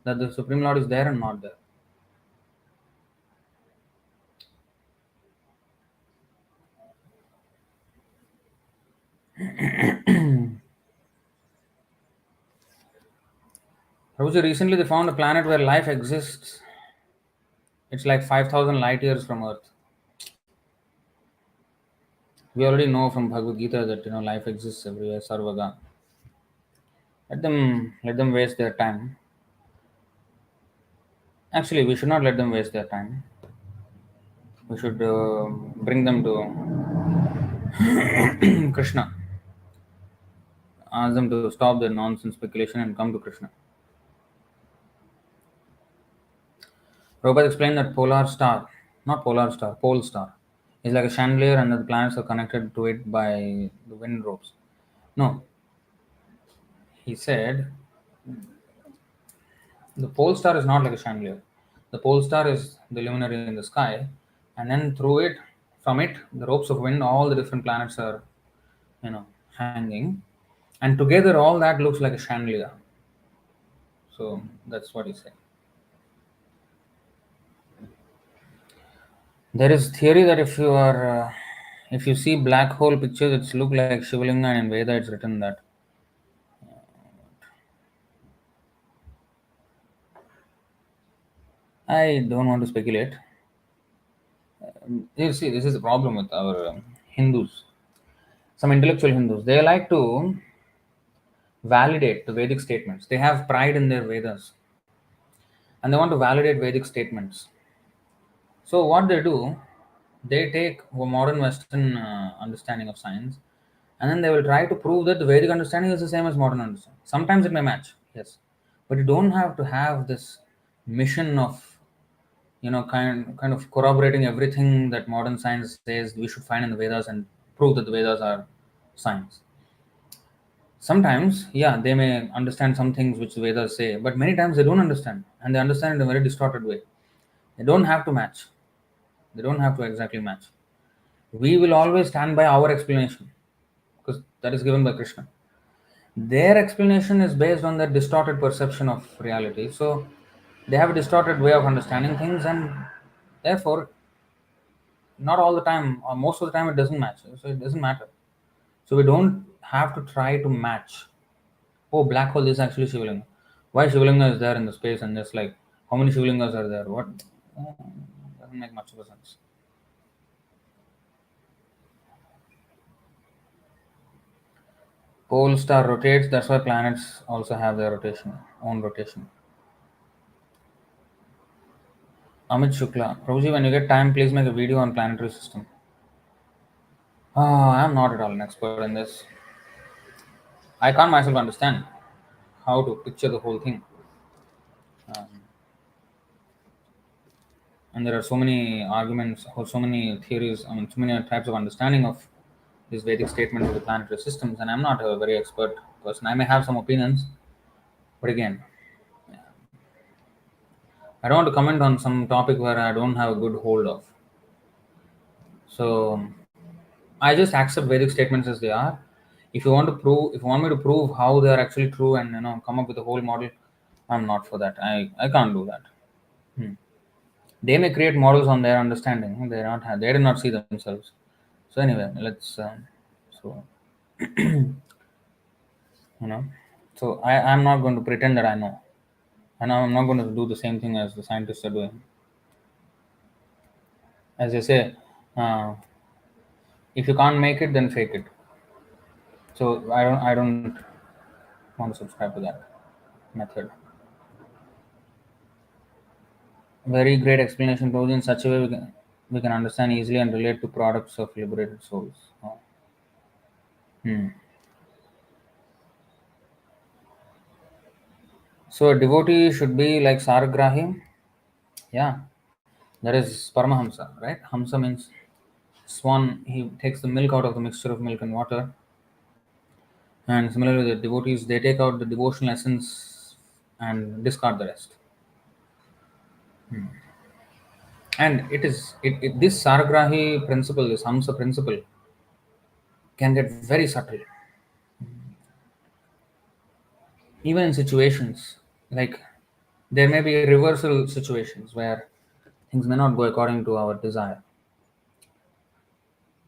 that the Supreme Lord is there and not there. Prabhuji, recently they found a planet where life exists. It's like 5,000 light years from Earth. We already know from Bhagavad-gītā that life exists everywhere, sarvaga. Let them waste their time. Actually, we should not let them waste their time. We should bring them to Krishna. Ask them to stop their nonsense speculation and come to Krishna. Prabhupada explained that pole star, is like a chandelier and that the planets are connected to it by the wind ropes. No, he said the pole star is not like a chandelier. The pole star is the luminary in the sky, and then from it, the ropes of wind, all the different planets are, hanging, and together all that looks like a chandelier. So that's what he said. There is theory that if you see black hole pictures, it's look like Shivalinga, and in Veda it's written that. I don't want to speculate. You see, this is the problem with our Hindus. Some intellectual Hindus, they like to validate the Vedic statements. They have pride in their Vedas, and they want to validate Vedic statements. So what they do, they take a modern Western understanding of science, and then they will try to prove that the Vedic understanding is the same as modern understanding. Sometimes it may match, yes, but you don't have to have this mission of kind of corroborating everything that modern science says we should find in the Vedas and prove that the Vedas are science. Sometimes, yeah, they may understand some things which the Vedas say, but many times they don't understand, and they understand in a very distorted way. They don't have to match. They don't have to exactly match. We will always stand by our explanation because that is given by Krishna. Their explanation is based on their distorted perception of reality. So they have a distorted way of understanding things, and therefore, not all the time, or most of the time, it doesn't match. So it doesn't matter. So we don't have to try to match. Oh, black hole is actually Shivalinga. Why Shivalinga is there in the space and just like how many Shivalingas are there? What? Doesn't make much of a sense. Pole star rotates, that's why planets also have their own rotation. Amit Shukla, Prabhuji, when you get time, please make a video on planetary system. I'm not at all an expert in this. I can't myself understand how to picture the whole thing. Um, and there are so many arguments or so many theories, so many types of understanding of these Vedic statements of the planetary systems, and I'm not a very expert person. I may have some opinions, but again, I don't want to comment on some topic where I don't have a good hold of. So I just accept Vedic statements as they are. If you want me to prove how they are actually true and come up with a whole model, I'm not for that. I can't do that. They may create models on their understanding. They did not see themselves. So anyway, let's so you know. So I'm not going to pretend that I know, and I'm not going to do the same thing as the scientists are doing. As they say, uh, if you can't make it, then fake it. So I don't want to subscribe to that method. Very great explanation, Prabhuji. In such a way, we can understand easily and relate to products of liberated souls. Oh. So a devotee should be like Saragrahi. Yeah, that is Paramahamsa, right? Hamsa means swan. He takes the milk out of the mixture of milk and water. And similarly, the devotees, they take out the devotional essence and discard the rest. And this Saragrahi principle, this Hamsa principle, can get very subtle. Even in situations like there may be reversal situations where things may not go according to our desire.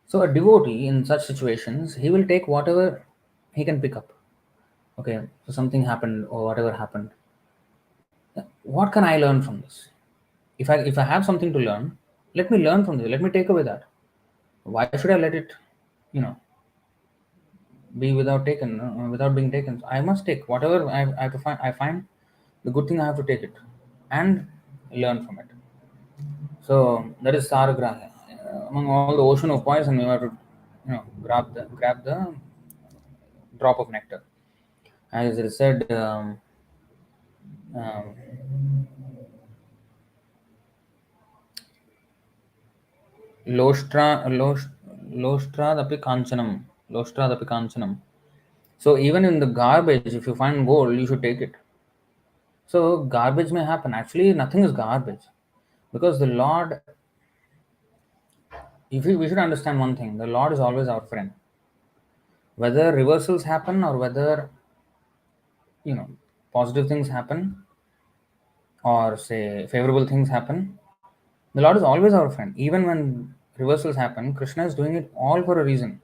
So a devotee in such situations, he will take whatever he can pick up. Okay, so something happened or whatever happened. What can I learn from this? If I have something to learn, let me learn from this. Let me take away that. Why should I let it, you know, be without being taken? I must take whatever I have to find. I find the good thing. I have to take it and learn from it. So that is Saragraha. Among all the ocean of poison, you have to, grab the drop of nectar. As it is said, um, loshtradapi kanchanam, loshtradapi kanchanam. So even in the garbage, if you find gold, you should take it. So garbage may happen. Actually, nothing is garbage, because the Lord. If we should understand one thing: the Lord is always our friend. Whether reversals happen or whether positive things happen, or say favorable things happen, the Lord is always our friend. Even when reversals happen, Krishna is doing it all for a reason.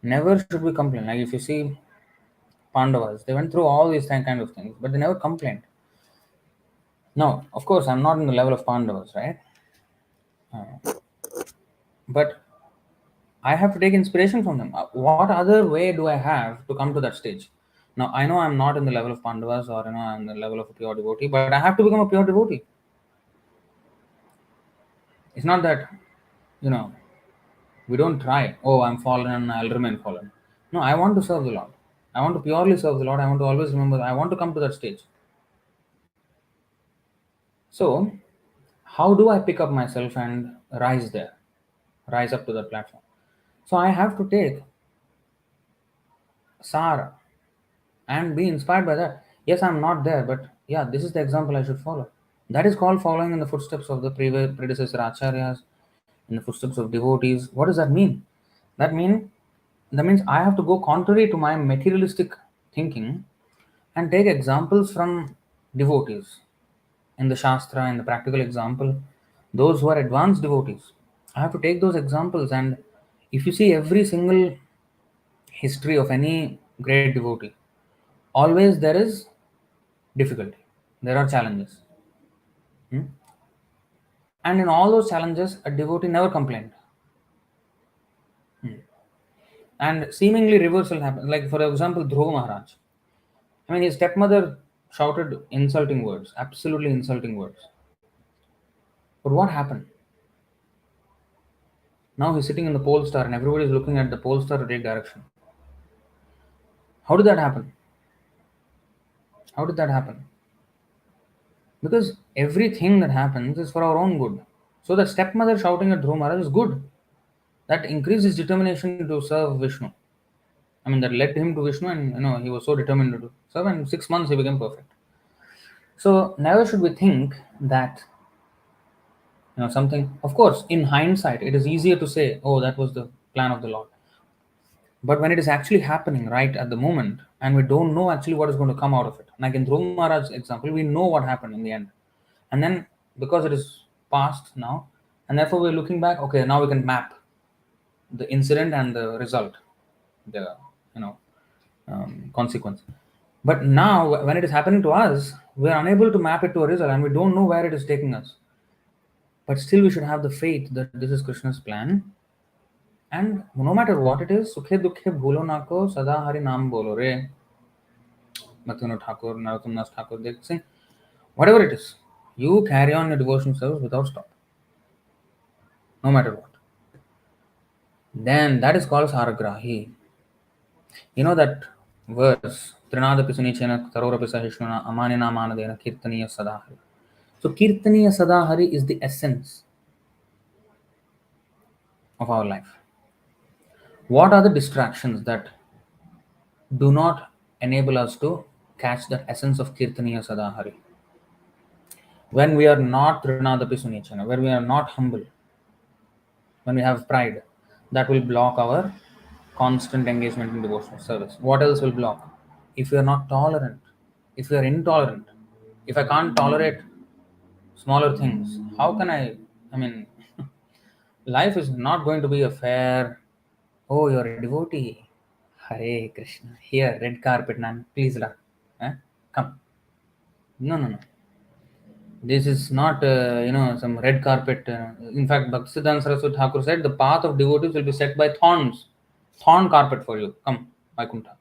Never should we complain. Like if you see Pandavas, they went through all these kind of things, but they never complained. Now, of course, I'm not in the level of Pandavas, right? But I have to take inspiration from them. What other way do I have to come to that stage? Now, I know I'm not in the level of Pandavas, or I'm in the level of a pure devotee, but I have to become a pure devotee. It's not that, you know, we don't try, oh, I'm fallen, I'll remain fallen. No, I want to serve the Lord. I want to purely serve the Lord. I want to always remember, I want to come to that stage. So, how do I pick up myself and rise there? Rise up to that platform. So, I have to take Sara and be inspired by that. Yes, I'm not there, but yeah, this is the example I should follow. That is called following in the footsteps of the predecessor acharyas, in the footsteps of devotees. What does that mean? That mean that means I have to go contrary to my materialistic thinking and take examples from devotees in the Shastra and the practical example, those who are advanced devotees. I have to take those examples, and if you see every single history of any great devotee, always there is difficulty, there are challenges. Hmm? And in all those challenges, a devotee never complained. And seemingly reversal happened. Like, for example, Dhruva Maharaj. I mean, his stepmother shouted insulting words, absolutely insulting words. But what happened? Now he's sitting in the pole star and everybody is looking at the pole star to take direction. How did that happen? How did that happen? Because everything that happens is for our own good. So the stepmother shouting at Dhruva Maharaj is good. That increased his determination to serve Vishnu. I mean, that led him to Vishnu, and he was so determined to serve, and 6 months he became perfect. So never should we think that something. Of course, in hindsight, it is easier to say, "Oh, that was the plan of the Lord." But when it is actually happening right at the moment, and we don't know actually what is going to come out of it, like in Dhruva Maharaj's example, we know what happened in the end, and then because it is past now, and therefore we're looking back. Okay, now we can map the incident and the result, the consequence. But now, when it is happening to us, we are unable to map it to a result, and we don't know where it is taking us. But still we should have the faith that this is Krishna's plan. And no matter what it is, sukhe dukhe bhulo na ko, sada hari naam bolo re. Mathuno Thakur, Narottam Das Thakur, they sing. Whatever it is, you carry on your devotion service without stop, no matter what. Then that is called saragrahi. You know that verse, Trinadapi Sunichena Tarorapi Sahishnuna Amanina Manadena Kirtaniya Sadahari. So Kirtaniya Sadahari is the essence of our life. What are the distractions that do not enable us to catch that essence of Kirtaniya Sadahari? When we are not Trinadapi Sunichena, when we are not humble, when we have pride, that will block our constant engagement in devotional service. What else will block? If we are not tolerant, if we are intolerant, if I can't tolerate smaller things, how can I mean, life is not going to be a fair, oh, you're a devotee. Hare Krishna. Here, red carpet, man. Please, come. No, no, no. This is not, some red carpet. In fact, Bhaktivedanta Saraswati Thakur said the path of devotees will be set by thorns. Thorn carpet for you. Come, Vaikuntha.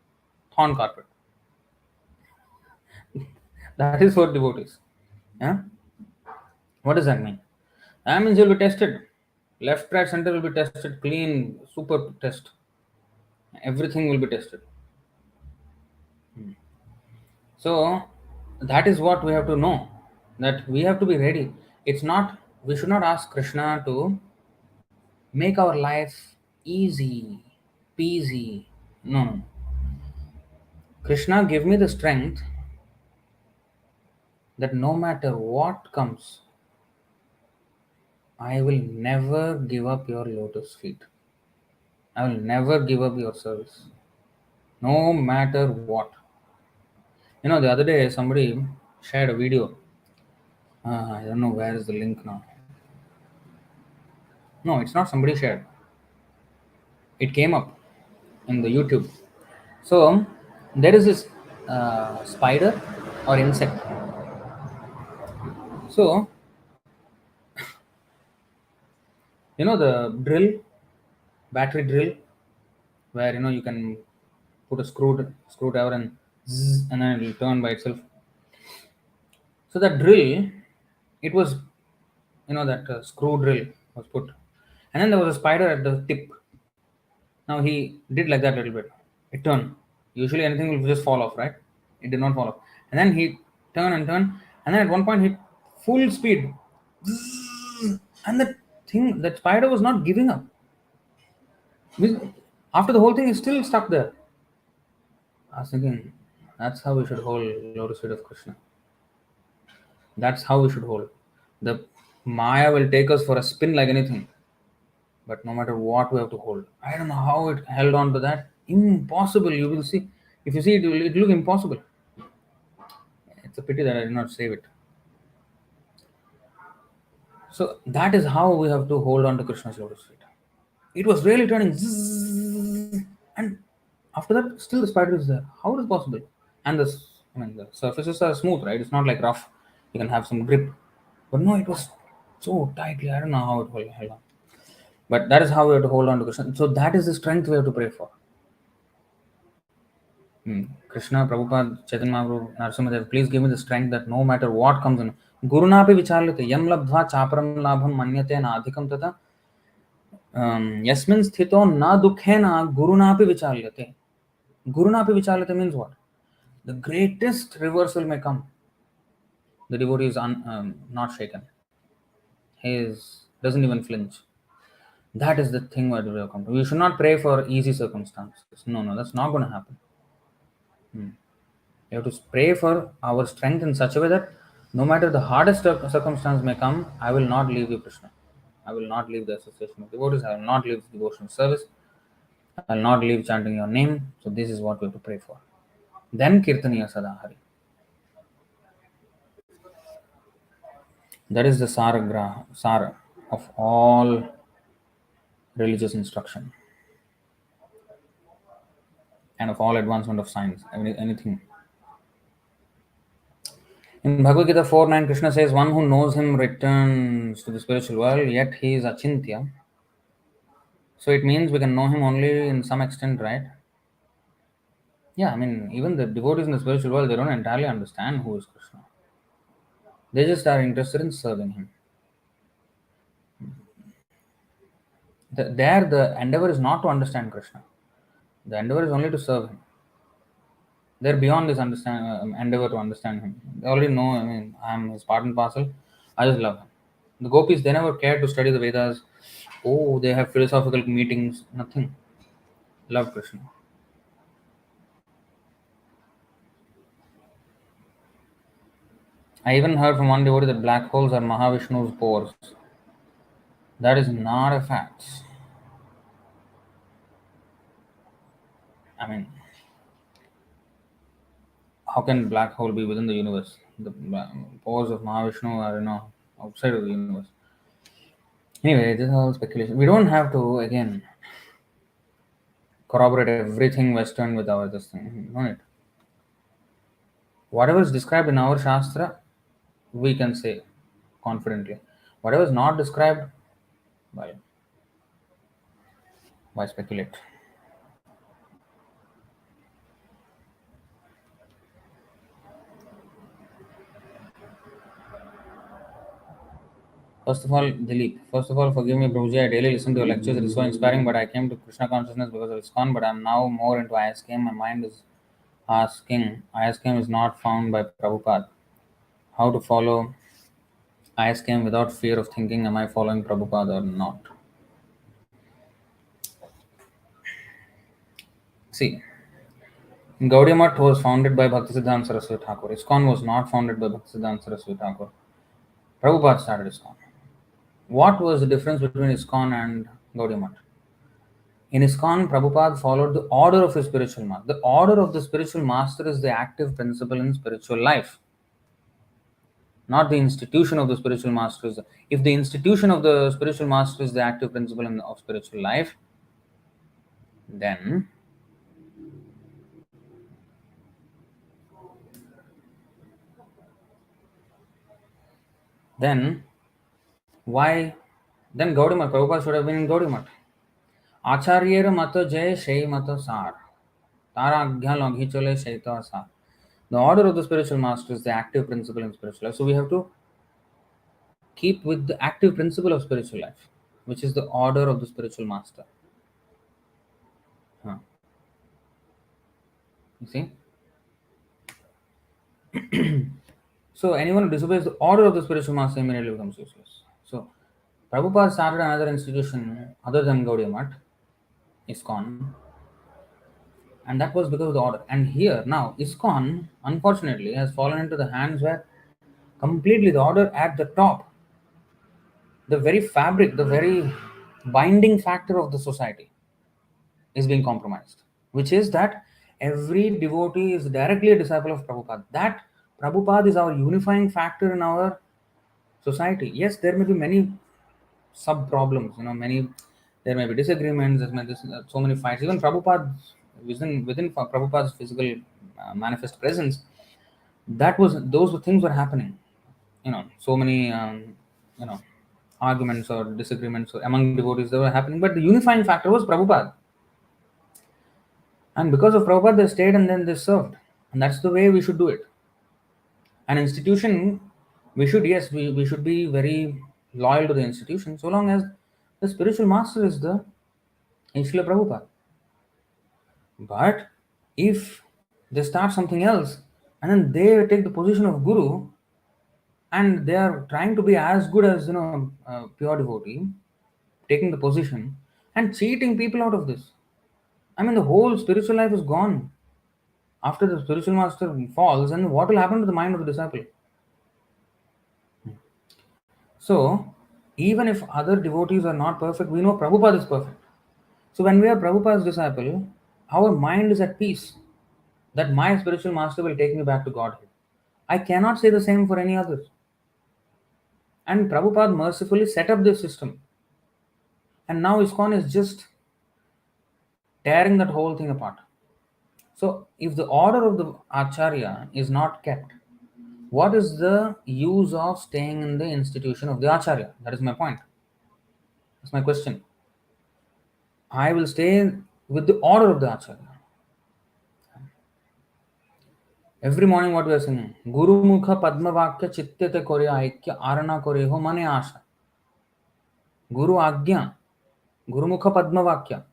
Thorn carpet. That is for devotees. Yeah? What does that mean? That means you'll be tested. Left, right, center will be tested. Clean, super test. Everything will be tested. So, that is what we have to know. That we have to be ready. It's not, we should not ask Krishna to make our life easy, peasy. No, no. Krishna, give me the strength that no matter what comes, I will never give up your lotus feet. I will never give up your service. No matter what. The other day somebody shared a video. I don't know where is the link now. No, it's not somebody shared. It came up in the YouTube. So there is this spider or insect. So the drill, battery drill, where you can put a screwdriver and zzz, and then it will turn by itself. So that drill, it was that screw drill was put, and then there was a spider at the tip. Now he did like that a little bit. It turned. Usually anything will just fall off, right? It did not fall off. And then he turned, and then at one point he full speed, zzz, and that spider was not giving up. After the whole thing is still stuck there. I was thinking, that's how we should hold lotus feet of Krishna. That's how we should hold. The Maya will take us for a spin like anything. But no matter what, we have to hold. I don't know how it held on to that. Impossible. You will see. If you see it, it will look impossible. It's a pity that I did not save it. So that is how we have to hold on to Krishna's lotus feet. It was really turning zzz, and after that, still the spider is there. How is it possible? And the surfaces are smooth, right? It's not like rough. You can have some grip. But no, it was so tightly. I don't know how it held on. But that is how we have to hold on to Krishna. So that is the strength we have to pray for. Krishna, Prabhupada, Chaitanya Mahaprabhu, Narasimhadev, please give me the strength that no matter what comes in, Gurunapi vicharyate, yam labdhva chaparam labham manyate na adhikam tata, yasmin sthito na dukhena gurunapi vicharyate. Gurunapi vicharyate means what? The greatest reversal may come. The devotee is not shaken. He doesn't even flinch. That is the thing where we have come to. We should not pray for easy circumstances. No, that's not going to happen. You have to pray for our strength in such a way that no matter the hardest circumstance may come, I will not leave you, Krishna. I will not leave the association of devotees. I will not leave the devotional service. I will not leave chanting your name. So this is what we have to pray for. Then Kirtaniya Sadahari. That is the Sara of all religious instruction and of all advancement of science, anything. In Bhagavad-gītā 4:9, Krishna says, one who knows him returns to the spiritual world, yet he is achintya. So it means we can know him only in some extent, right? Yeah, I mean, even the devotees in the spiritual world, they don't entirely understand who is Krishna. They just are interested in serving him. There, the endeavor is not to understand Krishna. The endeavor is only to serve him. They're beyond this endeavor to understand him. They already know, I mean, I'm his part and parcel. I just love him. The gopis, they never cared to study the Vedas. Oh, they have philosophical meetings. Nothing. Love Krishna. I even heard from one devotee that black holes are Mahavishnu's pores. That is not a fact. I mean, how can black hole be within the universe? The pores of Mahavishnu are, outside of the universe. Anyway, this is all speculation. We don't have to, again, corroborate everything Western with our this thing. No need. Whatever is described in our Shastra, we can say confidently. Whatever is not described, well, why speculate? First of all, Dilip, first of all, forgive me, Prabhuji. I daily listen to your lectures. It is so inspiring, but I came to Krishna consciousness because of ISKCON, but I am now more into ISKM. My mind is asking, ISKM is not found by Prabhupada. How to follow ISKM without fear of thinking, am I following Prabhupada or not? See, Gaudiya Math was founded by Bhaktisiddhanta Saraswati Thakur. ISKCON was not founded by Bhaktisiddhanta Saraswati Thakur. Prabhupada started ISKCON. What was the difference between ISKCON and Gaudiya Math? In ISKCON, Prabhupada followed the order of his spiritual master. The order of the spiritual master is the active principle in spiritual life, not the institution of the spiritual master. If the institution of the spiritual master is the active principle of spiritual life, then why? Then Gaudiya Math, Prabhupada should have been in Gaudiya Math. Acharyera mata jay shei mata sar. Tara agya loghi chole shaita sar. The order of the spiritual master is the active principle in spiritual life. So we have to keep with the active principle of spiritual life, which is the order of the spiritual master. Huh. You see? So anyone who disobeys the order of the spiritual master immediately becomes useless. So Prabhupada started another institution other than Gaudiya Math, ISKCON, and that was because of the order. And here now ISKCON unfortunately has fallen into the hands where completely the order at the top, the very fabric, the very binding factor of the society is being compromised, which is that every devotee is directly a disciple of Prabhupada. That Prabhupada is our unifying factor in our society. Yes, there may be many sub problems, there may be disagreements, there may be so many fights. Even Prabhupada, within Prabhupada's physical manifest presence, those things were happening. So many arguments or disagreements among devotees that were happening, but the unifying factor was Prabhupada. And because of Prabhupada, they stayed and then they served. And that's the way we should do it. An institution, we should be very loyal to the institution so long as the spiritual master is the Srila Prabhupada. But if they start something else and then they take the position of Guru and they are trying to be as good as pure devotee, taking the position and cheating people out of this. I mean, the whole spiritual life is gone after the spiritual master falls, and what will happen to the mind of the disciple? So, even if other devotees are not perfect, we know Prabhupada is perfect. So, when we are Prabhupada's disciple, our mind is at peace that my spiritual master will take me back to Godhead. I cannot say the same for any others. And Prabhupada mercifully set up this system. And now ISKCON is just tearing that whole thing apart. So, if the order of the Acharya is not kept, What is the use of staying in the institution of the Acharya? That is my point. That's my question. I will stay with the order of the Acharya. Every morning, what we are singing, Guru Mukha Padma Vakya Chittete Korya Aikya Arana Koreho Mane Asha. Guru Agya, Guru Mukha Padma Vakya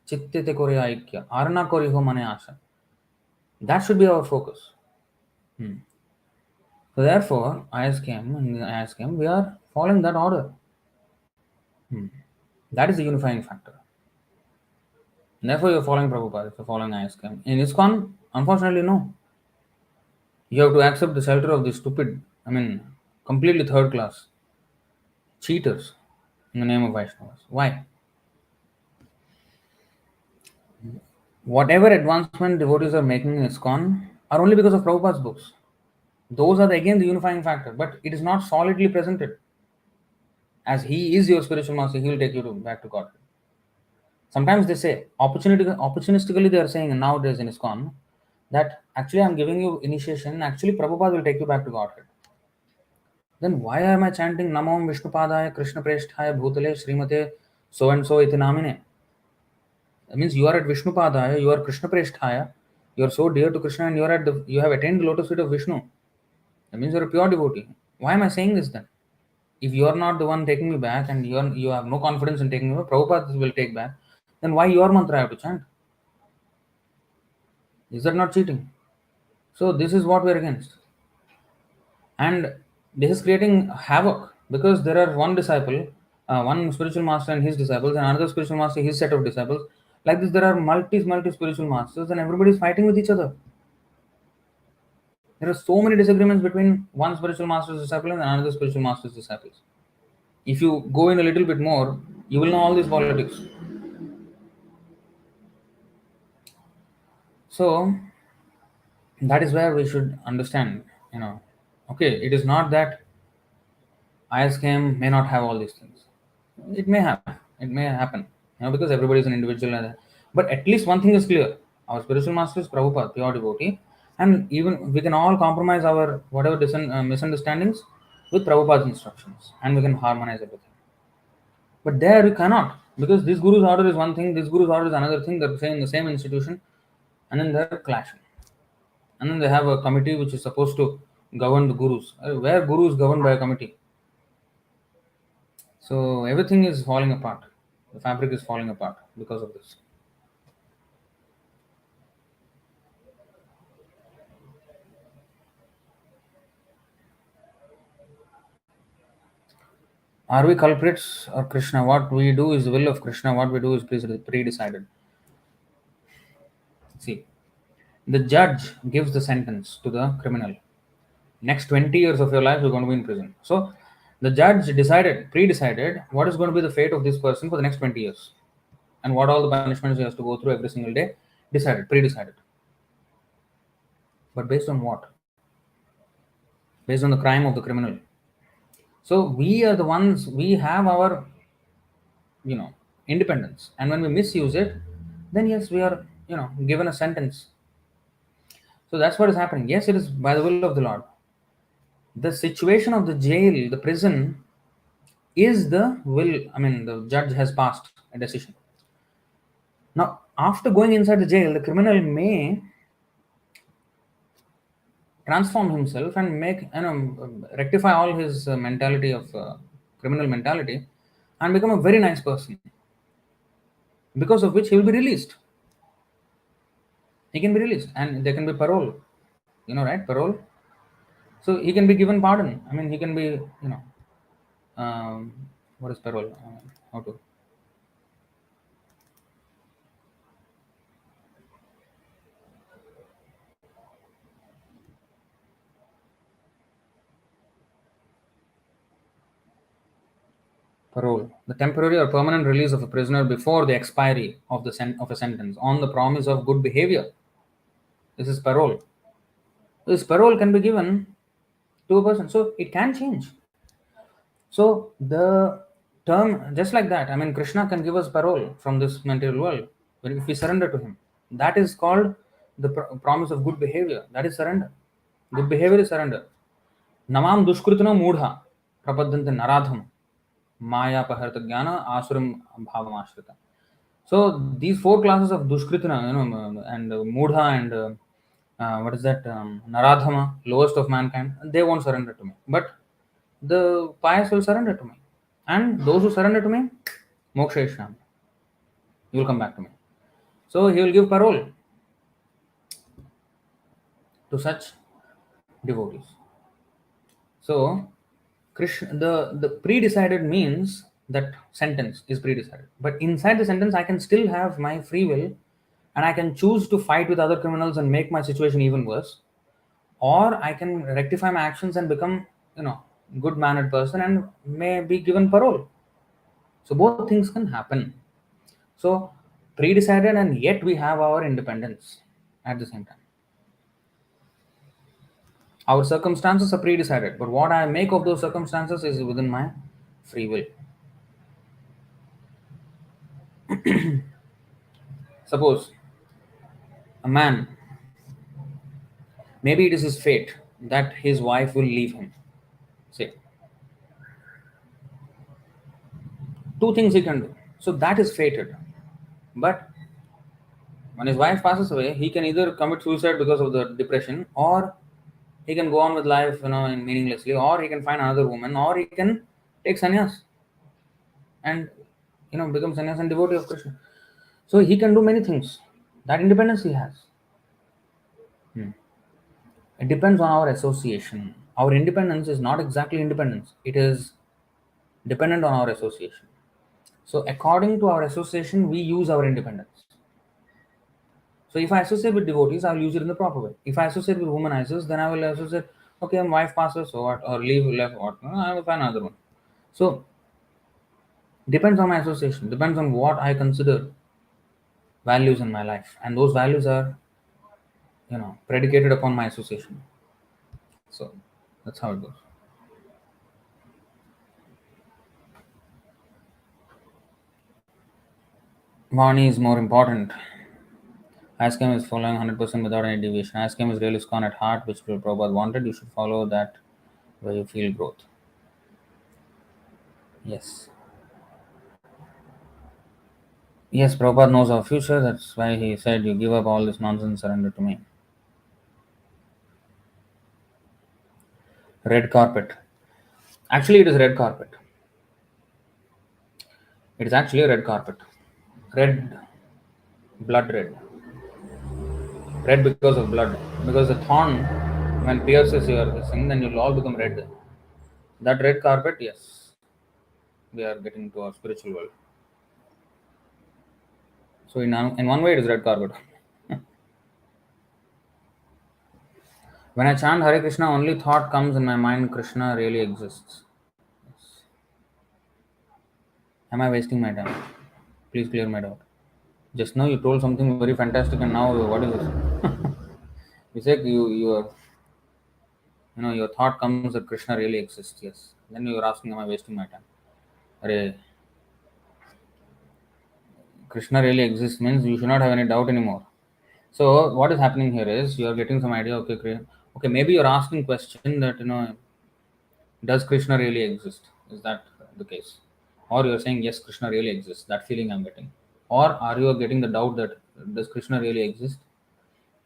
Chittete Korya Aikya Arana Koreho Mane Asha. That should be our focus. So therefore, ISKM, we are following that order. That is the unifying factor. Therefore, you're following Prabhupada if you're following ISKM. In ISKCON, unfortunately, no. You have to accept the shelter of the stupid, completely third class cheaters in the name of Vaishnavas. Why? Whatever advancement devotees are making in ISKCON are only because of Prabhupada's books. Those are again the unifying factor, but it is not solidly presented. As he is your spiritual master, he will take you back to God. Sometimes they say, opportunistically they are saying nowadays in ISKCON, that actually I'm giving you initiation, actually Prabhupada will take you back to Godhead. Then why am I chanting Namom Vishnupadaya Krishna Preshthaya Bhutale Srimate so and so iti namine? That means you are at Vishnupadaya, you are Krishna Preshthaya, you are so dear to Krishna and you have attained the lotus feet of Vishnu. That means you are a pure devotee. Why am I saying this then? If you are not the one taking me back and you have no confidence in taking me back, Prabhupada will take back, then why your mantra I have to chant? Is that not cheating? So this is what we are against. And this is creating havoc because there are one disciple, one spiritual master and his disciples, and another spiritual master, his set of disciples. Like this, there are multi spiritual masters, and everybody is fighting with each other. There are so many disagreements between one spiritual master's disciple and another spiritual master's disciples. If you go in a little bit more, you will know all these politics. So that is where we should understand, okay, it is not that ISKM may not have all these things. It may have, it may happen, because everybody is an individual. But at least one thing is clear: our spiritual master is Prabhupada, pure devotee, and even we can all compromise our whatever misunderstandings with Prabhupada's instructions, and we can harmonize everything. But there we cannot, because this guru's order is one thing, this guru's order is another thing. They're saying in the same institution, and then they're clashing. And then they have a committee which is supposed to govern the gurus. Where guru is governed by a committee? So everything is falling apart. The fabric is falling apart because of this. Are we culprits or Krishna? What we do is the will of Krishna. What we do is pre-decided. See, the judge gives the sentence to the criminal. Next 20 years of your life, you're going to be in prison. So the judge pre-decided what is going to be the fate of this person for the next 20 years. And what all the punishments he has to go through every single day, pre-decided. But based on what? Based on the crime of the criminal. So we are the ones, we have our, independence. And when we misuse it, then yes, we are, given a sentence. So that's what is happening. Yes, it is by the will of the Lord. The situation of the jail, the prison, is the will. The judge has passed a decision. Now, after going inside the jail, the criminal may transform himself and rectify all his mentality of criminal mentality and become a very nice person, because of which he will be released. He can be released and there can be parole, right? Parole. So he can be given pardon. He can be, what is parole? How to? Parole, the temporary or permanent release of a prisoner before the expiry of a sentence on the promise of good behavior. This is parole. This parole can be given to a person, so it can change. So the term, just like that, Krishna can give us parole from this material world if we surrender to him. That is called the promise of good behavior. That is surrender. Good behavior is surrender. Namam dushkritano mudha prapaddante naradham maya paharta jnana asuram bhavam ashrita. So these four classes of dushkritana, and mudha and what is that? Naradhama, lowest of mankind, they won't surrender to me. But the pious will surrender to me. And those who surrender to me, moksha ishyam. You will come back to me. So he will give parole to such devotees. So Krishna, the pre-decided means that sentence is pre-decided. But inside the sentence, I can still have my free will, and I can choose to fight with other criminals and make my situation even worse, or I can rectify my actions and become, good mannered person and may be given parole. So both things can happen. So pre-decided, and yet we have our independence at the same time. Our circumstances are pre-decided, but what I make of those circumstances is within my free will. Suppose a man, maybe it is his fate that his wife will leave him. Say, two things he can do. So that is fated. But when his wife passes away, he can either commit suicide because of the depression, or he can go on with life, meaninglessly, or he can find another woman, or he can take sannyas and become sannyas and devotee of Krishna. So he can do many things. That independence he has. It depends on our association. Our independence is not exactly independence. It is dependent on our association. So according to our association, we use our independence. So if I associate with devotees, I will use it in the proper way. If I associate with womanizers, then I will associate, okay, my wife passes, so what, or leave left, what, no, I will find another one. So depends on my association, depends on what I consider values in my life, and those values are, predicated upon my association. So that's how it goes. Vani is more important. ISKM is following 100% without any deviation. ISKM is really ISKCON at heart, which Prabhupada wanted. You should follow that where you feel growth. Yes. Yes, Prabhupada knows our future. That's why he said, you give up all this nonsense, surrender to me. Red carpet. Actually, it is red carpet. It is actually a red carpet. Red, blood red. Red because of blood. Because the thorn, when pierces your thing, then you'll all become red. That red carpet, yes, we are getting to our spiritual world. So in one way, it is red carpet. When I chant Hare Krishna, only thought comes in my mind, Krishna really exists. Yes. Am I wasting my time? Please clear my doubt. Just now you told something very fantastic, and now what is this? You said your thought comes that Krishna really exists. Yes. Then you are asking, am I wasting my time? Hare, Krishna really exists means you should not have any doubt anymore. So what is happening here is you are getting some idea. Okay, maybe you are asking question that does Krishna really exist? Is that the case? Or you are saying yes, Krishna really exists. That feeling I'm getting. Or are you getting the doubt that does Krishna really exist?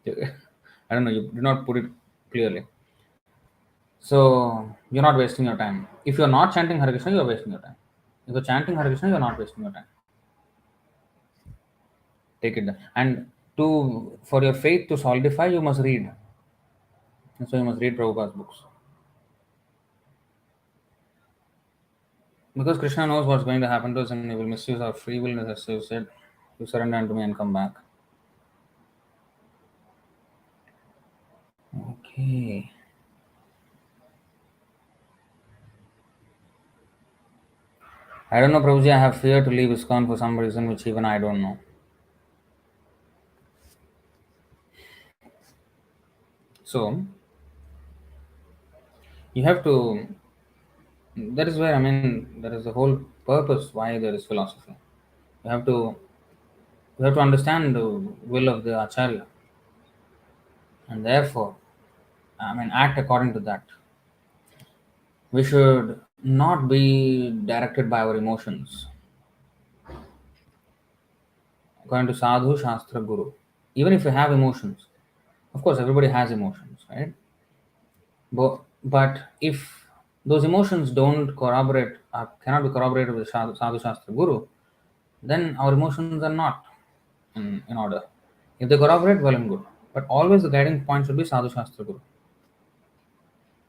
I don't know. You did not put it clearly. So you're not wasting your time. If you're not chanting Hare Krishna, you're wasting your time. If you're chanting Hare Krishna, you're not wasting your time. Take it down. And for your faith to solidify, you must read. And so you must read Prabhupada's books. Because Krishna knows what's going to happen to us and he will misuse our free will, as you said, you surrender unto me and come back. Okay. I don't know, Prabhuji, I have fear to leave ISKCON for some reason which even I don't know. So, you have to, that is where, there is the whole purpose why there is philosophy. You have to, understand the will of the Acharya and therefore, act according to that. we should not be directed by our emotions. According to Sadhu, Shastra, Guru, even if you have emotions, of course, everybody has emotions, right? But if those emotions don't corroborate, cannot be corroborated with Sadhu, Shastra, Guru, then our emotions are not in order. If they corroborate, well and good. But always the guiding point should be Sadhu, Shastra, Guru.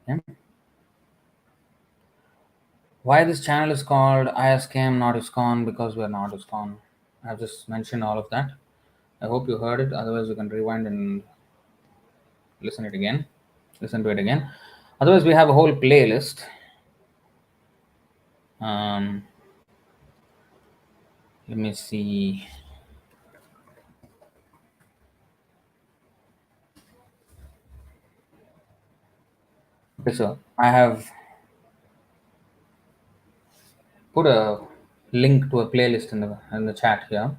Yeah? Why this channel is called ISKM, not ISKCON? Because we are not ISKCON. I've just mentioned all of that. I hope you heard it. Otherwise, you can rewind and listen it again. Listen to it again. Otherwise, we have a whole playlist. Um, Let me see. Okay, so I have put a link to a playlist in the chat here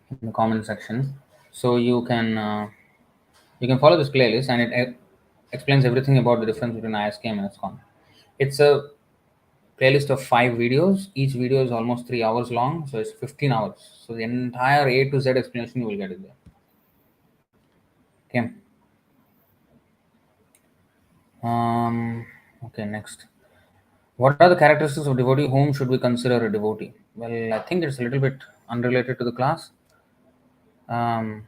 in the comment section, so you can follow this playlist, and it explains everything about the difference between ISKM and ISKCON. It's a playlist of 5 videos. Each video is almost 3 hours long, so it's 15 hours. So the entire A to Z explanation you will get it there. Okay. Okay, next. What are the characteristics of devotee? Whom should we consider a devotee? Well, I think it's a little bit unrelated to the class. Um,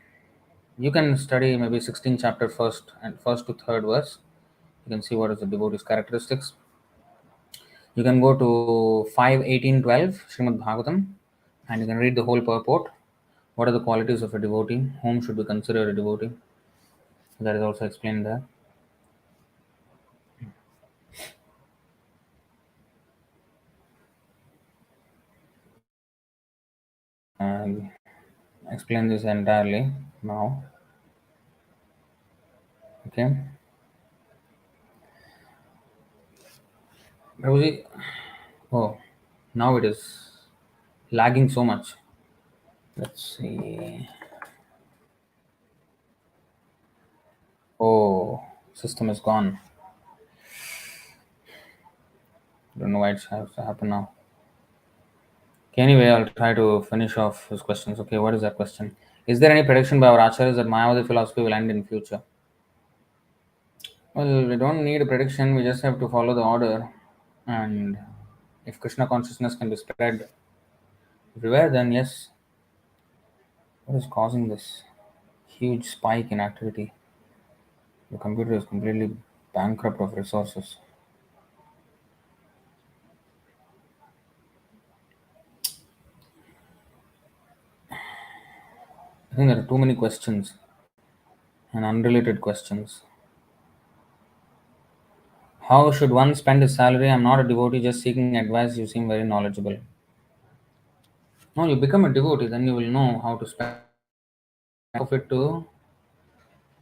you can study maybe 16th chapter first to third verse. You can see what is the devotee's characteristics. You can go to 5:18:12 Srimad Bhagavatam, and you can read the whole purport. What are the qualities of a devotee? Whom should we consider a devotee? That is also explained there. And explain this entirely now. Okay. Prabhuji, oh, now it is lagging so much. Let's see. Oh, system is gone. Don't know why it has to happen now. Okay, anyway, I'll try to finish off his questions. Okay, what is that question? Is there any prediction by our acharyas that Mayavadi philosophy will end in future? Well, we don't need a prediction. We just have to follow the order. And if Krishna consciousness can be spread everywhere, then yes. What is causing this huge spike in activity? The computer is completely bankrupt of resources. I think there are too many questions and unrelated questions. How should one spend his salary? I'm not a devotee, just seeking advice. You seem very knowledgeable. No, you become a devotee, then you will know how to spend of it to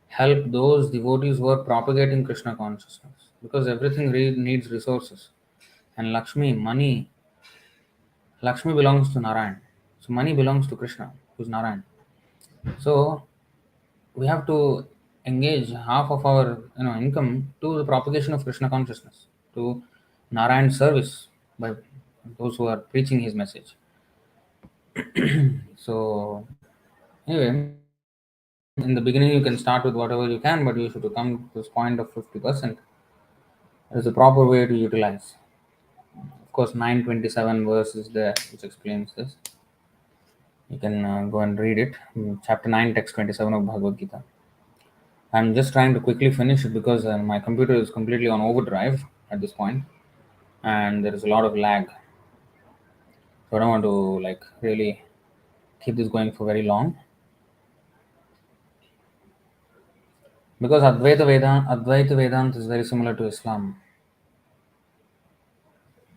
help those devotees who are propagating Krishna consciousness. Because everything needs resources. And Lakshmi belongs to Narayan. So money belongs to Krishna, who's Narayan. So we have to engage half of our income to the propagation of Krishna consciousness, to Narayan's service by those who are preaching his message. So anyway, in the beginning you can start with whatever you can, but you should come to this point of 50%. That is the proper way to utilize. Of course, 927 verse is there which explains this. You can go and read it. Chapter 9, text 27 of Bhagavad-gītā. I'm just trying to quickly finish it because my computer is completely on overdrive at this point, and there is a lot of lag. So I don't want to really keep this going for very long, because Advaita Vedanta is very similar to Islam.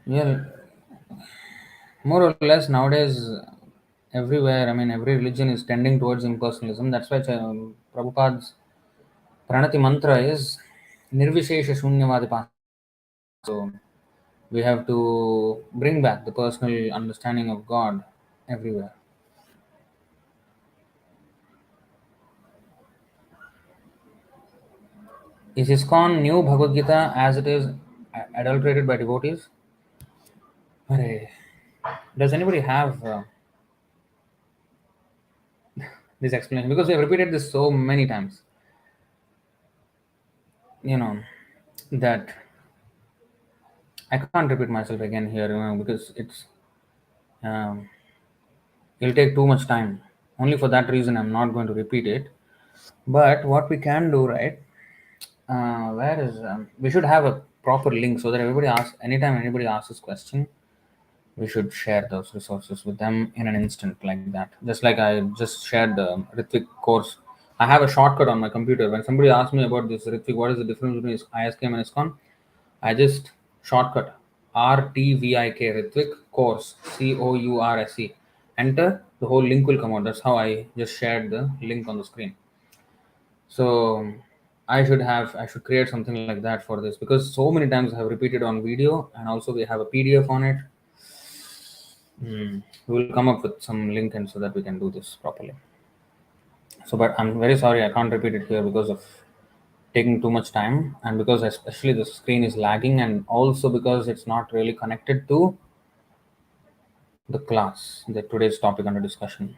Yeah, more or less nowadays everywhere. I mean, every religion is tending towards impersonalism. That's why Prabhupada's Pranati mantra is Nirvishesha Shunyavadi. So we have to bring back the personal understanding of God everywhere. Is ISKCON new Bhagavad Gita as it is adulterated by devotees. Hare. Does anybody have this explanation? Because we have repeated this so many times, that I can't repeat myself again here, because um, it'll take too much time. Only for that reason, I'm not going to repeat it. But what we can do, right? Where is we should have a proper link so that everybody asks anytime anybody asks this question, we should share those resources with them in an instant like that. Just like I just shared the Ritvik course. I have a shortcut on my computer. When somebody asks me about this Ritvik, what is the difference between ISKM and ISKCON? I just shortcut RTVIK Ritvik course COURSE. Enter, the whole link will come out. That's how I just shared the link on the screen. So I should create something like that for this, because so many times I have repeated on video, and also we have a PDF on it. We will come up with some link and so that we can do this properly. So, but I'm very sorry I can't repeat it here because of taking too much time, and because especially the screen is lagging, and also because it's not really connected to the class, the today's topic under discussion.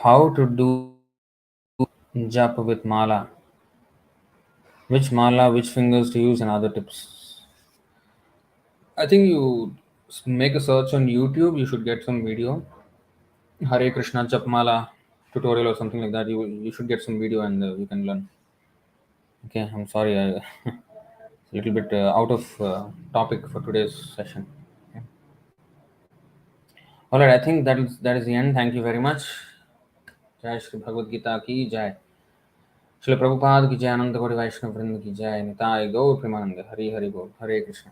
How to do japa with mala? Which mala, which fingers to use, and other tips. I think you make a search on YouTube. You should get some video. Hare Krishna Japmala tutorial or something like that. You should get some video, and you can learn. Okay, I'm sorry, I a little bit out of topic for today's session. Okay. All right, I think that is the end. Thank you very much. Jai Shri Bhagavad-gītā ki jai. Shri Prabhupada ki jai. Ananta Koti Vaishnava Vrinda ki jai. Nitai Gaur Premanande. Hari Hari Bol. Hare Krishna.